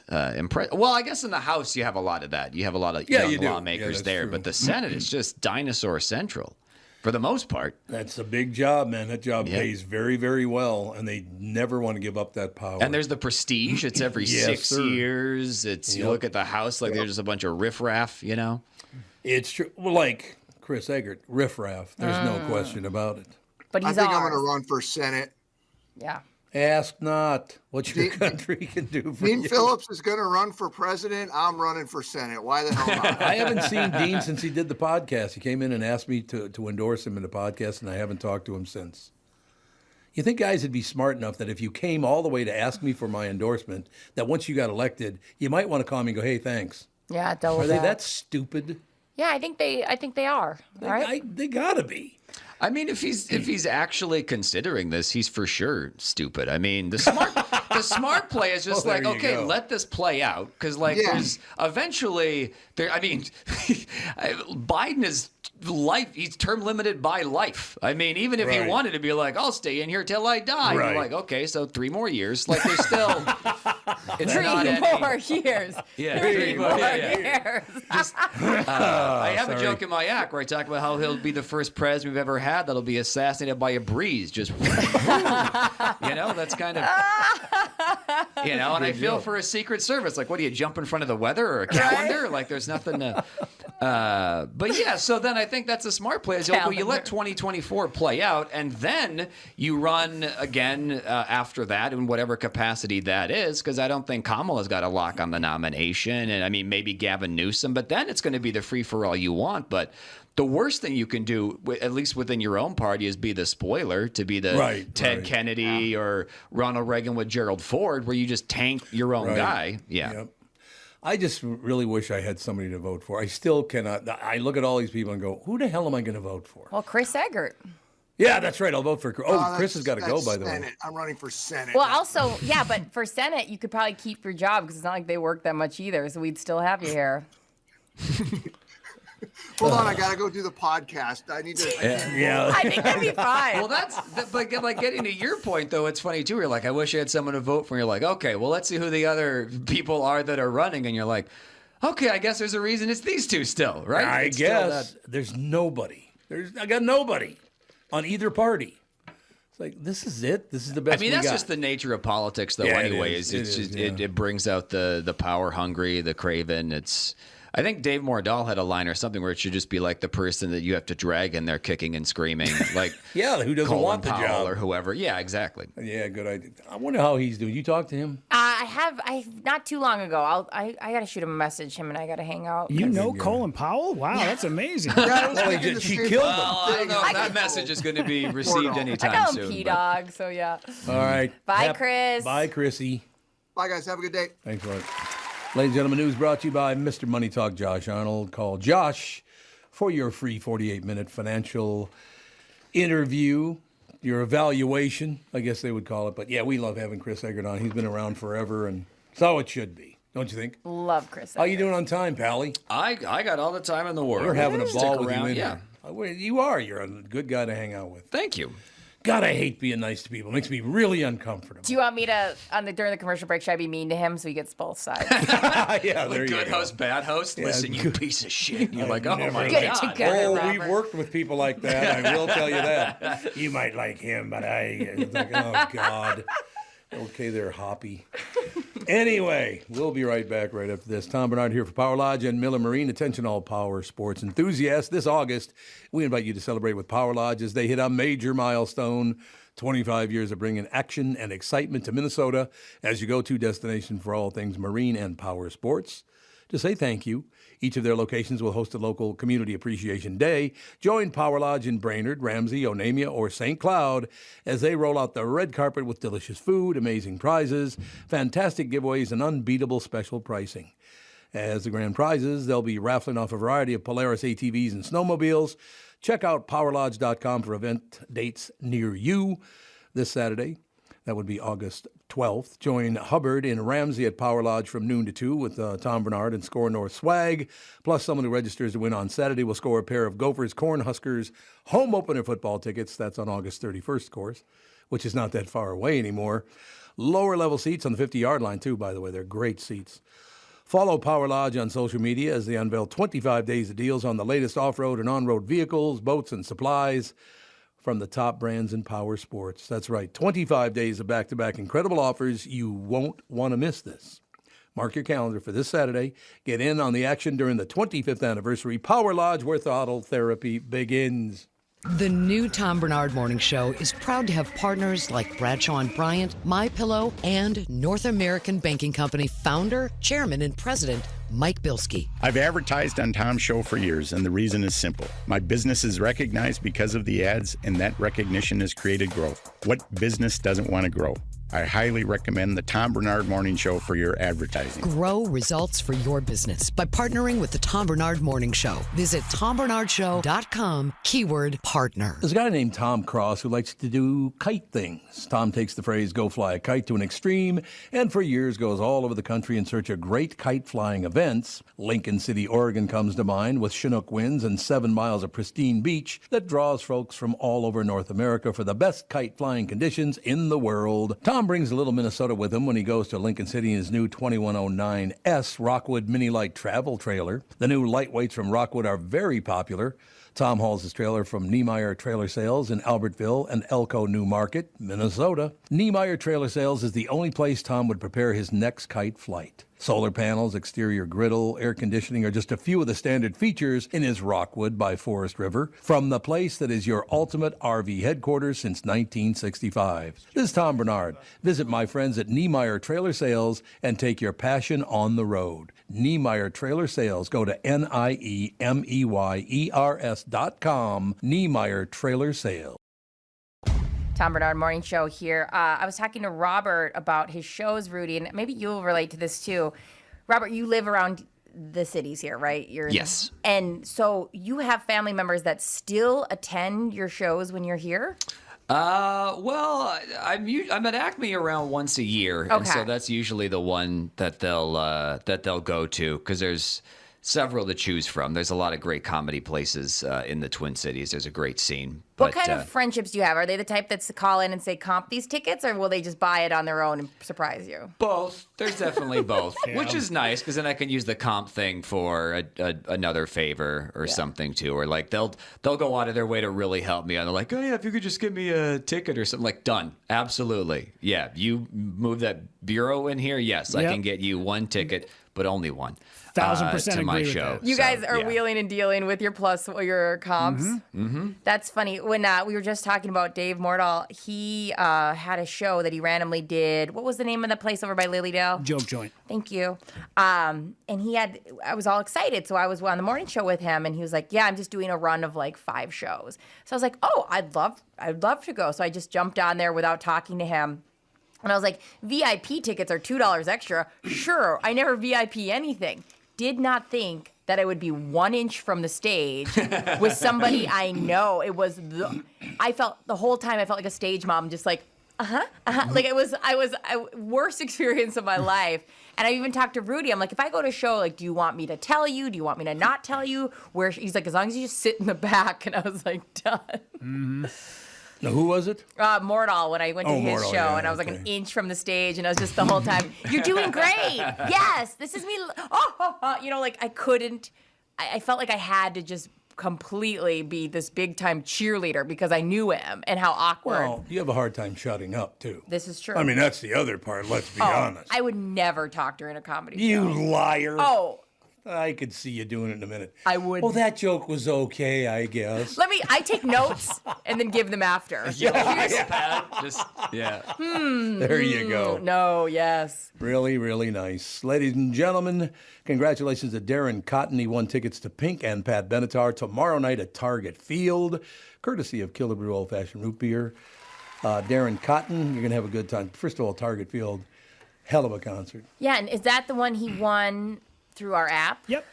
impressive. Well, I guess in the House you have a lot of that. You have a lot of young lawmakers there, true. but the Senate is just dinosaur central for the most part. That's a big job, man. That job pays very, very well, and they never want to give up that power. And there's the prestige. It's every 6 years. It's you look at the House like there's just a bunch of riffraff, you know? It's true. Well, like Chris Egert, riffraff. There's no question about it. But I think I'm going to run for Senate. Yeah. Ask not what your country can do for Dean you. Phillips is going to run for president. I'm running for Senate. Why the hell not? I haven't seen Dean since he did the podcast. He came in and asked me to endorse him in the podcast, and I haven't talked to him since. You think guys would be smart enough that if you came all the way to ask me for my endorsement, that once you got elected, you might want to call me and go, hey, thanks. Yeah, Are they that stupid? Yeah, I think they are. They gotta be. I mean, if he's actually considering this, he's for sure stupid. I mean, the smart play is just like, okay, let this play out, because there's eventually there. I mean, Biden is he's term limited by life. I mean, even if he wanted to be like, I'll stay in here till I die, you're like, okay, so 3 more years. Like, there's still It's 3 not more any- years. Yeah, 3 more yeah. years. I have a sorry. joke in my act where I talk about how he'll be the first president we've ever had that'll be assassinated by a breeze. Just, that's kind of, and I feel for a Secret Service. Like, what do you jump in front of the weather or a calendar? Right? Like, there's nothing to. But yeah, so then I think that's a smart play. Is you let 2024 play out, and then you run again after that in whatever capacity that is, because I don't think Kamala's got a lock on the nomination, and I mean maybe Gavin Newsom, but then it's going to be the free for all you want. But the worst thing you can do, at least within your own party, is be the spoiler, to be the Ted Kennedy or Ronald Reagan with Gerald Ford, where you just tank your own guy. Yeah. Yep. I just really wish I had somebody to vote for. I still cannot. I look at all these people and go, who the hell am I going to vote for? Well, Chris Egert. Yeah, that's right. I'll vote for Chris. Oh, Chris has got to go, by the way. Senate. I'm running for Senate. Well, also, yeah, but for Senate, you could probably keep your job because it's not like they work that much either, so we'd still have you here. Hold on, I got to go do the podcast. I need to. I think that'd be fine. Well, but like getting to your point, though, it's funny, too. You're like, I wish I had someone to vote for. You're like, okay, well, let's see who the other people are that are running. And you're like, okay, I guess there's a reason it's these two still, right? I guess there's nobody. I got nobody on either party. It's like, this is it. This is the best. I mean, that's just the nature of politics, though. Yeah, anyways, it brings out the power hungry, the craven. I think Dave Mordell had a line or something where it should just be like the person that you have to drag in there kicking and screaming, like who doesn't Colin want the Powell job or whoever. Yeah, exactly. Yeah, good idea. I wonder how he's doing. You talked to him? I not too long ago. I got to shoot him a message. Him and I got to hang out. You know Colin Powell? Wow, that's amazing. She killed him. Well, I don't know if that message is going to be received anytime I call him soon. P-Dog, so yeah. All right. Bye, Chris. Bye, Chrissy. Bye, guys. Have a good day. Thanks a lot. Ladies and gentlemen, news brought to you by Mr. Money Talk Josh Arnold. Call Josh for your free 48-minute financial interview, your evaluation, I guess they would call it. But yeah, we love having Chris Egert on. He's been around forever, and it's how it should be. Don't you think? Love Chris Egert. How you doing on time, Pally? I got all the time in the world. We're having a Stick ball with around, you in yeah. here. You are. You're a good guy to hang out with. Thank you. God, I hate being nice to people. It makes me really uncomfortable. Do you want me to, during the commercial break, should I be mean to him so he gets both sides? Yeah, there you Good go. host, bad host. Yeah, Listen, you piece of shit. You're like, oh my Get it God. together, Oh, Robert. we've worked with people like that. I will tell you that. You might like him, but it's like, oh, God. Okay, there, Hoppy. Anyway, we'll be right back right after this. Tom Barnard here for Power Lodge and Miller Marine. Attention all power sports enthusiasts. This August, we invite you to celebrate with Power Lodge as they hit a major milestone. 25 years of bringing action and excitement to Minnesota as your go-to destination for all things marine and power sports. To say thank you, each of their locations will host a local Community Appreciation Day. Join Power Lodge in Brainerd, Ramsey, Onamia, or St. Cloud as they roll out the red carpet with delicious food, amazing prizes, fantastic giveaways, and unbeatable special pricing. As the grand prizes, they'll be raffling off a variety of Polaris ATVs and snowmobiles. Check out powerlodge.com for event dates near you this Saturday. That would be August 12th. Join Hubbard in Ramsey at Power Lodge from noon to 2 with Tom Barnard and SKOR North swag. Plus, someone who registers to win on Saturday will score a pair of Gophers Cornhuskers home opener football tickets. That's on August 31st, of course, which is not that far away anymore. Lower level seats on the 50-yard line, too, by the way. They're great seats. Follow Power Lodge on social media as they unveil 25 days of deals on the latest off-road and on-road vehicles, boats, and supplies from the top brands in power sports. That's right, 25 days of back-to-back incredible offers. You won't want to miss this. Mark your calendar for this Saturday. Get in on the action during the 25th anniversary Power Lodge where throttle therapy begins. The new Tom Barnard Morning Show is proud to have partners like Bradshaw & Bryant, MyPillow, and North American Banking Company founder, chairman, and president, Mike Bilski. I've advertised on Tom's show for years, and the reason is simple. My business is recognized because of the ads, and that recognition has created growth. What business doesn't want to grow? I highly recommend the Tom Barnard Morning Show for your advertising. Grow results for your business by partnering with the Tom Barnard Morning Show. Visit TomBarnardShow.com, keyword partner. There's a guy named Tom Cross who likes to do kite things. Tom takes the phrase, go fly a kite, to an extreme, and for years goes all over the country in search of great kite flying events. Lincoln City, Oregon comes to mind with Chinook winds and 7 miles of pristine beach that draws folks from all over North America for the best kite flying conditions in the world. Tom Tom brings a little Minnesota with him when he goes to Lincoln City in his new 2109S Rockwood Mini Light travel trailer. The new lightweights from Rockwood are very popular. Tom hauls his trailer from Niemeyer Trailer Sales in Albertville and Elko New Market, Minnesota. Niemeyer Trailer Sales is the only place Tom would prepare his next kite flight. Solar panels, exterior griddle, air conditioning are just a few of the standard features in his Rockwood by Forest River, from the place that is your ultimate RV headquarters since 1965. This is Tom Barnard. Visit my friends at Niemeyer Trailer Sales and take your passion on the road. Niemeyer Trailer Sales. Go to NIEMEYERS.com. Niemeyer Trailer Sales. Tom Barnard Morning Show here. I was talking to Robert about his shows, Rudy, and maybe you'll relate to this too. Robert, you live around the cities here, right? Yes. And so you have family members that still attend your shows when you're here? Well, I'm at ACME around once a year, and so that's usually the one that they'll go to, because there's several to choose from. There's a lot of great comedy places in the Twin Cities. There's a great scene. What kind of friendships do you have? Are they the type that's call in and say, comp these tickets, or will they just buy it on their own and surprise you? Both. There's definitely both, which is nice, because then I can use the comp thing for another favor or something too. Or like they'll go out of their way to really help me. And they're like, oh yeah, if you could just give me a ticket or something. Like, done. Absolutely. Yeah, you move that bureau in here. Yes, I can get you one ticket, but only one. 1,000% to my agree with show. that. You guys are wheeling and dealing with your your comps. Mm-hmm. That's funny. When we were just talking about Dave Mordahl, he had a show that he randomly did. What was the name of the place over by Lilydale? Joke Joint. Thank you. And I was all excited. So I was on the morning show with him, and he was like, yeah, I'm just doing a run of like 5 shows. So I was like, oh, I'd love to go. So I just jumped on there without talking to him. And I was like, VIP tickets are $2 extra. Sure, I never VIP anything. Did not think that I would be 1 inch from the stage with somebody I know. It was I felt the whole time I felt like a stage mom, just like, like I was worst experience of my life. And I even talked to Rudy. I'm like, if I go to a show, like, do you want me to tell you? Do you want me to not tell you? Where he's like, as long as you just sit in the back. And I was like, done. Mm-hmm. Now, who was it? Mordahl, when I went to his show, and I was like an inch from the stage, and I was just the whole time, you're doing great. Yes, this is me. Like I couldn't. I felt like I had to just completely be this big time cheerleader because I knew him and how awkward. Well, you have a hard time shutting up, too. This is true. I mean, that's the other part, let's be honest. I would never talk during a comedy show. You liar. Oh. I could see you doing it in a minute. I would. Well, that joke was okay, I guess. I take notes and then give them after. There you go. No, yes. Really, really nice. Ladies and gentlemen, congratulations to Darren Cotton. He won tickets to Pink and Pat Benatar tomorrow night at Target Field, courtesy of Killebrew Old Fashioned Root Beer. Darren Cotton, you're going to have a good time. First of all, Target Field, hell of a concert. Yeah, and is that the one he won through our app? Yep.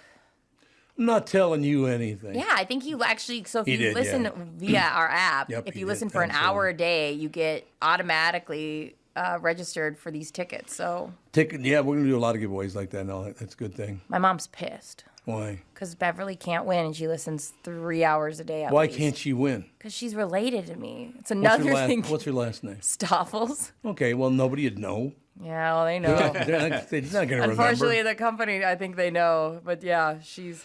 I'm not telling you anything. Yeah, I think you actually, so if He you did, listen via our app, Yep, if he you listen did, for an absolutely. hour a day, you get automatically registered for these tickets. So Yeah, we're going to do a lot of giveaways like that and all that. That's a good thing. my mom's pissed. Why? Because Beverly can't win, and she listens 3 hours a day at Why least. can't she win? Because she's related to me. It's another thing. What's her last name? Stoffels. Okay, well, nobody would know. Yeah, well, they know. They're not going to remember. Unfortunately, the company, I think they know. But yeah, she's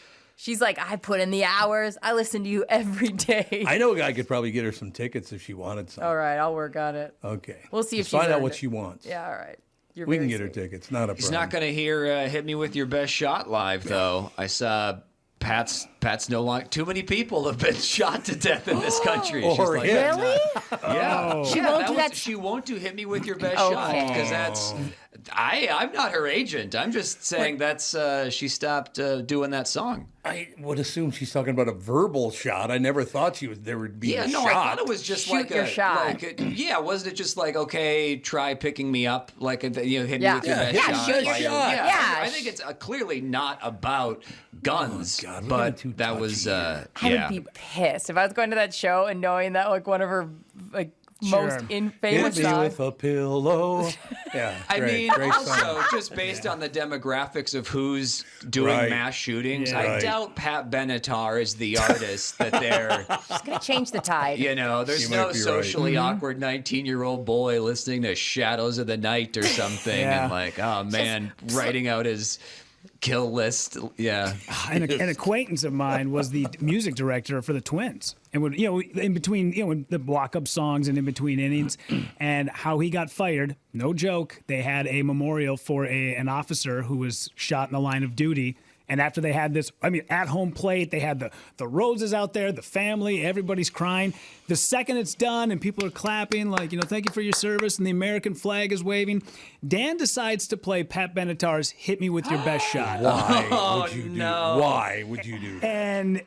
like, I put in the hours. I listen to you every day. I know a guy could probably get her some tickets if she wanted some. All right, I'll work on it. Okay. We'll see if Just she's find out earned what it. she wants. Yeah, all right. You're We can very get her sweet. tickets. Not a problem. He's not going to hear "Hit Me with Your Best Shot" live, though. I saw Pat's no longer. Too many people have been shot to death in this country. Or She's like, hit. Really? Yeah. She won't do that. She won't do "Hit Me with Your Best Shot" because that's. I'm not her agent. I'm just saying that's she stopped doing that song. I would assume she's talking about a verbal shot. I never thought there would be a shot. I thought it was just Shoot like your shot. Wasn't it just like, okay, try picking me up, like hit me with your best Yeah, shot. shoot your shot. Yeah. I think it's clearly not about guns, God, we're but getting too that was touchy here. I would be pissed if I was going to that show and knowing that like one of her like most famous Hit me song. with a pillow. Yeah, I great, mean, great also, song. just based on the demographics of who's doing mass shootings, I doubt Pat Benatar is the artist that they're... It's going to change the tide. You know, there's You no might be socially right. awkward 19-year-old boy listening to Shadows of the Night or something and like, oh, man, writing out his... kill list, yeah. An acquaintance of mine was the music director for the Twins, and would in between when the walk-up songs and in between innings, and how he got fired. No joke. They had a memorial for an officer who was shot in the line of duty. And after they had this, at home plate, they had the roses out there, the family, everybody's crying. The second it's done and people are clapping, like, thank you for your service, and the American flag is waving, Dan decides to play Pat Benatar's "Hit Me With Your Best Shot." Why would you do? Why would you do that? And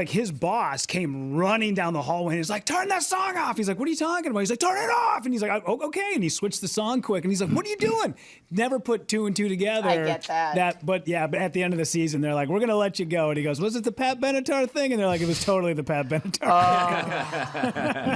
his boss came running down the hallway and he's like, "Turn that song off." He's like, "What are you talking about?" He's like, "Turn it off." And he's like, "Oh, okay." And he switched the song quick and he's like, "What are you doing?" Never put two and two together. I get that. But at the end of the season, they're like, "We're going to let you go." And he goes, "Was it the Pat Benatar thing?" And they're like, "It was totally the Pat Benatar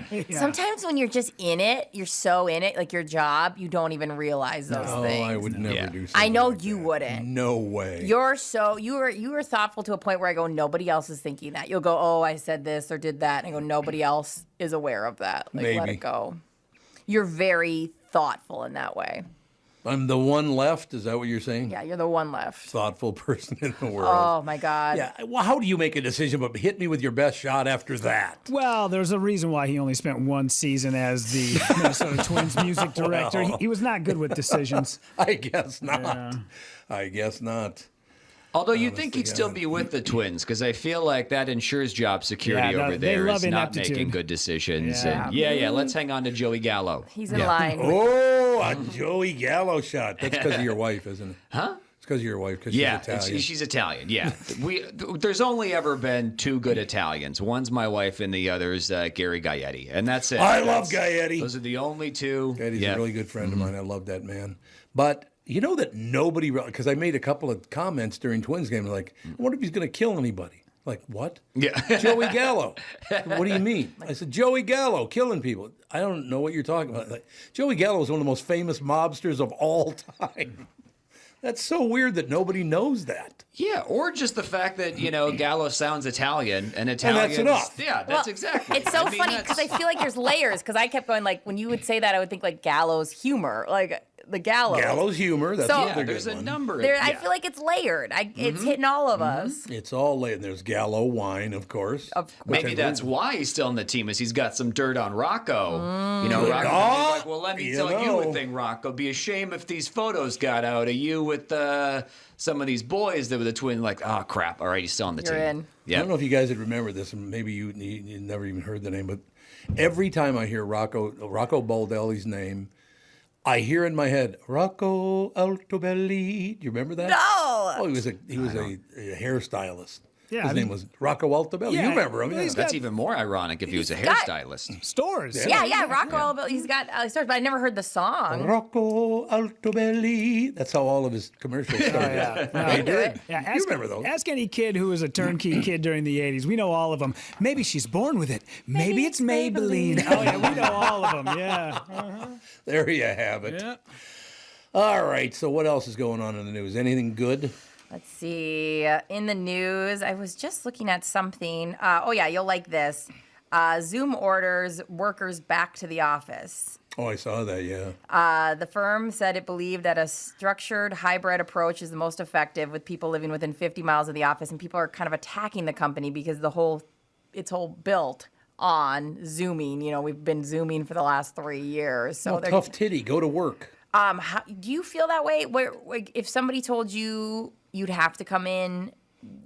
thing." Yeah. Sometimes when you're just in it, you're so in it, like your job, you don't even realize those things. I would never do something. I know like you that. wouldn't. No way. You were thoughtful to a point where I go, nobody else is thinking that. You'll go, "Oh, I said this or did that," and I go, nobody else is aware of that. Like, let Maybe. it go. You're very thoughtful in that way. I'm the one left. Is that what you're saying? Yeah, you're the one left. Thoughtful person in the world. Oh my God. Yeah. Well, how do you make a decision? But hit me with your best shot after that. Well, there's a reason why he only spent one season as the Minnesota Twins music director. Well. He was not good with decisions. I guess not. Yeah. I guess not. Although you'd think he'd still be with the Twins, because I feel like that ensures job security Yeah, over they there love is not ineptitude. making good decisions. Yeah. And yeah, let's hang on to Joey Gallo. He's in line. Oh, a Joey Gallo shot. That's because of your wife, isn't it? Huh? It's because of your wife, because Yeah, she's Italian. she's Italian. Yeah, there's only ever been two good Italians. One's my wife, and the other's Gary Gaetti, and that's it. I love Gaetti. Those are the only two. Gaetti's a really good friend of mine. I love that man. But you know that nobody, because I made a couple of comments during Twins game, like, I wonder if he's going to kill anybody. Like, what? Yeah. Joey Gallo. What do you mean? I said, Joey Gallo, killing people. I don't know what you're talking about. Like, Joey Gallo is one of the most famous mobsters of all time. That's so weird that nobody knows that. Yeah, or just the fact that, Gallo sounds Italian, and Italians... that's enough. Yeah, that's exactly. It's so funny because I feel like there's layers, because I kept going, like, when you would say that, I would think, like, Gallo's humor. Like, the Gallows. Gallows humor. That's So- another there's good a one. number. I feel like it's layered. It's hitting all of us. It's all laid. There's Gallo wine, of course. Maybe that's why he's still in the team, is he's got some dirt on Rocco. Mm. Rocco would be Oh, like, well, let me you tell you know. a thing, Rocco. Be a shame if these photos got out of you with some of these boys that were the Twins. Like, oh, crap. All right, he's still on the You're team. in. I Yeah. don't know if you guys would remember this, and maybe you never even heard the name, but every time I hear Rocco Baldelli's name, I hear in my head, Rocco Altobelli. Do you remember that? No. Oh, he was a hairstylist. Yeah, His I mean- name was Rocco Altobelli. Yeah, you remember him? well, Yeah. he's That's even more ironic if he was a got- hairstylist. Stores. Yeah, Rocco. He's got stars, but I never heard the song. Rocco Altobelli. That's how all of his commercials started. yeah. No, They did. Yeah, You remember those? Ask any kid who was a turnkey kid during the 80s. We know all of them. Maybe she's born with it. Maybe it's Maybelline. Oh, yeah, we know all of them. Yeah. There you have it. Yeah. All right, so what else is going on in the news? Anything good? Let's see. In the news, I was just looking at something. You'll like this. Zoom orders workers back to the office. Oh, I saw that, yeah. The firm said it believed that a structured hybrid approach is the most effective with people living within 50 miles of the office, and people are kind of attacking the company because it's built on Zooming. We've been Zooming for the last 3 years. So they're tough titty, go to work. do you feel that way? Where, like, if somebody told you you'd have to come in,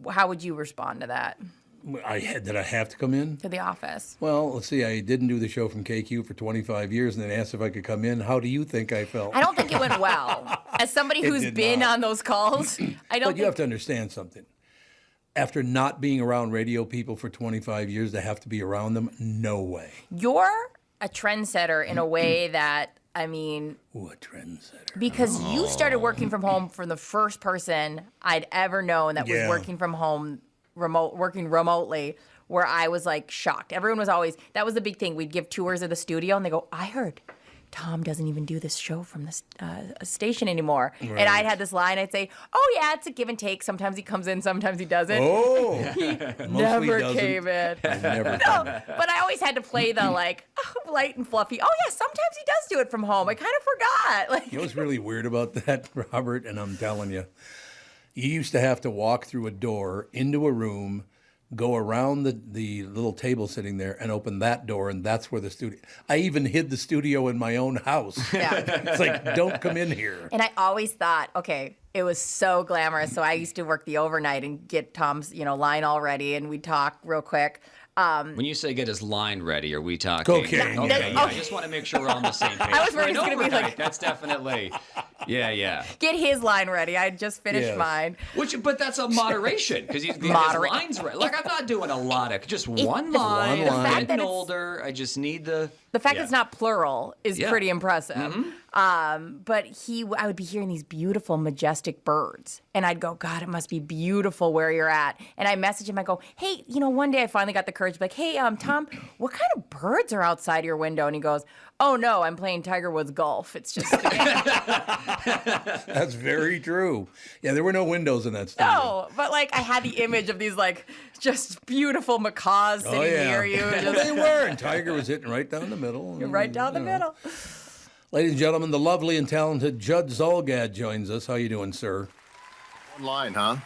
how would you respond to that? Did I have to come in? To the office. Well, let's see. I didn't do the show from KQ for 25 years and then asked if I could come in. How do you think I felt? I don't think it went well. As somebody It who's did been not. on those calls, I don't But you have to understand something. After not being around radio people for 25 years, to have to be around them, no way. You're a trendsetter in a way that, I mean... Ooh, a trendsetter. Because you started working from home from the first person I'd ever known that was Yeah. working from home, working remotely, where I was like shocked. Everyone was always, that was the big thing. We'd give tours of the studio and they go, I heard Tom doesn't even do this show from this station anymore. Right. And I'd had this line, I'd say, oh yeah, it's a give and take. Sometimes he comes in, sometimes he doesn't. Oh. He never came in. But I always had to play the like light and fluffy. Oh yeah, sometimes he does do it from home. I kind of forgot. Like, you know what's really weird about that, Robert? And I'm telling you, you used to have to walk through a door into a room, go around the little table sitting there and open that door, and that's where the studio. I even hid the studio in my own house. Yeah. It's like, don't come in here. And I always thought, okay, it was so glamorous. So I used to work the overnight and get Tom's, line all ready, and we'd talk real quick. When you say get his line ready, are we talking? Cocaine. Okay, I just want to make sure we're on the same page. I was worried For an it's gonna be like- that's definitely, yeah. Get his line ready. I just finished mine. But that's a moderation because his line's right. Like I'm not doing a lot of just one line. I'm getting older. I just need the fact that it's not plural is pretty impressive. Mm-hmm. But I would be hearing these beautiful, majestic birds, and I'd go, God, it must be beautiful where you're at. And I message him. I go, hey, one day I finally got the courage to be like, hey, Tom, what kind of birds are outside your window? And he goes, oh no, I'm playing Tiger Woods golf. It's just. That's very true. Yeah, there were no windows in that studio. No, but like I had the image of these like just beautiful macaws sitting near you. Well, they were, and Tiger was hitting right down the middle. You're right down the middle. Ladies and gentlemen, the lovely and talented Judd Zulgad joins us. How you doing, sir? One line, huh?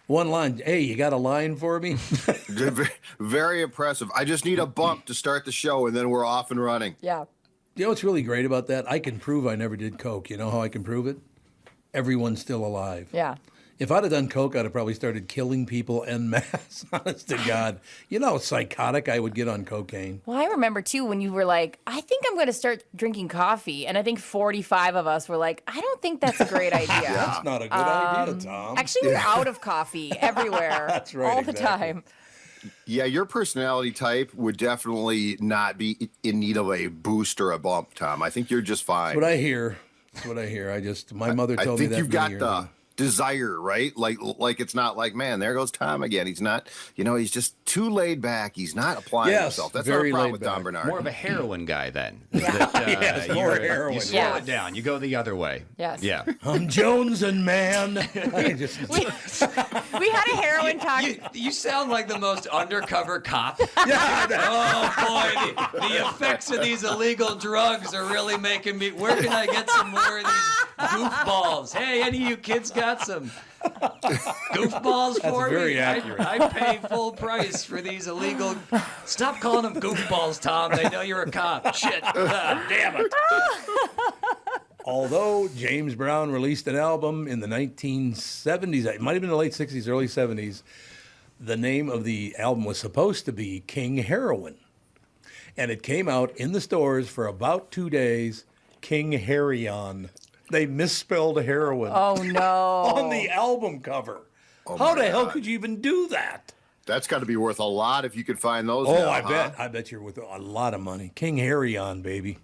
One line. Hey, you got a line for me? Very impressive. I just need a bump to start the show, and then we're off and running. Yeah. You know what's really great about that? I can prove I never did coke. You know how I can prove it? Everyone's still alive. Yeah. If I'd have done coke, I'd have probably started killing people en masse. Honest to God. You know how psychotic I would get on cocaine. Well, I remember, too, when you were like, I think I'm going to start drinking coffee. And I think 45 of us were like, I don't think that's a great idea. That's not a good idea, Tom. Actually, we're out of coffee everywhere. That's right, all the time. Yeah, your personality type would definitely not be in need of a boost or a bump, Tom. I think you're just fine. That's what I hear. My mother told me that. I think you've got the desire, right? Like it's not like, man, there goes Tom again. He's not, he's just too laid back. He's not applying himself. That's very not a problem laid with back. Tom Bernard. More of a heroin guy then. Yes, more heroin. You slow it down. You go the other way. Yes. Yeah. I'm Jones and man. We had a heroin talk. You sound like the most undercover cop. Yeah. Oh boy, the effects of these illegal drugs are really making me. Where can I get some more of these goofballs? Hey, any of you kids got some goofballs for me? Very accurate. I pay full price for these illegal. Stop calling them goofballs, Tom. They know you're a cop. Shit. Damn it. Although James Brown released an album in the 1970s, it might have been the late 60s, early 70s, the name of the album was supposed to be King Heroin. And it came out in the stores for about 2 days, King Harry-on. They misspelled heroin. Oh, no. On the album cover. Oh, How the hell God. could you even do that? That's got to be worth a lot if you could find those. Oh, now, I huh? bet. I bet you're worth a lot of money. King Harry-on, baby.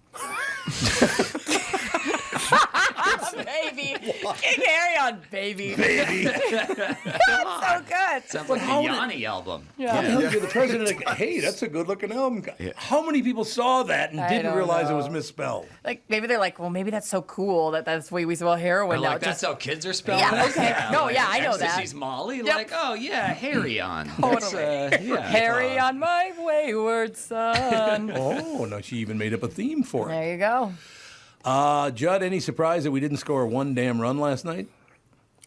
Baby. King Harry on baby. Baby. That's so good. Sounds like a Yanni album. Yeah. You're the president. Hey, that's a good-looking album. Yeah. How many people saw that and I didn't don't realize it know. was misspelled? Like, maybe they're like, well, maybe that's so cool that's the way we spell heroin Or now. like that's how kids are spelling Yeah, it? okay. No, like yeah, I know that. Ecstasy's Molly. Yep. Like, oh, yeah, Harry on. Totally. Harry on my wayward son. Oh, no, she even made up a theme for it. There you go. Judd, any surprise that we didn't score one damn run last night?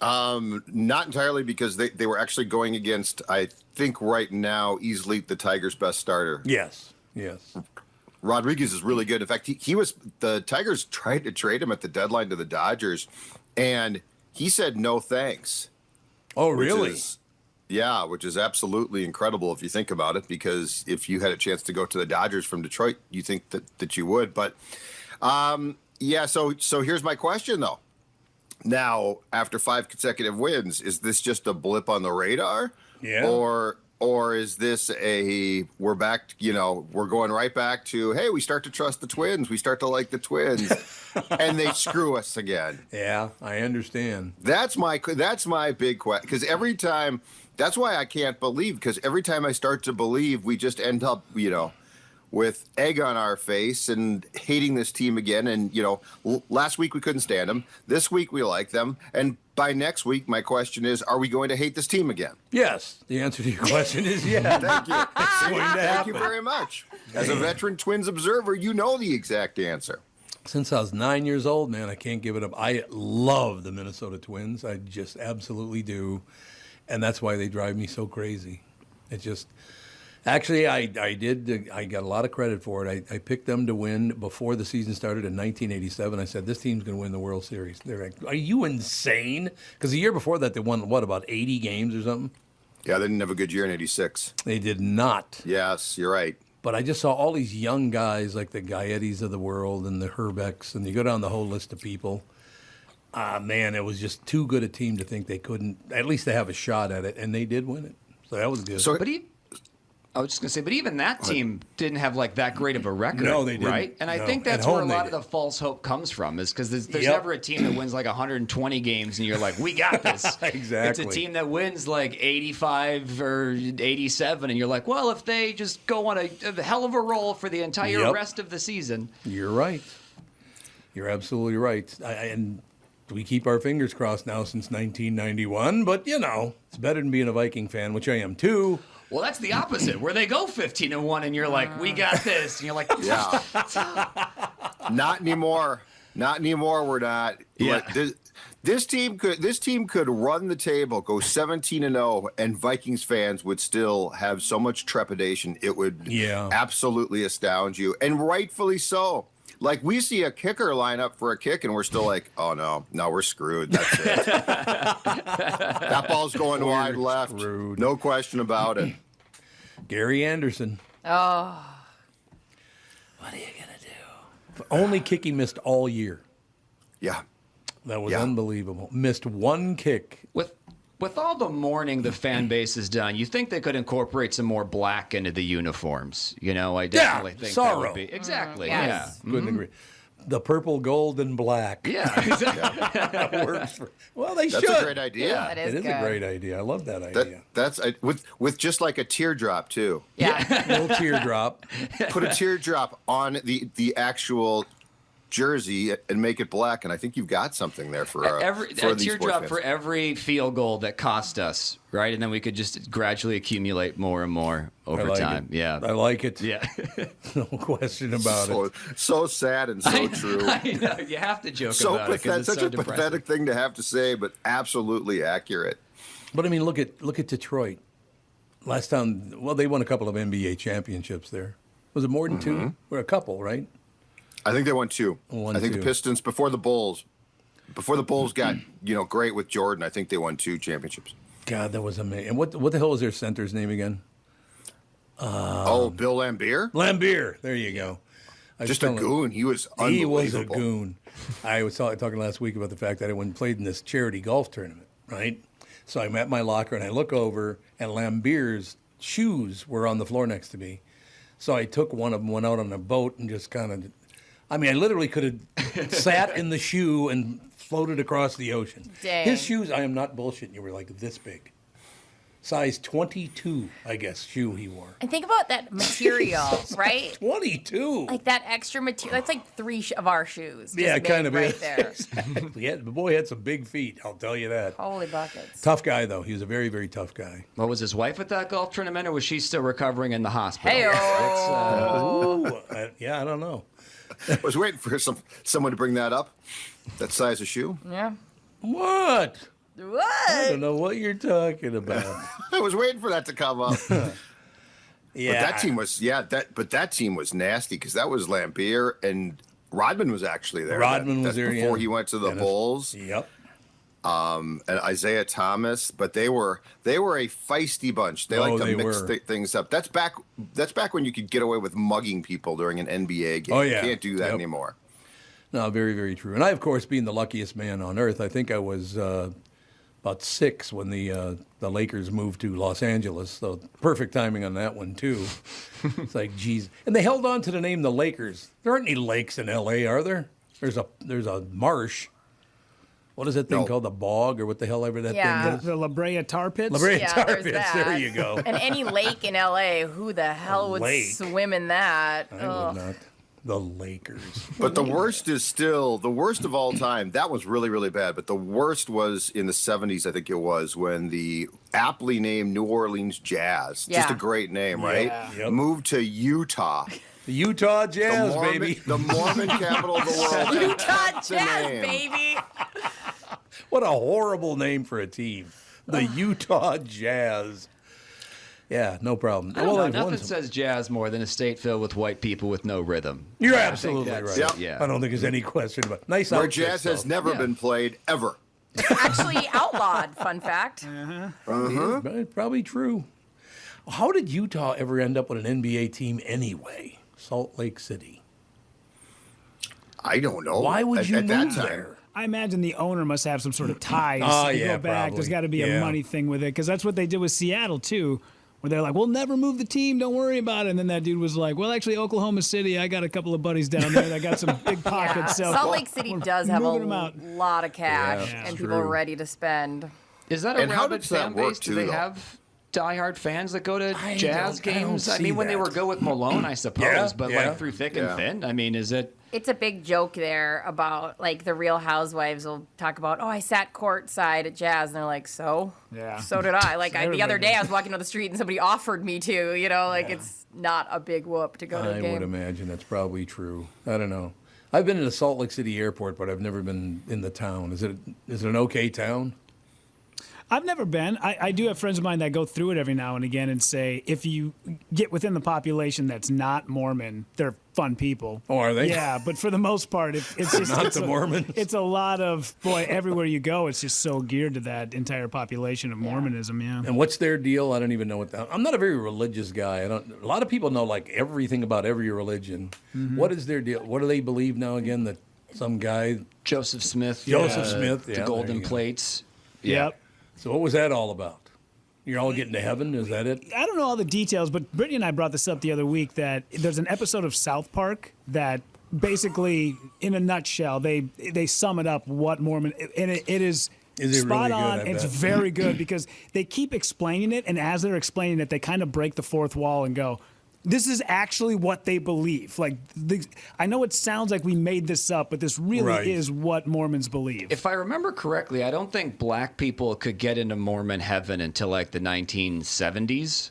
Not entirely, because they were actually going against, I think right now, easily the Tigers' best starter. Yes. Rodriguez is really good. In fact, the Tigers tried to trade him at the deadline to the Dodgers, and he said no thanks. Oh, really? Which is absolutely incredible if you think about it, because if you had a chance to go to the Dodgers from Detroit, you think that you would. But so here's my question, though. Now, after 5 consecutive wins, is this just a blip on the radar? Yeah. Or or is this we're back, we're going right back to, hey, we start to trust the Twins. We start to like the Twins and they screw us again. Yeah, I understand. That's my big question. Because every time, that's why I can't believe, because every time I start to believe, we just end up, with egg on our face and hating this team again. And, last week we couldn't stand them. This week we like them. And by next week, my question is, are we going to hate this team again? Yes. The answer to your question is yes. Thank you. Thank happen. you very much. As a veteran Twins observer, you know the exact answer. Since I was 9 years old, man, I can't give it up. I love the Minnesota Twins. I just absolutely do. And that's why they drive me so crazy. It just... Actually, I got a lot of credit for it. I picked them to win before the season started in 1987. I said, this team's going to win the World Series. They're like, are you insane? Because the year before that, they won, about 80 games or something? Yeah, they didn't have a good year in 86. They did not. Yes, you're right. But I just saw all these young guys like the Gaettis of the world and the Herbecks, and you go down the whole list of people. Man, it was just too good a team to think they couldn't, at least they have a shot at it, and they did win it. So that was good. I was just going to say, but even that team didn't have that great of a record. No, they didn't. Right? And I think that's where a lot of the false hope comes from, is because there's never a team that wins 120 games and you're like, we got this. Exactly. It's a team that wins 85 or 87 and you're like, well, if they just go on a hell of a roll for the entire rest of the season. You're right. You're absolutely right. And we keep our fingers crossed now since 1991, but, it's better than being a Viking fan, which I am too. Well, that's the opposite, where they go 15-1, and you're like, "We got this," and you're like, "Yeah, not anymore, not anymore. We're not." Yeah. This team could run the table, go 17-0, and Vikings fans would still have so much trepidation. It would absolutely astound you, and rightfully so. We see a kicker line up for a kick, and we're still like, oh, no, we're screwed. That's it. That ball's going wide left. Screwed. No question about it. Gary Anderson. Oh. What are you going to do? Only kick he missed all year. Yeah. That was unbelievable. Missed one kick. With all the mourning the fan base has done, you think they could incorporate some more black into the uniforms? I definitely think sorrow. That would be exactly. Yes. Couldn't agree. The purple, gold, and black. Yeah, exactly. That works they should. That's a great idea. Yeah, it is a great idea. I love that idea. That's with just like a teardrop too. Yeah, little teardrop. Put a teardrop on the actual jersey and make it black, and I think you've got something there for a teardrop for every field goal that cost us, right? And then we could just gradually accumulate more and more over time. Yeah, I like it. Yeah, no question about it. So sad and so true. I know. You have to joke about it. It's such so a depressing. pathetic thing to have to say, but absolutely accurate. But I mean, look at Detroit. Last time, they won a couple of NBA championships there. Was it more than two? Or a couple, right? I think they won two. I think the Pistons before the Bulls got great with Jordan. I think they won 2 championships. God, that was amazing. And what the hell was their center's name again? Bill Laimbeer. Laimbeer. There you go. Just a goon. He was unbelievable. He was a goon. I was talking last week about the fact that I went and played in this charity golf tournament, right? So I'm at my locker and I look over and Laimbeer's shoes were on the floor next to me. So I took one of them, went out on a boat and just kind of. I literally could have sat in the shoe and floated across the ocean. Dang. His shoes, I am not bullshitting you, were like this big. Size 22, I guess, shoe he wore. And think about that material, right? 22. Like that extra material. That's like 3 of our shoes. Yeah, it kind of right is. There. The boy had some big feet, I'll tell you that. Holy buckets. Tough guy, though. He was a very, very tough guy. Well, was his wife at that golf tournament, or was she still recovering in the hospital? Hey-oh. I don't know. I was waiting for someone to bring that up. That size of shoe. Yeah. What? What? I don't know what you're talking about. I was waiting for that to come up. Yeah. But that team was nasty because that was Laimbeer and Rodman was actually there. Rodman was that's there before he went to the Bulls. Yep. And Isaiah Thomas, but they were a feisty bunch. They like to mix things up. That's back when you could get away with mugging people during an NBA game. Oh, yeah. You can't do that anymore. No, very, very true. And I, of course, being the luckiest man on earth, I think I was about 6 when the Lakers moved to Los Angeles. So perfect timing on that one too. It's like, geez, and they held on to the name the Lakers. There aren't any lakes in L.A., are there? There's a marsh. What is that thing called? The bog, or what the hell ever that thing is? The La Brea Tar Pits? La Brea Tar Pits, there you go. And any lake in L.A., who the hell would swim in that? I would not. The Lakers. But the worst is still the worst of all time. That was really, really bad. But the worst was in the 70s, I think it was, when the aptly named New Orleans Jazz, just a great name, right? Yep. Moved to Utah. The Utah Jazz, baby. The Mormon capital of the world. Utah Jazz, baby. What a horrible name for a team. The Utah Jazz. Yeah, no problem. I don't know, nothing says jazz more than a state filled with white people with no rhythm. You're absolutely right. Yep. Yeah. I don't think there's any question about it. Nice Where outfit, jazz has never been played, ever. Actually outlawed, fun fact. Probably true. How did Utah ever end up with an NBA team anyway? Salt Lake City. I don't know. Why would you at that move time? there? I imagine the owner must have some sort of ties to go back. Probably. There's got to be a money thing with it, because that's what they did with Seattle too, where they're like, "We'll never move the team. Don't worry about it." And then that dude was like, "Well, actually, Oklahoma City, I got a couple of buddies down there that got some big pockets." So Salt Lake City does have a moving 'em out. lot of cash Yeah, and true. people ready to spend. Is that a And how rabid does that fan work, base? Do too, they though? have diehard fans that go to jazz I don't games? I see mean, when they that. were good with Malone, I suppose, but yeah. like through thick and thin. I mean, is it? It's a big joke there about, like, the Real Housewives will talk about, I sat courtside at Jazz, and they're like, so? Yeah. So did I. Like, the other everybody day I was walking down the street and somebody offered me to, it's not a big whoop to go to a I game. would imagine that's probably true. I don't know. I've been in the Salt Lake City airport, but I've never been in the town. Is it an okay town? I've never been. I do have friends of mine that go through it every now and again and say, if you get within the population that's not Mormon, they're fun people. Oh, are they? Yeah, but for the most part, it's just Not it's the Mormons? It's a lot of, everywhere you go, it's just so geared to that entire population of Mormonism, And what's their deal? I don't even know I'm not a very religious guy. A lot of people know like everything about every religion. Mm-hmm. What is their deal? What do they believe now again? That some guy, Joseph Smith, the golden plates. Yep. So what was that all about? You're all getting to heaven? Is that it? I don't know all the details, but Brittany and I brought this up the other week, that there's an episode of South Park that basically, in a nutshell, they sum it up what Mormon, and it is it spot really on. good? I It's bet. very good, because they keep explaining it, and as they're explaining it, they kind of break the fourth wall and go, this is actually what they believe. Like, I know it sounds like we made this up, but this really is what Mormons believe. If I remember correctly, I don't think black people could get into Mormon heaven until like the 1970s.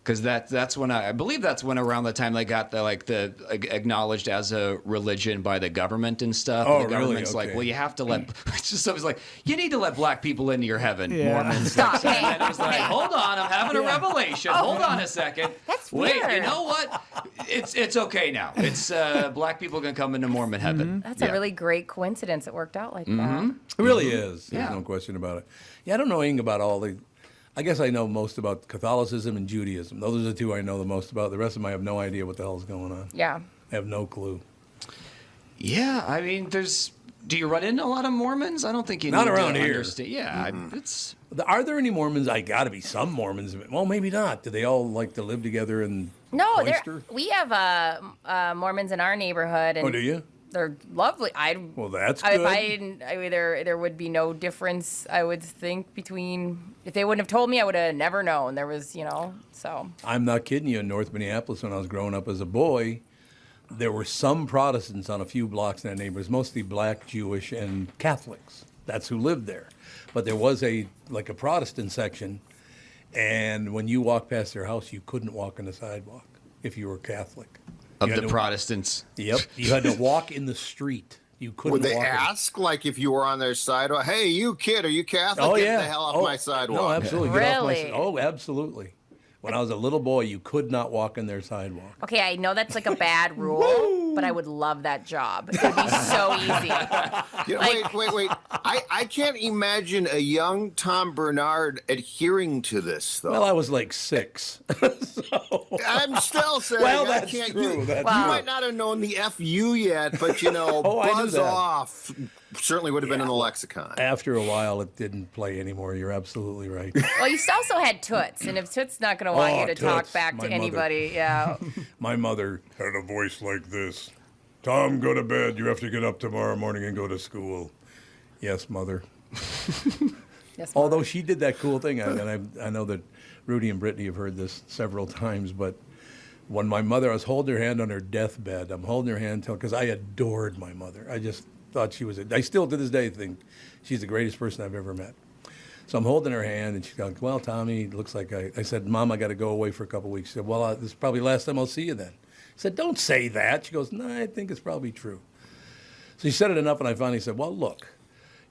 Because that's when I believe that's when around the time they got the acknowledged as a religion by the government and stuff. Oh, the government's really? like, well, you have to let. It's just something's like, you need to let black people into your heaven. Yeah. Mormons. Stop. And then it was like, hold on, I'm having a revelation. Hold on a second. That's Wait, weird. you know what? It's okay now. It's black people can come into Mormon heaven. That's a really great coincidence. It worked out like that. It really is. There's Yeah. no question about it. Yeah, I don't know anything about all the. I guess I know most about Catholicism and Judaism. Those are the two I know the most about. The rest of them I have no idea what the hell is going on. Yeah. I have no clue. Yeah, I mean, do you run into a lot of Mormons? I don't think you Not need around to here. understand. Yeah, it's. Are there any Mormons? I got to be some Mormons. Well, maybe not. Do they all like to live together and No, cloister? we have Mormons in our neighborhood. And Oh, do you? They're lovely. Well, that's If good. I didn't, there would be no difference, I would think, between. If they wouldn't have told me, I would have never known. There was, so. I'm not kidding you. In North Minneapolis, when I was growing up as a boy, there were some Protestants on a few blocks in that neighborhood. It was mostly black, Jewish, and Catholics. That's who lived there. But there was a Protestant section, and when you walked past their house, you couldn't walk on the sidewalk if you were Catholic. Of You the had to- Protestants. Yep. You had to walk in the street. You couldn't Would they walk in- ask, like, if you were on their sidewalk, hey, you kid, are you Catholic? Oh, Get yeah. the hell off my sidewalk. No, absolutely. Get off my Really? oh, absolutely. When I was a little boy, you could not walk in their sidewalk. Okay, I know that's like a bad rule, but I would love that job. It would be so easy. Yeah, wait. I can't imagine a young Tom Barnard adhering to this, though. Well, I was like 6. I'm still saying, Well, I that's can't. true, You that's might not have known the FU yet, but, Oh, I knew buzz that. off. certainly would have been in the lexicon. After a while, it didn't play anymore. You're absolutely right. Well, you also had Toots, and if Toots not going to want you to talk Toots, back my to mother. anybody, yeah. My mother had a voice like this. Tom, go to bed. You have to get up tomorrow morning and go to school. Yes, mother. Yes, Although she did that cool thing, and I know that Rudy and Brittany have heard this several times, but when my mother, I was holding her hand on her deathbed. I'm holding her hand because I adored my mother. I just thought she was, I still to this day think she's the greatest person I've ever met. So I'm holding her hand, and she's like, well, Tommy, it looks like I said, Mom, I got to go away for a couple of weeks. She said, well, this is probably the last time I'll see you then. I said, don't say that. She goes, no, I think it's probably true. So she said it enough, and I finally said, well, look,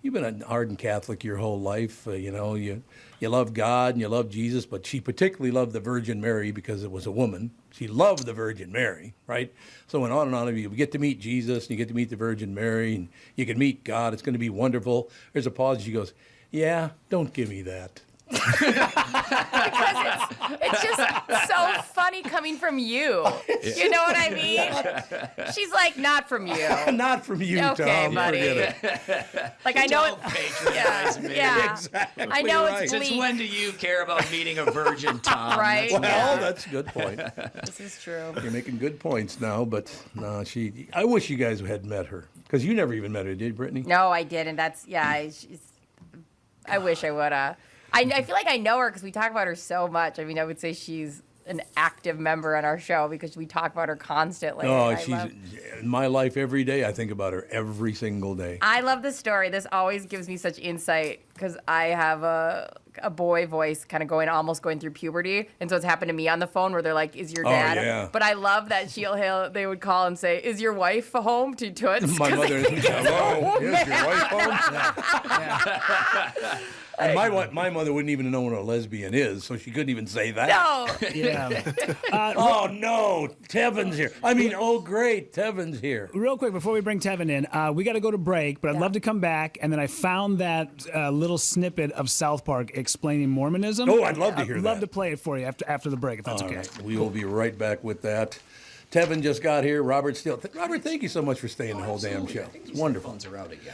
you've been an ardent Catholic your whole life. You love God and you love Jesus, but she particularly loved the Virgin Mary because it was a woman. She loved the Virgin Mary, right? So it went on and on. You get to meet Jesus, and you get to meet the Virgin Mary, and you can meet God. It's going to be wonderful. There's a pause. She goes, yeah, don't give me that. Because it's just so funny coming from you. You know what I mean? She's like, not from you. Not from you, okay, Tom. buddy. Forget it. Like I know Don't patronize me. Yeah. Exactly I know right. it's Since bleak. when do you care about meeting a virgin, Tom? Right. Well, Yeah. that's a good point. This is true. You're making good points now, but no, I wish you guys had met her, because you never even met her, did you, Brittany? No, I didn't. That's I wish I would have. I feel like I know her because we talk about her so much. I mean, I would say she's an active member on our show because we talk about her constantly. Oh, she's in my life every day. I think about her every single day. I love this story. This always gives me such insight because I have a boy voice kind of almost going through puberty. And so it's happened to me on the phone where they're like, is your dad? Yeah. But I love that they would call and say, is your wife home to Toots? My mother is, hello, is your wife home? And my mother wouldn't even know what a lesbian is, so she couldn't even say that. No. Yeah. Oh, no, Tevin's here. I mean, oh, great, Tevin's here. Real quick, before we bring Tevin in, we got to go to break, but I'd love to come back. And then I found that little snippet of South Park explaining Mormonism. Oh, I'd love to hear that. I'd love to play it for you after the break, if that's okay. Right. We will be right back with that. Tevin just got here. Robert still. Robert, thank you so much for staying the whole damn show. It's wonderful. Phones are out again.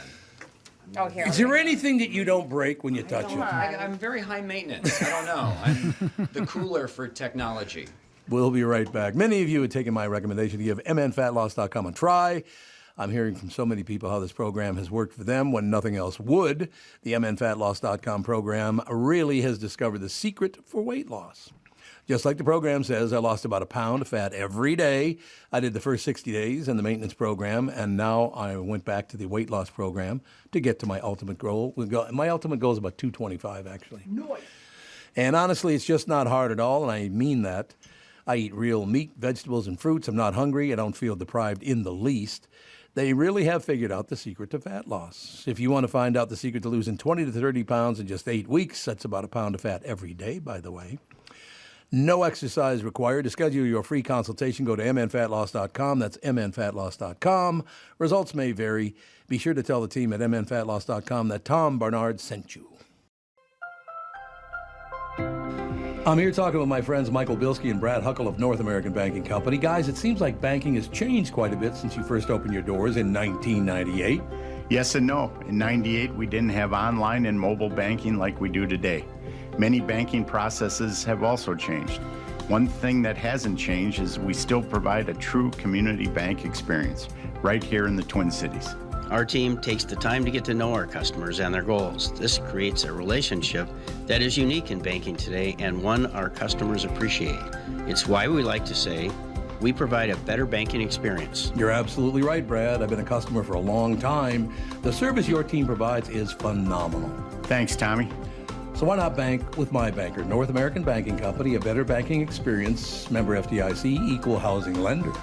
Oh, here. Is there anything that you don't break when you touch it? I'm very high maintenance. I don't know. I'm the cooler for technology. We'll be right back. Many of you had taken my recommendation to give mnfatloss.com a try. I'm hearing from so many people how this program has worked for them when nothing else would. The mnfatloss.com program really has discovered the secret for weight loss. Just like the program says, I lost about a pound of fat every day. I did the first 60 days in the maintenance program, and now I went back to the weight loss program to get to my ultimate goal. My ultimate goal is about 225, actually. Nice. And honestly, it's just not hard at all, and I mean that. I eat real meat, vegetables, and fruits. I'm not hungry. I don't feel deprived in the least. They really have figured out the secret to fat loss. If you want to find out the secret to losing 20 to 30 pounds in just 8 weeks, that's about a pound of fat every day, by the way. No exercise required. To schedule your free consultation, go to mnfatloss.com. That's mnfatloss.com. Results may vary. Be sure to tell the team at mnfatloss.com that Tom Barnard sent you. I'm here talking with my friends Michael Bilski and Brad Huckle of North American Banking Company. Guys, it seems like banking has changed quite a bit since you first opened your doors in 1998. Yes and no. In 98, we didn't have online and mobile banking like we do today. Many banking processes have also changed. One thing that hasn't changed is we still provide a true community bank experience right here in the Twin Cities. Our team takes the time to get to know our customers and their goals. This creates a relationship that is unique in banking today and one our customers appreciate. It's why we like to say, we provide a better banking experience. You're absolutely right, Brad. I've been a customer for a long time. The service your team provides is phenomenal. Thanks, Tommy. So why not bank with my banker, North American Banking Company, a better banking experience, member FDIC, equal housing lender.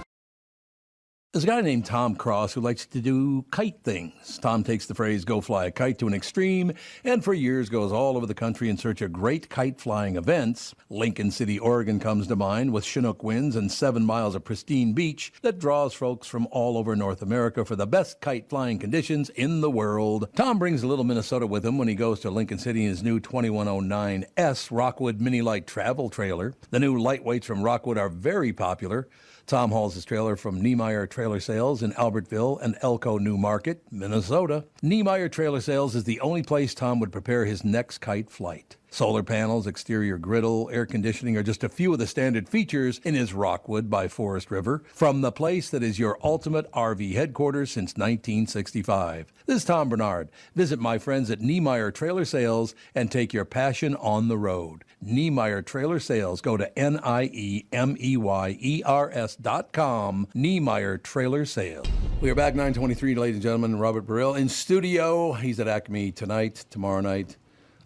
There's a guy named Tom Cross who likes to do kite things. Tom takes the phrase, go fly a kite, to an extreme, and for years goes all over the country in search of great kite flying events. Lincoln City, Oregon comes to mind, with Chinook winds and 7 miles of pristine beach that draws folks from all over North America for the best kite flying conditions in the world. Tom brings a little Minnesota with him when he goes to Lincoln City in his new 2109S Rockwood Mini Light travel trailer. The new lightweights from Rockwood are very popular. Tom hauls his trailer from Niemeyer Trailer Sales in Albertville and Elko New Market, Minnesota. Niemeyer Trailer Sales is the only place Tom would prepare his next kite flight. Solar panels, exterior griddle, air conditioning are just a few of the standard features in his Rockwood by Forest River, from the place that is your ultimate RV headquarters since 1965. This is Tom Barnard. Visit my friends at Niemeyer Trailer Sales and take your passion on the road. Niemeyer Trailer Sales. Go to NIEMEYERS.com. Niemeyer Trailer Sales. We are back 9:23, ladies and gentlemen. Robert Baril in studio. He's at ACME tonight, tomorrow night.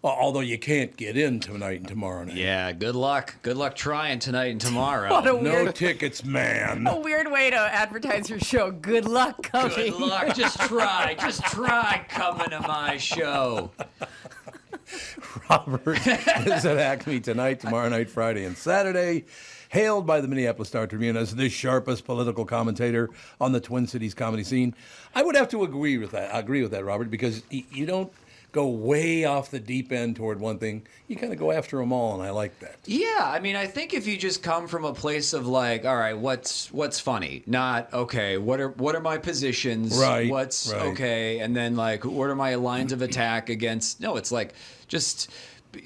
Although you can't get in tonight and tomorrow night. Yeah, good luck. Good luck trying tonight and tomorrow. What a weird, no tickets, man. A weird way to advertise your show. Good luck coming. Good luck. Just try coming to my show. Robert is at ACME tonight, tomorrow night, Friday, and Saturday. Hailed by the Minneapolis Star Tribune as the sharpest political commentator on the Twin Cities comedy scene. I would have to agree with that, Robert, because you don't go way off the deep end toward one thing. You kind of go after them all, and I like that. Yeah, I mean, I think if you just come from a place of like, all right, what's funny? Not, okay, what are my positions? Right. What's okay? And then like, what are my lines of attack against? No, it's like just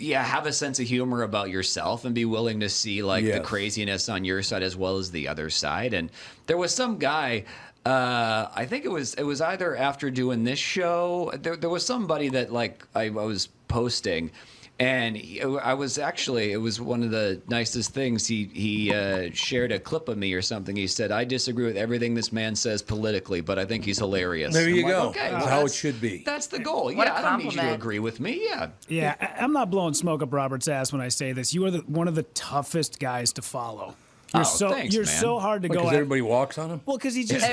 have a sense of humor about yourself and be willing to see like the craziness on your side as well as the other side. And there was some guy, I think it was either after doing this show, there was somebody that like I was posting, and it was one of the nicest things. He shared a clip of me or something. He said, "I disagree with everything this man says politically, but I think he's hilarious." There you go. Okay, that's how it should be. That's the goal. What a I don't need you to compliment. agree with me. Yeah, I'm not blowing smoke up Robert's ass when I say this. You are one of the toughest guys to follow. You're thanks, man. so hard to go Because at. everybody walks on him? Well, because he just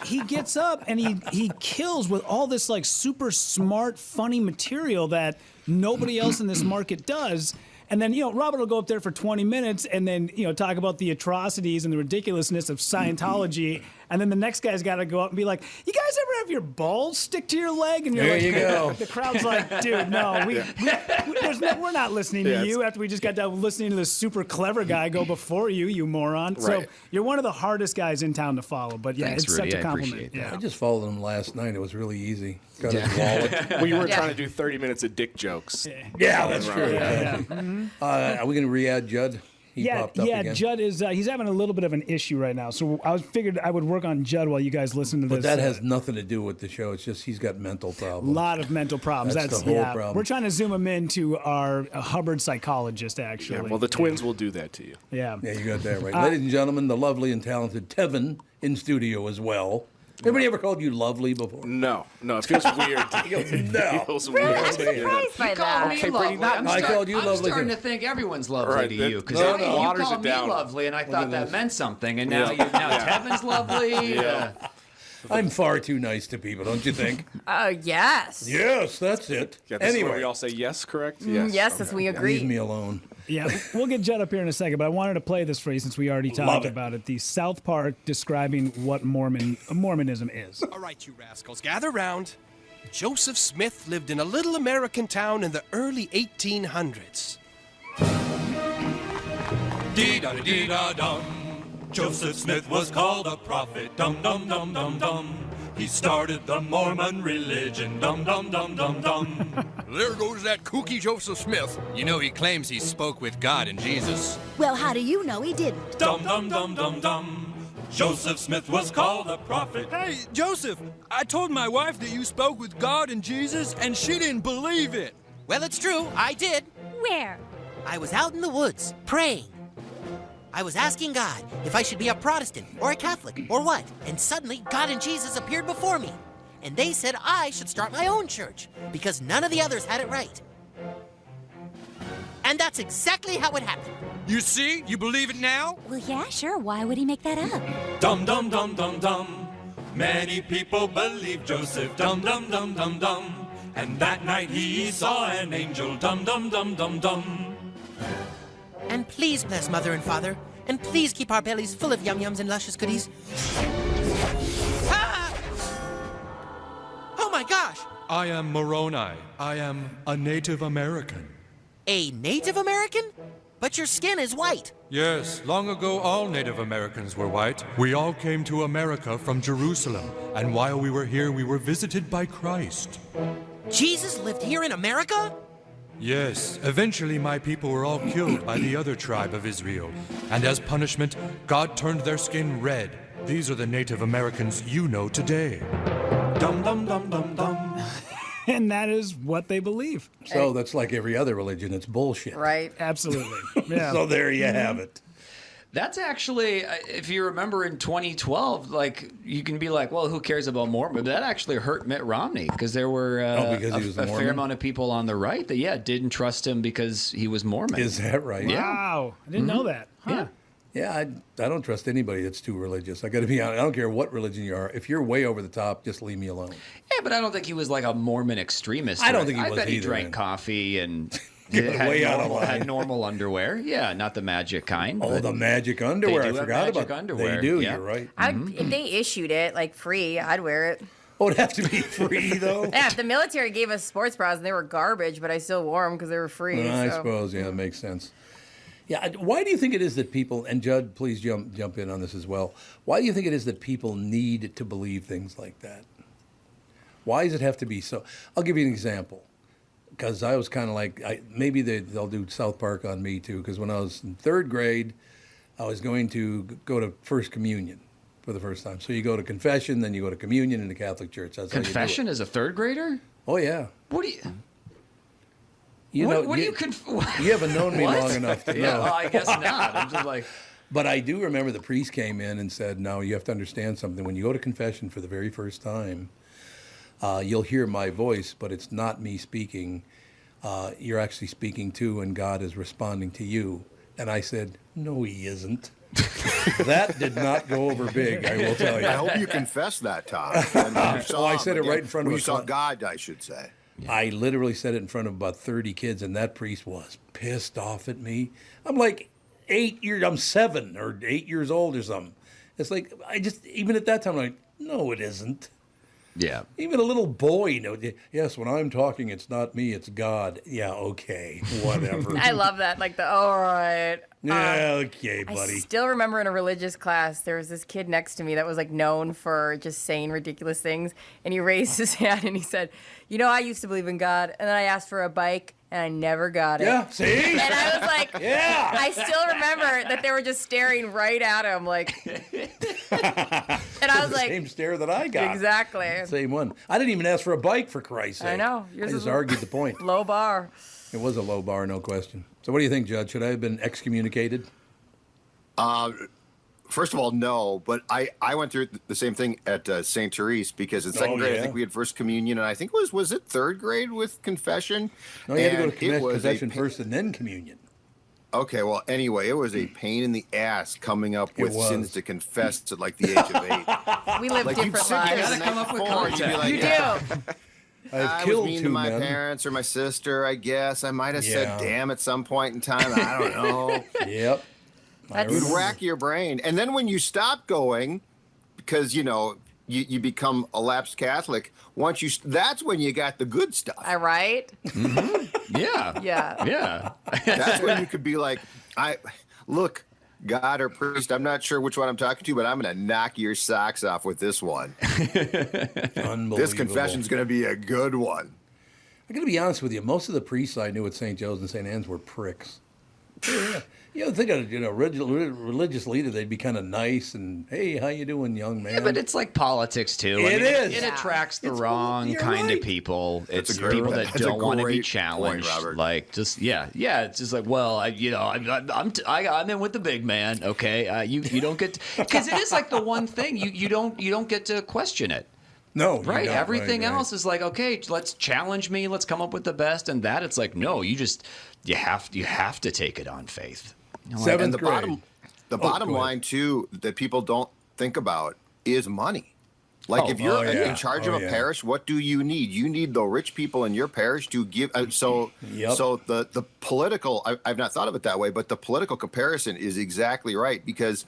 he gets up and he kills with all this like super smart, funny material that nobody else in this market does. And then, Robert will go up there for 20 minutes and then, talk about the atrocities and the ridiculousness of Scientology. And then the next guy's got to go up and be like, "You guys ever have your balls stick to your leg?" And you're there like, you go. The crowd's like, "Dude, no, we're not listening to you after we just got done listening to this super clever guy go before you moron." Right. So you're one of the hardest guys in town to follow. But yeah, Thanks, it's Rudy. such a I compliment. appreciate that. I just followed him last night. It was really easy. Got his wallet. Well, you weren't trying to do 30 minutes of dick jokes. Yeah, that's true. Yeah. Are we going to re-add Judd? He popped up again. Judd is he's having a little bit of an issue right now. So I figured I would work on Judd while you guys listen to this. But that has nothing to do with the show. It's just he's got mental problems. A lot of mental problems. That's the whole problem. We're trying to zoom him into our Hubbard psychologist, actually. Yeah, well, the twins will do that to you. Yeah. Yeah, you got that right. Ladies and gentlemen, the lovely and talented Tevin in studio as well. Everybody ever called you lovely before? No, it feels weird. No. Feels Really? weird. I'm surprised by that. Me lovely. I called you lovely. I'm starting to think everyone's lovely Right, to you because no, you waters called it me down. lovely, and I thought that meant something. And now, Yeah. Tevin's lovely. Yeah. I'm far too nice to people, don't you think? Oh, yes. Yes, that's it. Yeah, this is where Anyway, we all say yes, correct? Yes, as we agree. leave me alone. Yeah, we'll get Judd up here in a second, but I wanted to play this for you since we already talked about it. The South Park describing what Mormonism is. All right, you rascals, gather round. Joseph Smith lived in a little American town in the early 1800s. Dee-da-dee-da-dum. Joseph Smith was called a prophet. Dum-dum-dum-dum-dum. He started the Mormon religion. Dum-dum-dum-dum-dum. There goes that kooky Joseph Smith. You know he claims he spoke with God and Jesus. Well, how do you know he didn't? Dum-dum-dum-dum-dum. Joseph Smith was called a prophet. Hey, Joseph, I told my wife that you spoke with God and Jesus, and she didn't believe it. Well, it's true, I did. Where? I was out in the woods, praying. I was asking God if I should be a Protestant or a Catholic or what, and suddenly God and Jesus appeared before me. And they said I should start my own church because none of the others had it right. And that's exactly how it happened. You see? You believe it now? Well, yeah, sure. Why would he make that up? Dum-dum-dum-dum-dum. Many people believe Joseph. Dum-dum-dum-dum-dum. And that night he saw an angel. Dum-dum-dum-dum-dum. And please bless Mother and Father, and please keep our bellies full of yum-yums and luscious goodies. Ah! Oh my gosh! I am Moroni. I am a Native American. A Native American? But your skin is white. Yes, long ago all Native Americans were white. We all came to America from Jerusalem, and while we were here, we were visited by Christ. Jesus lived here in America? Yes, eventually my people were all killed by the other tribe of Israel, and as punishment, God turned their skin red. These are the Native Americans you know today. Dum dum dum dum dum. And that is what they believe. So that's like every other religion. It's bullshit. Right. Absolutely. Yeah. So there you have it. That's actually, if you remember in 2012, like you can be like, well, who cares about Mormon? But that actually hurt Mitt Romney because there were because he was a a Mormon? fair amount of people on the right that, didn't trust him because he was Mormon. Is that right? Yeah. Wow. I didn't know that. Huh. Yeah, I don't trust anybody that's too religious. I got to be honest. I don't care what religion you are. If you're way over the top, just leave me alone. Yeah, but I don't think he was like a Mormon extremist. I don't think he I was bet he either, drank man. coffee and Way out of line. had normal underwear. Yeah, not the magic kind. Oh, but the magic underwear. They I do have forgot magic about underwear. They do. Yeah. You're right. If they issued it like free, I'd wear it. Oh, it'd have to be free though. Yeah, if the military gave us sports bras and they were garbage, but I still wore them because they were free. Well, I so. suppose, yeah, that makes sense. Yeah, why do you think it is that people, and Judd, please jump in on this as well. Why do you think it is that people need to believe things like that? Why does it have to be so? I'll give you an example, because I was kind of like, maybe they'll do South Park on me too, because when I was in third grade, I was going to go to First Communion for the first time. So you go to confession, then you go to communion in the Catholic Church. That's how you do Confession it. as a third grader? Oh, yeah. What do you... You What- know, what do you, you you haven't known me What? long enough to know. Yeah, well, I guess not. I'm just like... But I do remember the priest came in and said, no, you have to understand something. When you go to confession for the very first time, you'll hear my voice, but it's not me speaking. You're actually speaking to, and God is responding to you. And I said, no, he isn't. That did not go over big, I will tell you. I hope you confessed that, Tom. And you saw I him said it again. right in front of When a you saw cl- God, I should say. I literally said it in front of about 30 kids, and that priest was pissed off at me. I'm like, I'm 7 or 8 years old or something. It's like, even at that time, I'm like, no, it isn't. Yeah. Even a little boy knows. Yes, when I'm talking, it's not me, it's God. Yeah, okay, whatever. I love that. Like all right. Yeah, okay, buddy. I still remember in a religious class, there was this kid next to me that was like known for just saying ridiculous things. And he raised his hand and he said, you know, I used to believe in God. And then I asked for a bike and I never got it. Yeah, see? And I was like, Yeah. I still remember that they were just staring right at him. Like, and I was the like, same stare that I got. exactly. Same one. I didn't even ask for a bike, for Christ's sake. I know. I Yours just is argued the point. Low bar. It was a low bar, no question. So what do you think, Judd? Should I have been excommunicated? First of all, no, but I went through the same thing at St. Therese because in second grade, yeah. I think we had first communion, and I think was it third grade with confession? No, you had to go And to it was confession first and then communion. Okay, well, anyway, it was a pain in the ass coming up It with was. sins to confess at like the age of 8. We live Like, you'd different sit there lives. the night before, and you'd be like, You yeah, do. I was mean to my parents or my sister, I guess. I might have said damn at some point in time. I don't know. Yep. You'd rack your brain. And then when you stop going, because, you know, you become a lapsed Catholic, that's when you got the good stuff. All right. Yeah. Yeah. Yeah. That's when you could be like, look, God or priest, I'm not sure which one I'm talking to, but I'm going to knock your socks off with this one. Unbelievable. This confession's going to be a good one. I got to be honest with you. Most of the priests I knew at St. Joe's and St. Anne's were pricks. Yeah. You think of religious leader, they'd be kind of nice and, hey, how you doing, young man? Yeah, but it's like politics too. It is. It attracts the wrong kind of people. It's people that don't want to be challenged. Robert. Like just it's just like, well, I'm in with the big man. Okay, you don't get because it is like the one thing you don't get to question it. No, right. you don't. Everything Right. else is like, okay, let's challenge me. Let's come up with the best. And that it's like, no, you have to take it on faith. And the bottom line too that people don't think about is money. Like if you're in charge of a parish, what do you need? You need the rich people in your parish to give. So the political, I've not thought of it that way, but the political comparison is exactly right because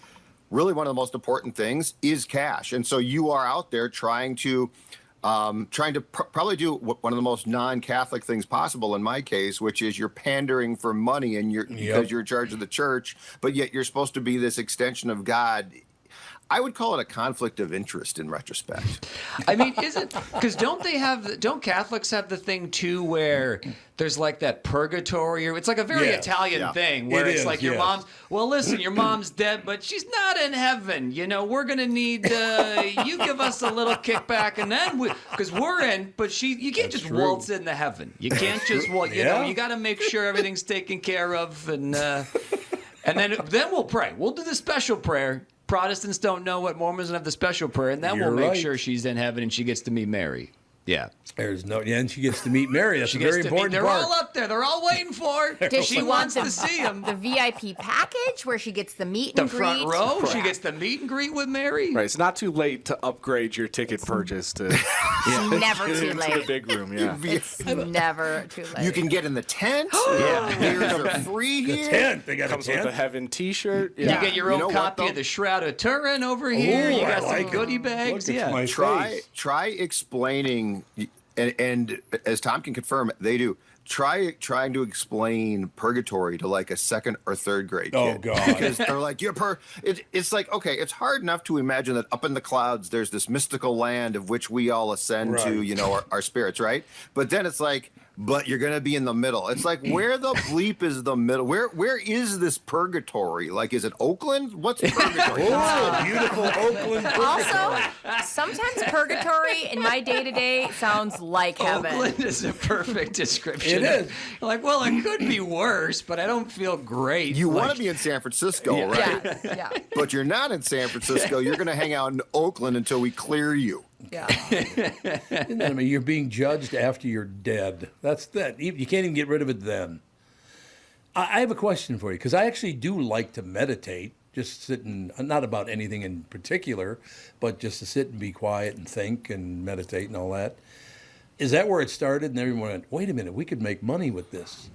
really one of the most important things is cash. And so you are out there trying to trying to probably do one of the most non-Catholic things possible in my case, which is you're pandering for money and because you're in charge of the church, but yet you're supposed to be this extension of God. I would call it a conflict of interest in retrospect. I mean, don't Catholics have the thing too where there's like that purgatory, or it's like a very Italian thing where it's like your mom's, well, listen, your mom's dead, but she's not in heaven. You know, we're going to need, you give us a little kickback and then because we're in, but you can't just waltz into heaven. You can't just waltz, you know, you got to make sure everything's taken care of and then we'll pray. We'll do the special prayer. Protestants don't know what Mormons don't have the special prayer, and then we'll make sure she's in heaven and she gets to meet Mary. Yeah. And she gets to meet Mary. That's a very important They're part. all up there. They're all waiting for her. She wants to see him. The VIP package where she gets the meet and the greet. front row. She gets the meet and greet with Mary. Right. It's not too late to upgrade your ticket purchase to Never too late. the big room. Yeah. It's never too late. You can get in the tent. Beers are free here. The tent. They got Comes a tent. with a heaven T-shirt. You get your own copy of the Shroud of Turin over here. You got some goodie bags. Yeah. Try explaining. And as Tom can confirm, they do. Trying to explain purgatory to like a second or third grade kid. Oh, God. Because they're like, it's like, okay, it's hard enough to imagine that up in the clouds, there's this mystical land of which we all ascend to, you know, our spirits, right? But then it's like, but you're going to be in the middle. It's like, where the bleep is the middle? Where is this purgatory? Like, is it Oakland? What's purgatory? Oh, beautiful Oakland purgatory. Also, sometimes purgatory in my day-to-day sounds like heaven. Oakland is a perfect description. It is. Like, well, it could be worse, but I don't feel great. You want to be in San Francisco, right? Yeah. But you're not in San Francisco. You're going to hang out in Oakland until we clear you. Yeah. Isn't that, I mean, you're being judged after you're dead. That's that. You can't even get rid of it then. I have a question for you, because I actually do like to meditate, just sit and, not about anything in particular, but just to sit and be quiet and think and meditate and all that. Is that where it started? And everyone went, wait a minute, we could make money with this.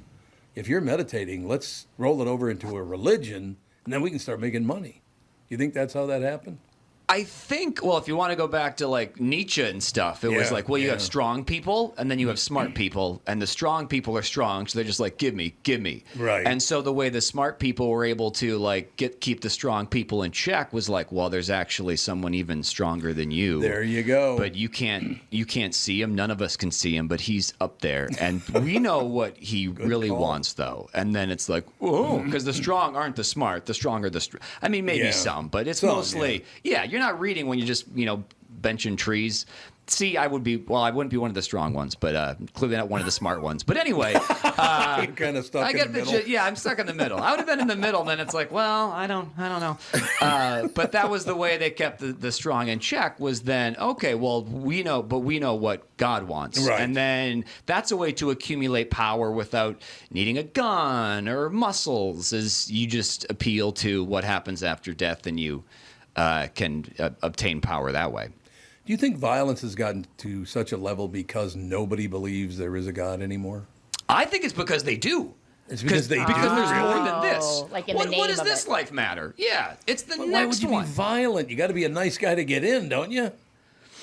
If you're meditating, let's roll it over into a religion, and then we can start making money. You think that's how that happened? I think, well, if you want to go back to like Nietzsche and stuff, it was like, well, you have strong people and then you have smart people, and the strong people are strong, so they're just like, give me. Right. And so the way the smart people were able to like keep the strong people in check was like, well, there's actually someone even stronger than you. There you go. But you can't see him. None of us can see him, but he's up there, and we know what he really wants, though. And then it's like, oh, because the strong aren't the smart. The strong are the I mean, maybe some, but it's mostly, you're not reading when you just, benching trees. See, I wouldn't be one of the strong ones, but clearly not one of the smart ones. But anyway, you're kind of stuck in the middle. I'm stuck in the middle. I would have been in the middle, and then it's like, well, I don't know. But that was the way they kept the strong in check. Was then okay? Well, we know what God wants, right. And then that's a way to accumulate power without needing a gun or muscles. Is you just appeal to what happens after death, and you can obtain power that way. Do you think violence has gotten to such a level because nobody believes there is a God anymore? I think it's because they do. It's because they do. Because there's more than this. Like in the name what does of this life matter? Yeah, it's the But next why would you one. be violent? You got to be a nice guy to get in, don't you?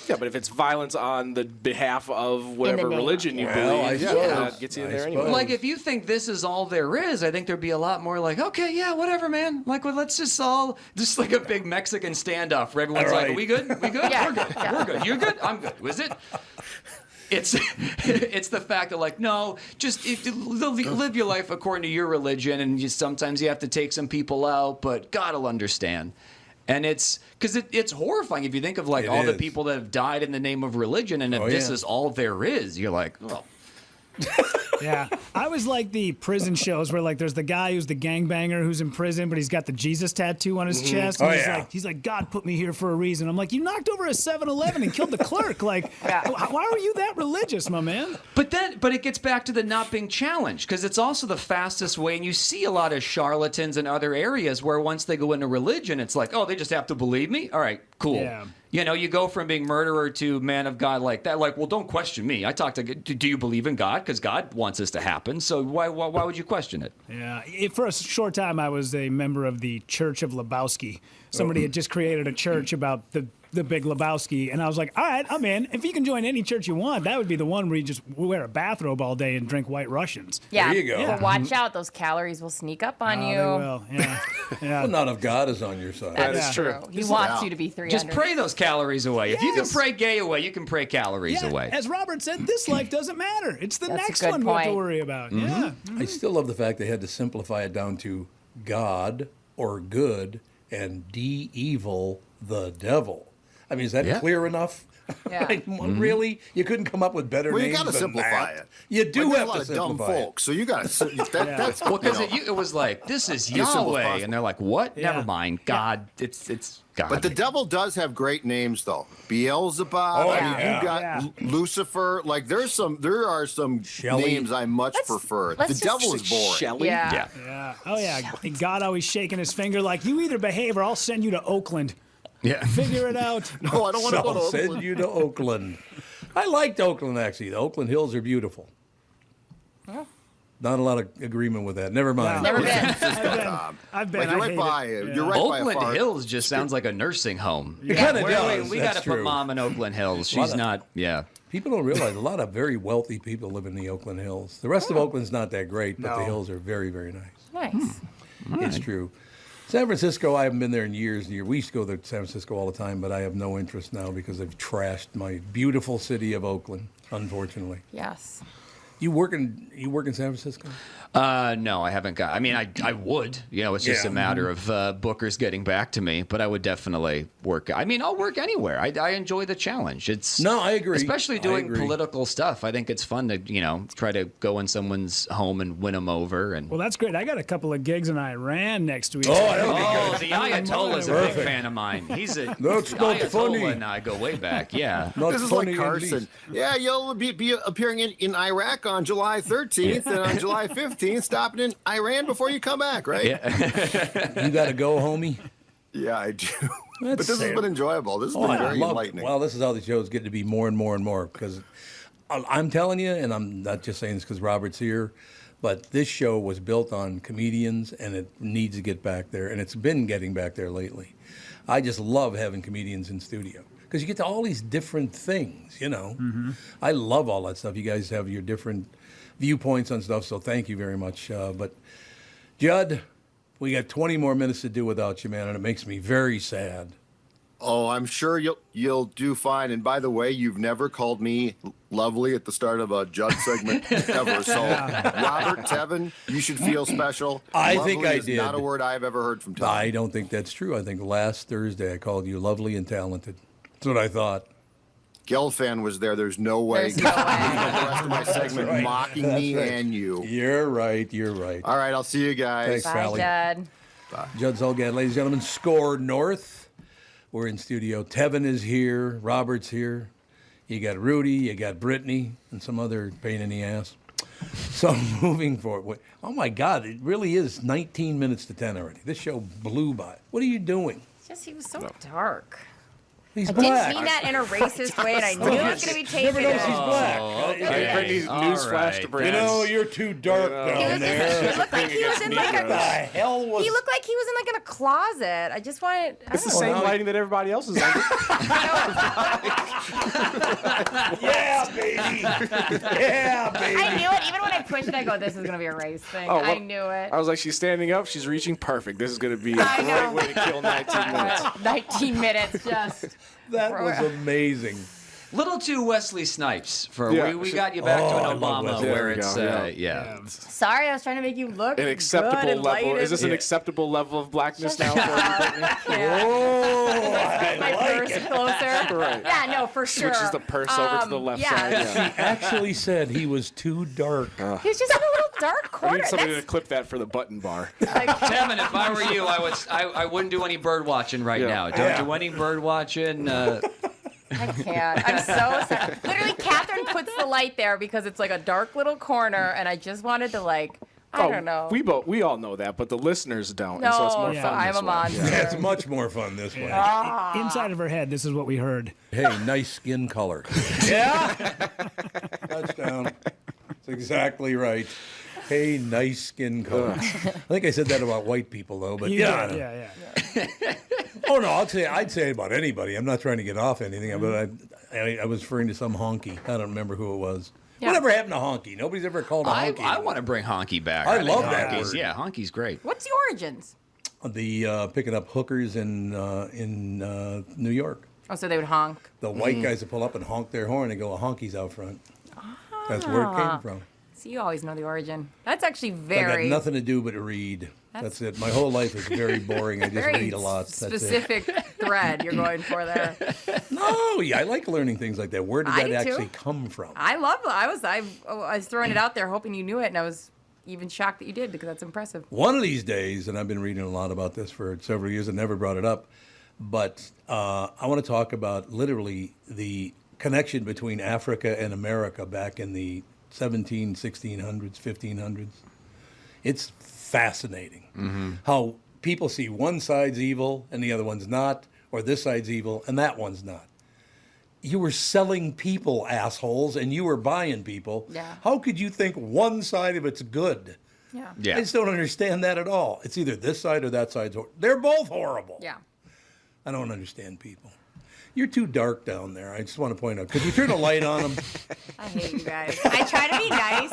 Yeah, but if it's violence on the behalf of whatever name. religion you Well, I believe, suppose. that gets you in there anyway. suppose. Like, if you think this is all there is, I think there'd be a lot more like, okay, yeah, whatever, man. Like, well, let's just like a big Mexican standoff where everyone's like, are we good? We good? Yeah. We're good. Yeah. We're good. You're good? I'm good. Was it? It's the fact that, like, no, just live your life according to your religion, and sometimes you have to take some people out, but God will understand. And it's because it's horrifying if you think of like all the people that have died in the name of religion, and if this is all there is, you're like, oh. Yeah, I always like the prison shows where like there's the guy who's the gangbanger who's in prison, but he's got the Jesus tattoo on his chest. And he's like, God put me here for a reason. I'm like, you knocked over a 7-Eleven and killed the clerk. Like, why were you that religious, my man? But it gets back to the not being challenged, because it's also the fastest way. And you see a lot of charlatans in other areas where once they go into religion, it's like, oh, they just have to believe me. All right, cool. Yeah. You go from being murderer to man of God like that. Like, well, don't question me. I talk to. Do you believe in God? Because God wants this to happen. So why would you question it? Yeah. For a short time, I was a member of the Church of Lebowski. Somebody had just created a church about the the Big Lebowski, and I was like, all right, I'm in. If you can join any church you want, that would be the one where you just wear a bathrobe all day and drink White Russians. Yeah. There you go. But watch out; those calories will sneak up on you. They will. Yeah. Well, not if God is on your side. That is true. He wants you to be 300. Just pray those calories away. If you can pray gay away, you can pray calories away. As Robert said, this life doesn't matter. It's the That's a next good one we have to point. worry about. Mm-hmm. Yeah. I still love the fact they had to simplify it down to God or good and evil the devil. I mean, is that clear enough? Yeah. Like, really? You couldn't come up with better Well, you names got to than simplify that? it. You do Like, have there's to a lot of dumb simplify it. folks, so you got to. That's Well, because you know. it was like, this is simple as Yahweh, possible. and they're like, what? Yeah. Never mind. God. It's God. But the devil does have great names, though. Beelzebub. Oh, I mean, yeah. you got Lucifer. Like, there are some Shelley. names I much prefer. The let's devil just- is boring. Shelley? Yeah. Yeah. Oh, yeah. And God always shaking his finger like, you either behave or I'll send you to Oakland. Yeah. Figure it out. No, I don't want to go to I'll send Oakland. you to Oakland. I liked Oakland, actually. The Oakland Hills are beautiful. Not a lot of agreement with that. Never mind. Never been. I've been. Like, you're I right hate by it. it. You're right by a Oakland far. Hills just sounds like a nursing home. It kinda Wait, does. we That's got to put true. Mom in Oakland Hills. Lot She's of- not. Yeah. People don't realize a lot of very wealthy people live in the Oakland Hills. The rest of Oakland's not that great, but the hills are very, very nice. Nice. It's true. San Francisco, I haven't been there in years and years. We used to go to San Francisco all the time, but I have no interest now because they've trashed my beautiful city of Oakland, unfortunately. Yes. You work in San Francisco? No, I haven't got. I mean, I would. You know, it's just Yeah. a matter of bookers getting back to me. But I would definitely work. I mean, I'll work anywhere. I enjoy the challenge. I agree. Especially I doing agree. political stuff. I think it's fun to try to go in someone's home and win them over. And Well, that's great. I got a couple of gigs in Iran next week. the Ayatollah's a big fan of mine. He's a That's not Ayatollah funny. and I go way back. Yeah. Not This is funny like in Carson. least. Yeah, you'll be appearing in Iraq on July 13th and on July 15th, stopping in Iran before you come back, right? Yeah. You got to go, homie? Yeah, I do. But That's this has been enjoyable. This has Oh, been I very love it. enlightening. Well, this is how the shows get to be more and more and more because I'm telling you, and I'm not just saying this because Robert's here, but this show was built on comedians and it needs to get back there, and it's been getting back there lately. I just love having comedians in studio because you get to all these different things, I love all that stuff. You guys have your different viewpoints on stuff, so thank you very much. But Judd, we got 20 more minutes to do without you, man, and it makes me very sad. Oh, I'm sure you'll do fine. And by the way, you've never called me lovely at the start of a Judd segment ever. So, Robert, Tevin, you should feel special. I Lovely think I is did. Not a word I've ever heard from Tevin. I don't think that's true. I think last Thursday I called you lovely and talented. That's what I thought. Gelfand was there. There's no way. There's no way. The rest of my segment right. mocking That's me right. and you. You're right. You're right. All right, I'll see you guys. Thanks, Bye, Sally. Judd. Judd Zulgad, ladies and gentlemen, SKOR North. We're in studio. Tevin is here. Robert's here. You got Rudy. You got Brittany and some other pain in the ass. So moving forward. Oh, my God. It really is 19 minutes to 10 already. This show blew by. What are you doing? Just he was so dark. He's I black. didn't mean that in a racist way, and I knew it was going to be taken. Never knows he's black. Okay. Brittany's All newsflash right. to Brittany. You're too dark down He there. looked like he was in like What the a. hell was... He looked like he was in like in a closet. I just wanted. It's the same lighting that everybody else is under. Yeah, baby. Yeah, baby. I knew it. Even when I pushed it, I go, "This is going to be a race thing." Oh, I well, knew it. I was like, she's standing up, she's reaching perfect. This is going to be a I know. great way to kill 19 minutes. 19 minutes, just. That was amazing. Little too Wesley Snipes for Yeah. we got you back to I an love Obama Wesley. where There we it's go, yeah. Sorry, I was trying to make you look An acceptable good and level. Is lighted. this an acceptable level of blackness now Shut for you, up. Brittany? Yeah. Oh, I My like purse it. closer. Right. Yeah, no, for sure. Switches the purse over to the left side. yeah. Yeah. He actually said he was too dark. He was just in a little dark I corner. need somebody to That's clip that for the button bar. like, Tevin, if I were you, I wouldn't do any bird watching right Yeah. now. Don't do any bird watching. I can't. I'm so sorry. Literally, Catherine puts the light there because it's like a dark little corner, and I just wanted to I don't know. We all know that, but the listeners don't, no, and so it's more fun. I'm this a way. monster. Yeah, it's much more fun this way. Inside of her head, this is what we heard. Hey, nice skin color. Yeah. Touchdown. That's exactly right. Hey, nice skin color. I think I said that about white people, though. But You yeah. did, yeah. Oh no, I'd say about anybody. I'm not trying to get off anything, but I was referring to some honky. I don't remember who it was. Yeah. Whatever happened to honky? Nobody's ever called a honky. I want to bring honky back. I love that word. Yeah, honky's great. What's the origins? The picking up hookers in New York. Oh, so they would honk. The white guys would pull up and honk their horn and go, a honky's out front. That's where it came from. So you always know the origin. That's actually I got nothing to do but read. That's it. My whole life is very boring. I just read a lot. Specific thread you're going for there. No, yeah, I like learning things like that. Where did that actually come from? I love it. I was throwing it out there hoping you knew it, and I was even shocked that you did because that's impressive. One of these days, and I've been reading a lot about this for several years and never brought it up, but I want to talk about literally the connection between Africa and America back in the 1600s, 1500s. It's fascinating how people see one side's evil and the other one's not, or this side's evil and that one's not. You were selling people, assholes, and you were buying people. Yeah. How could you think one side of it's good? Yeah. I just don't understand that at all. It's either this side or that side's horrible. They're both horrible. Yeah. I don't understand people. You're too dark down there. I just want to point out. Could you turn a light on them? I hate you guys. I try to be nice,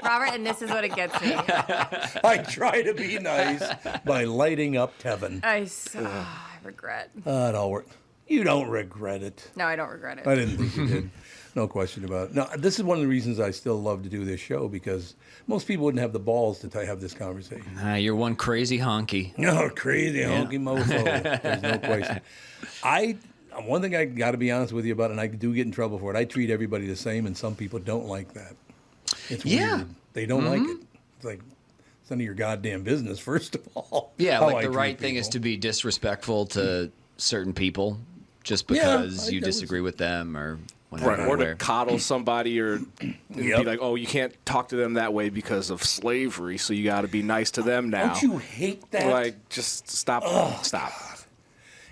Robert, and this is what it gets me. I try to be nice by lighting up Tevin. I regret. It all worked. You don't regret it. No, I don't regret it. I didn't think you did. No question about it. No, this is one of the reasons I still love to do this show, because most people wouldn't have the balls to have this conversation. You're one crazy honky. No, crazy honky mofo. There's no question. One thing I got to be honest with you about, and I do get in trouble for it, I treat everybody the same, and some people don't like that. It's weird. They don't like it. It's like, it's none of your goddamn business, first of all. Yeah, like the right thing is to be disrespectful to certain people just because you disagree with them or whatever. Right, or to coddle somebody or be like, oh, you can't talk to them that way because of slavery, so you got to be nice to them now. Don't you hate that? Like, just stop. Stop.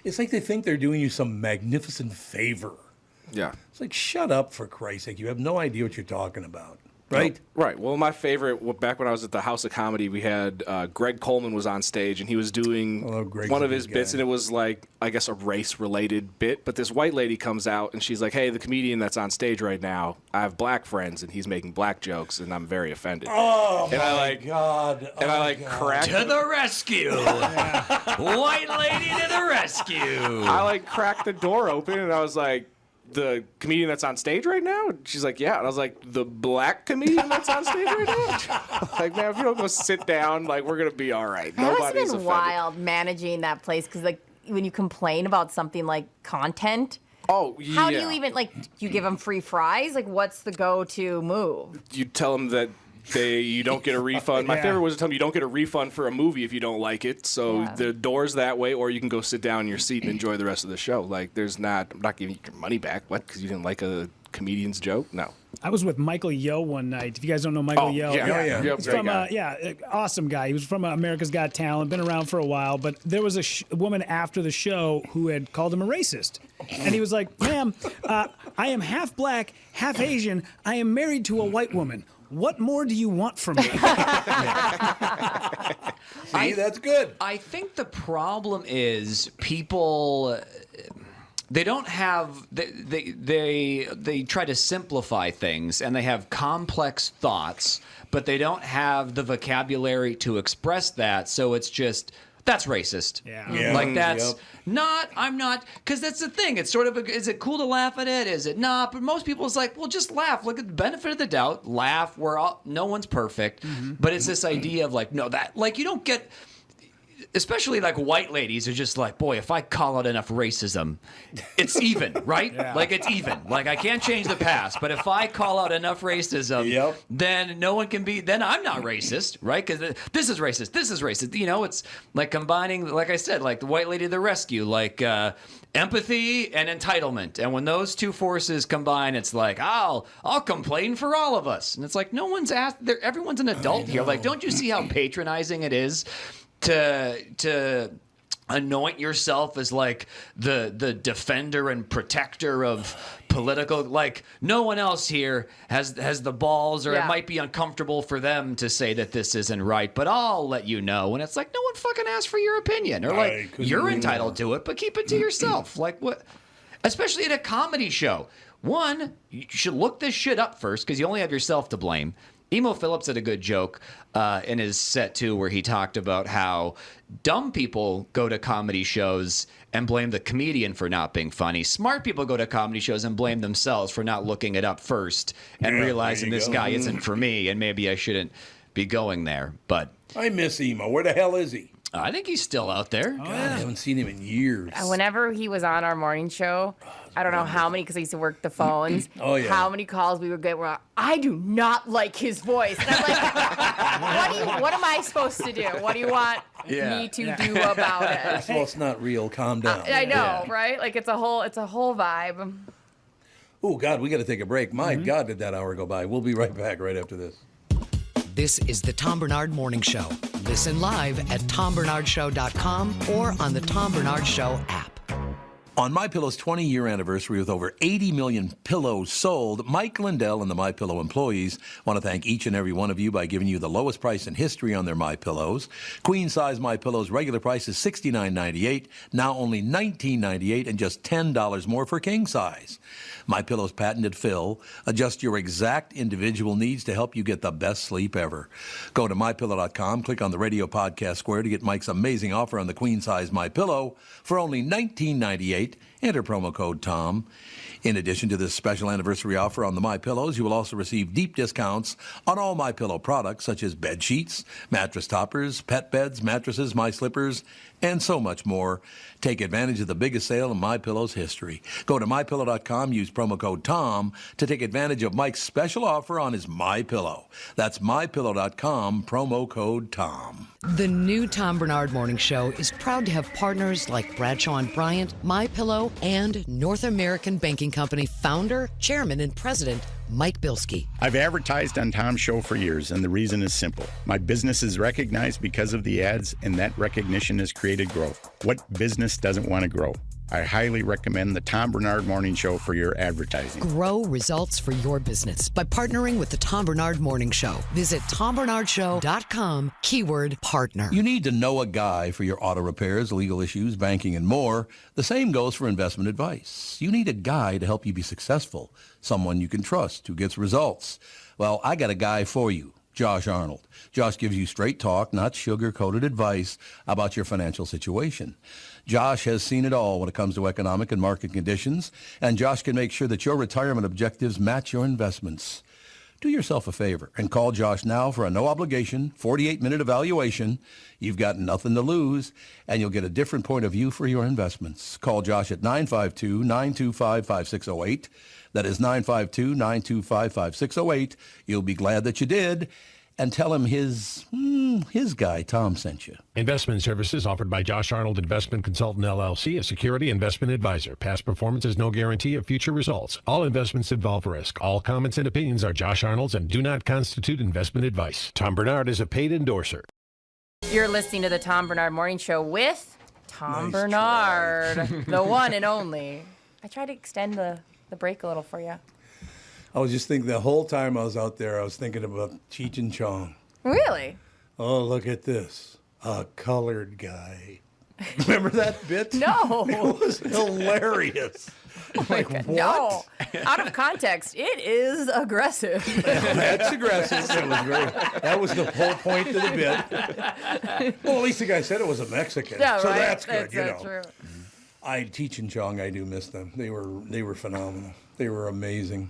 It's like they think they're doing you some magnificent favor. Yeah. It's like, shut up, for Christ's sake. You have no idea what you're talking about. Right? Right. Well, my favorite, back when I was at the House of Comedy, we had Greg Coleman was on stage, and he was doing one of his bits, and it was like, I guess, a race-related bit. But this white lady comes out, and she's like, hey, the comedian that's on stage right now, I have black friends, and he's making black jokes, and I'm very offended. Oh, my God. And I cracked. To the rescue. White lady to the rescue. I cracked the door open, and I was like, the comedian that's on stage right now? And she's like, yeah. And I was like, the black comedian that's on stage right now? Like, man, if you don't go sit down, we're going to be all right. That must have been offended. wild managing that place, because when you complain about something like content, oh, yeah. How do you even, do you give them free fries? What's the go-to move? You tell them that you don't get a refund. My favorite was to tell them you don't get a refund for a movie if you don't like it. So the door's that way, or you can go sit down in your seat and enjoy the rest of the show. I'm not giving you your money back. What? Because you didn't like a comedian's joke? No. I was with Michael Yo one night. If you guys don't know Michael Yo, he's from awesome guy. He was from America's Got Talent, been around for a while. But there was a woman after the show who had called him a racist, and he was like, "Ma'am, I am half black, half Asian. I am married to a white woman. What more do you want from me?" See, that's good. I think the problem is people. They don't have they try to simplify things, and they have complex thoughts, but they don't have the vocabulary to express that. So it's just, that's racist. That's not, I'm not, because that's the thing. It's sort of, is it cool to laugh at it? Is it not? But most people, it's like, well, just laugh. Look at the benefit of the doubt. Laugh. No one's perfect. But it's this idea of you don't get, especially white ladies are just like, boy, if I call out enough racism, it's even, right? It's even. I can't change the past, but if I call out enough racism, then no one can be, then I'm not racist, right? Because this is racist, this is racist. It's like combining, like I said, the white lady to the rescue, empathy and entitlement. And when those two forces combine, it's like, I'll complain for all of us. And it's like, no one's asked, everyone's an adult here. Don't you see how patronizing it is to anoint yourself as like the defender and protector of political, like no one else here has the balls, or it might be uncomfortable for them to say that this isn't right, but I'll let you know. And it's like, no one fucking asked for your opinion, or like you're entitled to it, but keep it to yourself. Like what? Especially at a comedy show. One, you should look this shit up first, because you only have yourself to blame. Emo Phillips had a good joke in his set, too, where he talked about how dumb people go to comedy shows and blame the comedian for not being funny. Smart people go to comedy shows and blame themselves for not looking it up first and realizing this guy isn't for me and maybe I shouldn't be going there. But I miss Emo. Where the hell is he? I think he's still out there. God, I haven't seen him in years. Whenever he was on our morning show, I don't know how many, because I used to work the phones. How many calls we would get where I do not like his voice. And I'm like, what am I supposed to do? What do you want me to do about it? Well, it's not real. Calm down. I know, right? Like it's a whole vibe. Oh God, we got to take a break. My God, did that hour go by? We'll be right back right after this. This is the Tom Barnard Morning Show. Listen live at tombernardshow.com or on the Tom Barnard Show app. On MyPillow's 20-year anniversary with over 80 million pillows sold, Mike Lindell and the MyPillow employees want to thank each and every one of you by giving you the lowest price in history on their MyPillows. Queen-size MyPillow's regular price is $69.98, now only $19.98, and just $10 more for king size. MyPillow's patented fill adjusts your exact individual needs to help you get the best sleep ever. Go to MyPillow.com, click on the radio podcast square to get Mike's amazing offer on the queen-size MyPillow for only $19.98. Enter promo code TOM. In addition to this special anniversary offer on the MyPillows, you will also receive deep discounts on all MyPillow products such as bed sheets, mattress toppers, pet beds, mattresses, My Slippers, and so much more. Take advantage of the biggest sale in MyPillow's history. Go to MyPillow.com, use promo code TOM to take advantage of Mike's special offer on his MyPillow. That's MyPillow.com, promo code TOM. The new Tom Barnard Morning Show is proud to have partners like Bradshaw & Bryant, MyPillow, and North American Banking Company founder, chairman, and president, Mike Bilski. I've advertised on Tom's show for years, and the reason is simple. My business is recognized because of the ads, and that recognition has created growth. What business doesn't want to grow? I highly recommend the Tom Barnard Morning Show for your advertising. Grow results for your business by partnering with the Tom Barnard Morning Show. Visit tombernardshow.com, keyword partner. You need to know a guy for your auto repairs, legal issues, banking, and more. The same goes for investment advice. You need a guy to help you be successful, someone you can trust who gets results. Well, I got a guy for you. Josh Arnold. Josh gives you straight talk, not sugar-coated advice about your financial situation. Josh has seen it all when it comes to economic and market conditions, and Josh can make sure that your retirement objectives match your investments. Do yourself a favor and call Josh now for a no-obligation, 48-minute evaluation. You've got nothing to lose, and you'll get a different point of view for your investments. Call Josh at 952-925-5608. That is 952-925-5608. You'll be glad that you did. And tell him his guy, Tom, sent you. Investment services offered by Josh Arnold Investment Consultant, LLC, a security investment advisor. Past performance is no guarantee of future results. All investments involve risk. All comments and opinions are Josh Arnold's and do not constitute investment advice. Tom Barnard is a paid endorser. You're listening to the Tom Barnard Morning Show with Tom Barnard, the one and only. I tried to extend the break a little for you. I was just thinking the whole time I was out there, I was thinking about Cheech and Chong. Really? Oh, look at this. A colored guy. Remember that bit? No. It was hilarious. Like, what? No. Out of context, it is aggressive. That's aggressive. That was the whole point of the bit. Well, at least the guy said it was a Mexican. Yeah, so right? that's good, That's true. Cheech and Chong, I do miss them. They were phenomenal. They were amazing.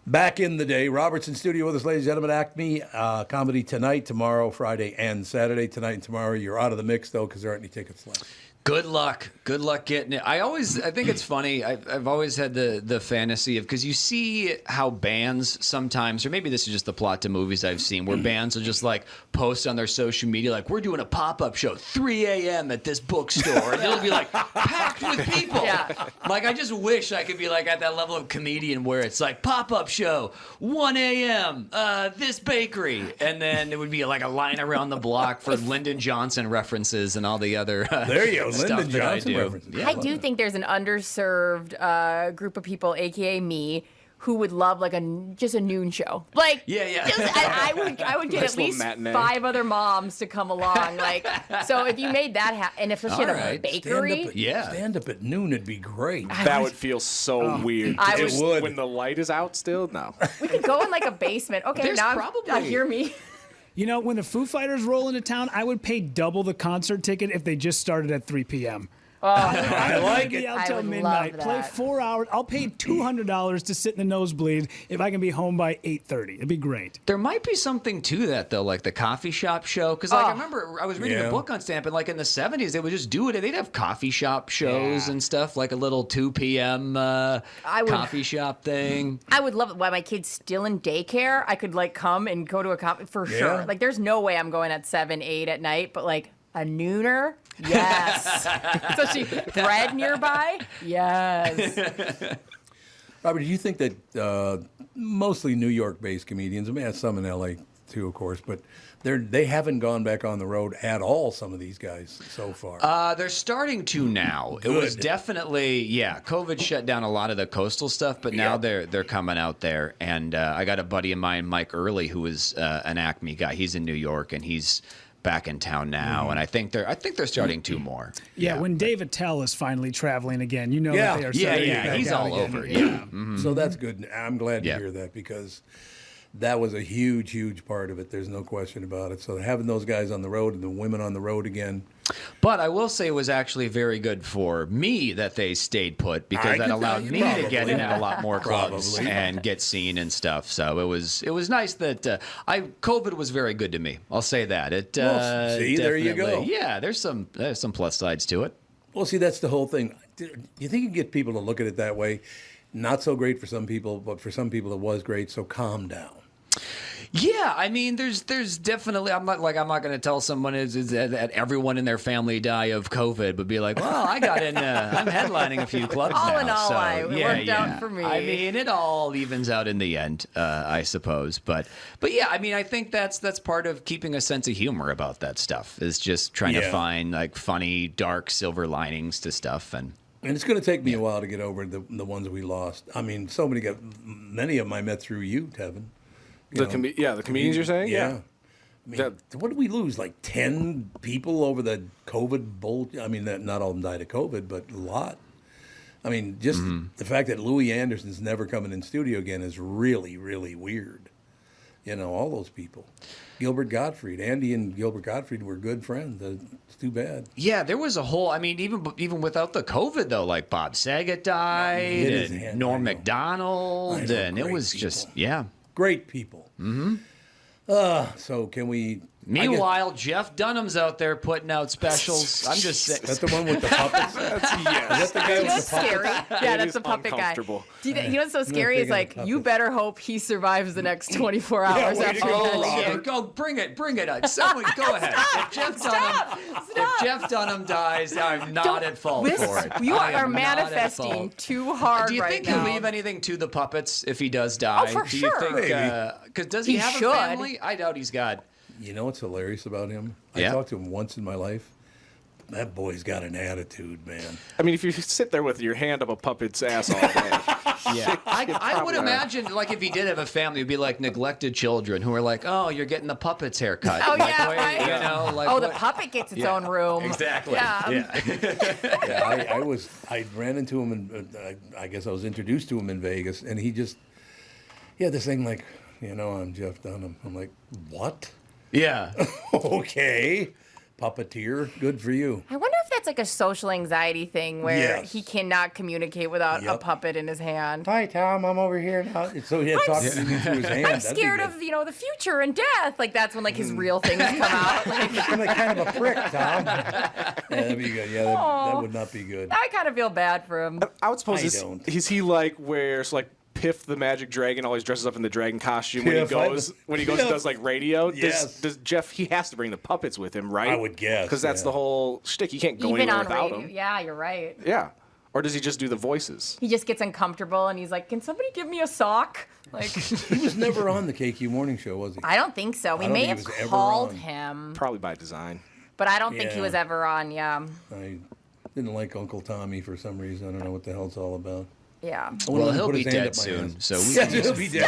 Back in the day, Robert's in studio with us, ladies and gentlemen. ACME comedy tonight, tomorrow, Friday, and Saturday. Tonight and tomorrow, you're out of the mix, though, because there aren't any tickets left. Good luck. Good luck getting it. I think it's funny. I've always had the fantasy of, because you see how bands sometimes, or maybe this is just the plot to movies I've seen, where bands will just like post on their social media, like, we're doing a pop-up show 3 a.m. at this bookstore. And it'll be like packed with people. Yeah. Like, I just wish I could be like at that level of comedian where it's like pop-up show 1 a.m. This bakery. And then it would be like a line around the block for Lyndon Johnson references and all the other there you go. stuff Lyndon that Johnson I do. references. I do think there's an underserved group of people, aka me, who would love like just a noon show. Like, I would get Nice at least little matinee. 5 other moms to come along. Like, so if you made that happen, and especially at a bakery, Stand up at noon, it'd be great. That would feel so weird. I would. When the light is out still? No. we could go in like a basement. Okay, There's now probably- hear me. You know, when the Foo Fighters roll into town, I would pay double the concert ticket if they just started at 3 p.m. I like it. Out I till would midnight. love Play that. 4 hours. I'll pay $200 to sit in the nosebleed if I can be home by 8:30. It'd be great. There might be something to that, though, like the coffee shop show. Because like, I remember I was reading a book on Stamp, and like in the 70s, they would just do it. They'd have coffee shop shows and stuff, like a little 2 p.m. coffee shop thing. I would love it. While my kid's still in daycare, I could like come and go to a for sure. Like, there's no way I'm going at 7, 8 at night, but like a nooner, yes. Especially bread nearby, yes. Robert, do you think that mostly New York-based comedians, I mean, some in L.A. too, of course, but they haven't gone back on the road at all, some of these guys, so far? They're starting to now. It was definitely, COVID shut down a lot of the coastal stuff, but now they're coming out there. And I got a buddy of mine, Mike Early, who is an ACME guy. He's in New York, and he's back in town now, and I think they're starting to more. Yeah, when Dave Attell is finally traveling again, you know that they are starting to get back he's out all again. over. Yeah. So that's good. I'm glad to hear that, because that was a huge, huge part of it. There's no question about it. So having those guys on the road and the women on the road again. But I will say it was actually very good for me that they stayed put, because that allowed me to get in at a lot more clubs and get seen and stuff. So it was nice that COVID was very good to me. I'll say that. It see, there you go. Yeah, there's some plus sides to it. Well, see, that's the whole thing. You think you can get people to look at it that way? Not so great for some people, but for some people it was great. So calm down. Yeah, I mean, there's definitely. I'm not going to tell someone that everyone in their family die of COVID, but be like, well, I got in. I'm headlining a few clubs now. All in all, so, it worked out for me. I mean, it all evens out in the end, I suppose. But yeah, I mean, I think that's part of keeping a sense of humor about that stuff, is just trying to find like funny, dark silver linings to stuff. And it's going to take me a while to get over the ones we lost. I mean, many of them I met through you, Tevin. The comedians you're saying? Yeah. I mean, what did we lose? Like 10 people over the COVID bull? I mean, not all of them died of COVID, but a lot. I mean, just the fact that Louis Anderson's never coming in studio again is really, really weird. You know, all those people. Gilbert Gottfried. Andy and Gilbert Gottfried were good friends. It's too bad. Yeah, there was a whole, I mean, even without the COVID, though, like Bob Saget died, and Norm Macdonald, and it was just, great people. So can we? Meanwhile, Jeff Dunham's out there putting out specials. I'm just saying. That's the one with the puppets? Yes. Is that the guy with the scary. puppets? Yeah, that's the puppet guy. You know what's so scary is like, you better hope he survives the next 24 hours after that shit. Go, bring it. Someone, go ahead. If Jeff Dunham dies, I'm not at fault for it. You are manifesting too hard right now. Do you think he'll leave anything to the puppets if he does die? Oh, for sure. Do you think, because does he have a family? I doubt he's got. You know what's hilarious about him? I talked to him once in my life. That boy's got an attitude, man. I mean, if you sit there with your hand up a puppet's ass all day. I would imagine, like, if he did have a family, it'd be like neglected children who are like, oh, you're getting the puppet's haircut. Oh, like, right. You know, like, the puppet gets its own room. Exactly. I ran into him, and I guess I was introduced to him in Vegas, and he had this thing like, I'm Jeff Dunham. I'm like, what? Yeah. Okay. Puppeteer. Good for you. I wonder if that's like a social anxiety thing where Yes. he cannot communicate without a Yep. puppet in his hand. Hi, Tom. I'm over here now. So he had talking through his hand. I'm That'd be scared good. of the future and death. Like that's when like his real things come out. Like, I'm like kind of a prick, Tom. Yeah, that'd be good. Yeah, that would not be good. I kind of feel bad for him. I would suppose don't. is he like wears like Piff the Magic Dragon always dresses up in the dragon costume when he Piff, goes and does like radio? Yes. Does Jeff, he has to bring the puppets with him, right? I would guess, Because that's the whole shtick. You can't go Even anywhere on without radio. him. Yeah, you're right. Yeah. Or does he just do the voices? He just gets uncomfortable and he's like, "Can somebody give me a sock?" Like He was never on the KQ Morning Show, was he? I don't think so. We I don't may think have he was ever called on. him, Probably by design. but I don't think he Yeah. was ever on. Yeah, I didn't like Uncle Tommy for some reason. I don't know what the hell it's all about. yeah. I wouldn't Well, let him he'll put be his hand dead up my soon, ass. so we Yeah, can he'll just be dead.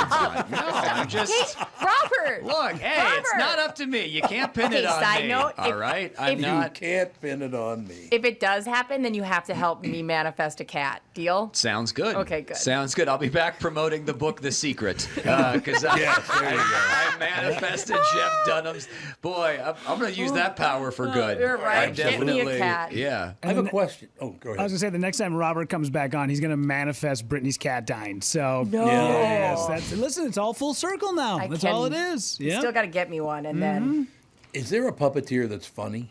No, I'm just... Robert. Look, hey, it's Robert. not up to me. You can't pin Okay, it on side me. note, all if- right? if I'm you not... Can't pin it on me. If it does happen, then you have to help me manifest a cat. Deal? Sounds good. Okay, good. Sounds good. I'll be back promoting the book The Secret. Because I manifested Jeff Dunham's. Boy, I'm going to use that power for good. You're right. I'm Get me a cat. Yeah. I have a question. Oh, go I ahead. was gonna say the next time Robert comes back on, he's gonna manifest Brittany's cat dying. So No. yes, listen, it's all full circle now. I That's can- all it is. You Yeah. still got to get me one, and then Is there a puppeteer that's funny?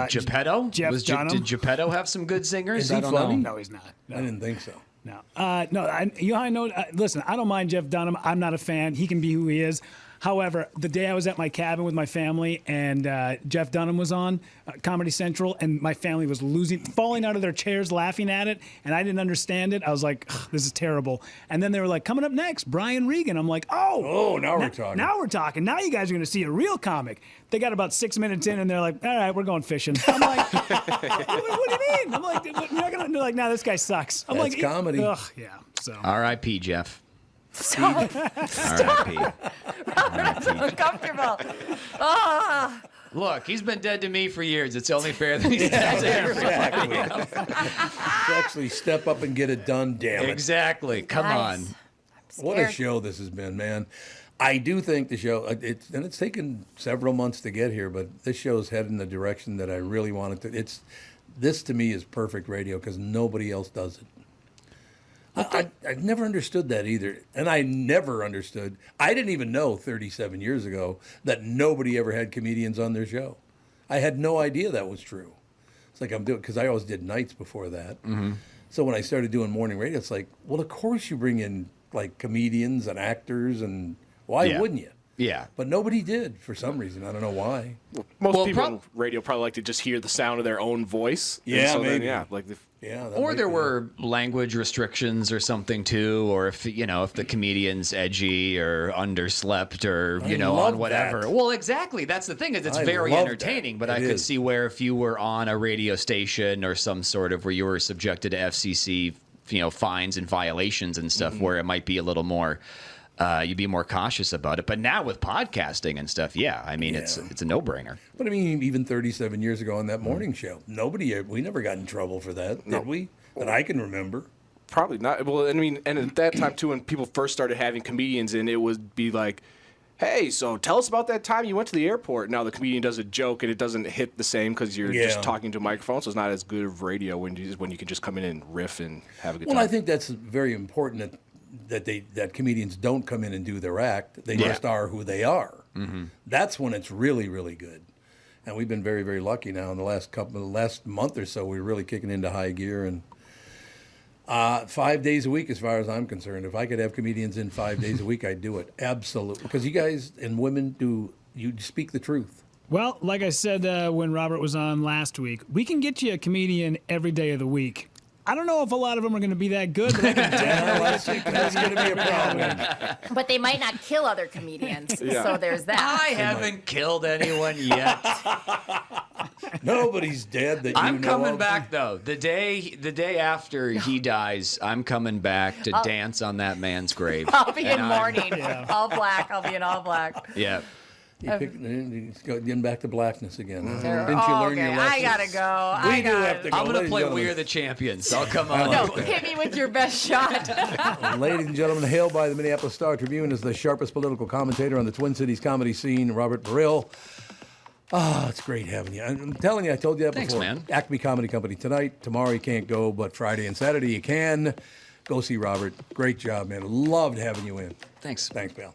Geppetto? Jeff Dunham. Did Geppetto have some good singers? Is he I don't funny? know. No, he's not. No. I didn't think so. No, you know, I know. Listen, I don't mind Jeff Dunham. I'm not a fan. He can be who he is. However, the day I was at my cabin with my family and Jeff Dunham was on Comedy Central, and my family was falling out of their chairs laughing at it, and I didn't understand it. I was like, "This is terrible." And then they were like, "Coming up next, Brian Regan." I'm like, "Oh, now we're talking. Now we're talking. Now you guys are going to see a real comic." They got about 6 minutes in, and they're like, "All right, we're going fishing." I'm like, "What do you mean?" I'm like, "You're not gonna?" They're like, "No, this guy sucks." I'm That's like, comedy. Ugh, yeah. So. R.I.P. Jeff. stop. R.I.P. I'm so uncomfortable. Ah. Look, he's been dead to me for years. It's only fair that he's dead to everybody else. Let's actually step up and get it done, damn it. Exactly. Come on. What a show this has been, man. I do think the show, it's taken several months to get here, but this show's headed in the direction that I really wanted to. This to me is perfect radio because nobody else does it. I've never understood that either. And I never understood. I didn't even know 37 years ago that nobody ever had comedians on their show. I had no idea that was true. It's like I'm doing, because I always did nights before that. Mm-hmm. So when I started doing morning radio, it's like, well, of course you bring in like comedians and actors, and why wouldn't you? Yeah. But nobody did for some reason. I don't know why. Most people on radio probably like to just hear the sound of their own voice. And Yeah, so then, maybe. yeah, like Or there were language restrictions or something too, or if if the comedian's edgy or underslept or I on love whatever. that. Well, exactly. That's the thing is it's I very love entertaining. that. But I It could is. see where if you were on a radio station or some sort of where you were subjected to FCC fines and violations and stuff, Mm-hmm. where it might be a little more. You'd be more cautious about it. But now with podcasting and stuff, it's a no-brainer. But I mean, even 37 years ago on that morning show, we never got in trouble for that, did we? That I can remember. Probably not. Well, I mean, and at that time, too, when people first started having comedians in, it would be like, hey, so tell us about that time you went to the airport. Now the comedian does a joke, and it doesn't hit the same because you're just talking to a microphone, so it's not as good of radio when you can just come in and riff and have a good time. Well, I think that's very important that comedians don't come in and do their act. They just are who they are. Mm-hmm. That's when it's really, really good. And we've been very, very lucky now in the last month or so. We're really kicking into high gear, and 5 days a week, as far as I'm concerned. If I could have comedians in 5 days a week, I'd do it. Absolutely. Because you guys and women you speak the truth. Well, like I said when Robert was on last week, we can get you a comedian every day of the week. I don't know if a lot of them are going to be that good, but I can that's going to be a problem. But they might not kill other comedians, so there's that. I haven't killed anyone yet. Nobody's dead that I'm know coming of. back though. The day after he dies, I'm coming back to dance on that man's grave. I'll be in And mourning, all black. I'll be in all black. Yeah. Getting back to blackness again. Didn't you Oh, learn okay. your lesson? I gotta go. We do have to go. I'm gonna Ladies play and We Are gentlemen. the Champions. I'll come on. No, hit me with your best shot. Ladies and gentlemen, hailed by the Minneapolis Star Tribune as the sharpest political commentator on the Twin Cities comedy scene, Robert Baril. Oh, it's great having you. I'm telling you, I told you that Thanks, before. man. Acme Comedy Company tonight. Tomorrow you can't go, but Friday and Saturday you can. Go see Robert. Great job, man. Loved having you in. Thanks. Thanks, pal.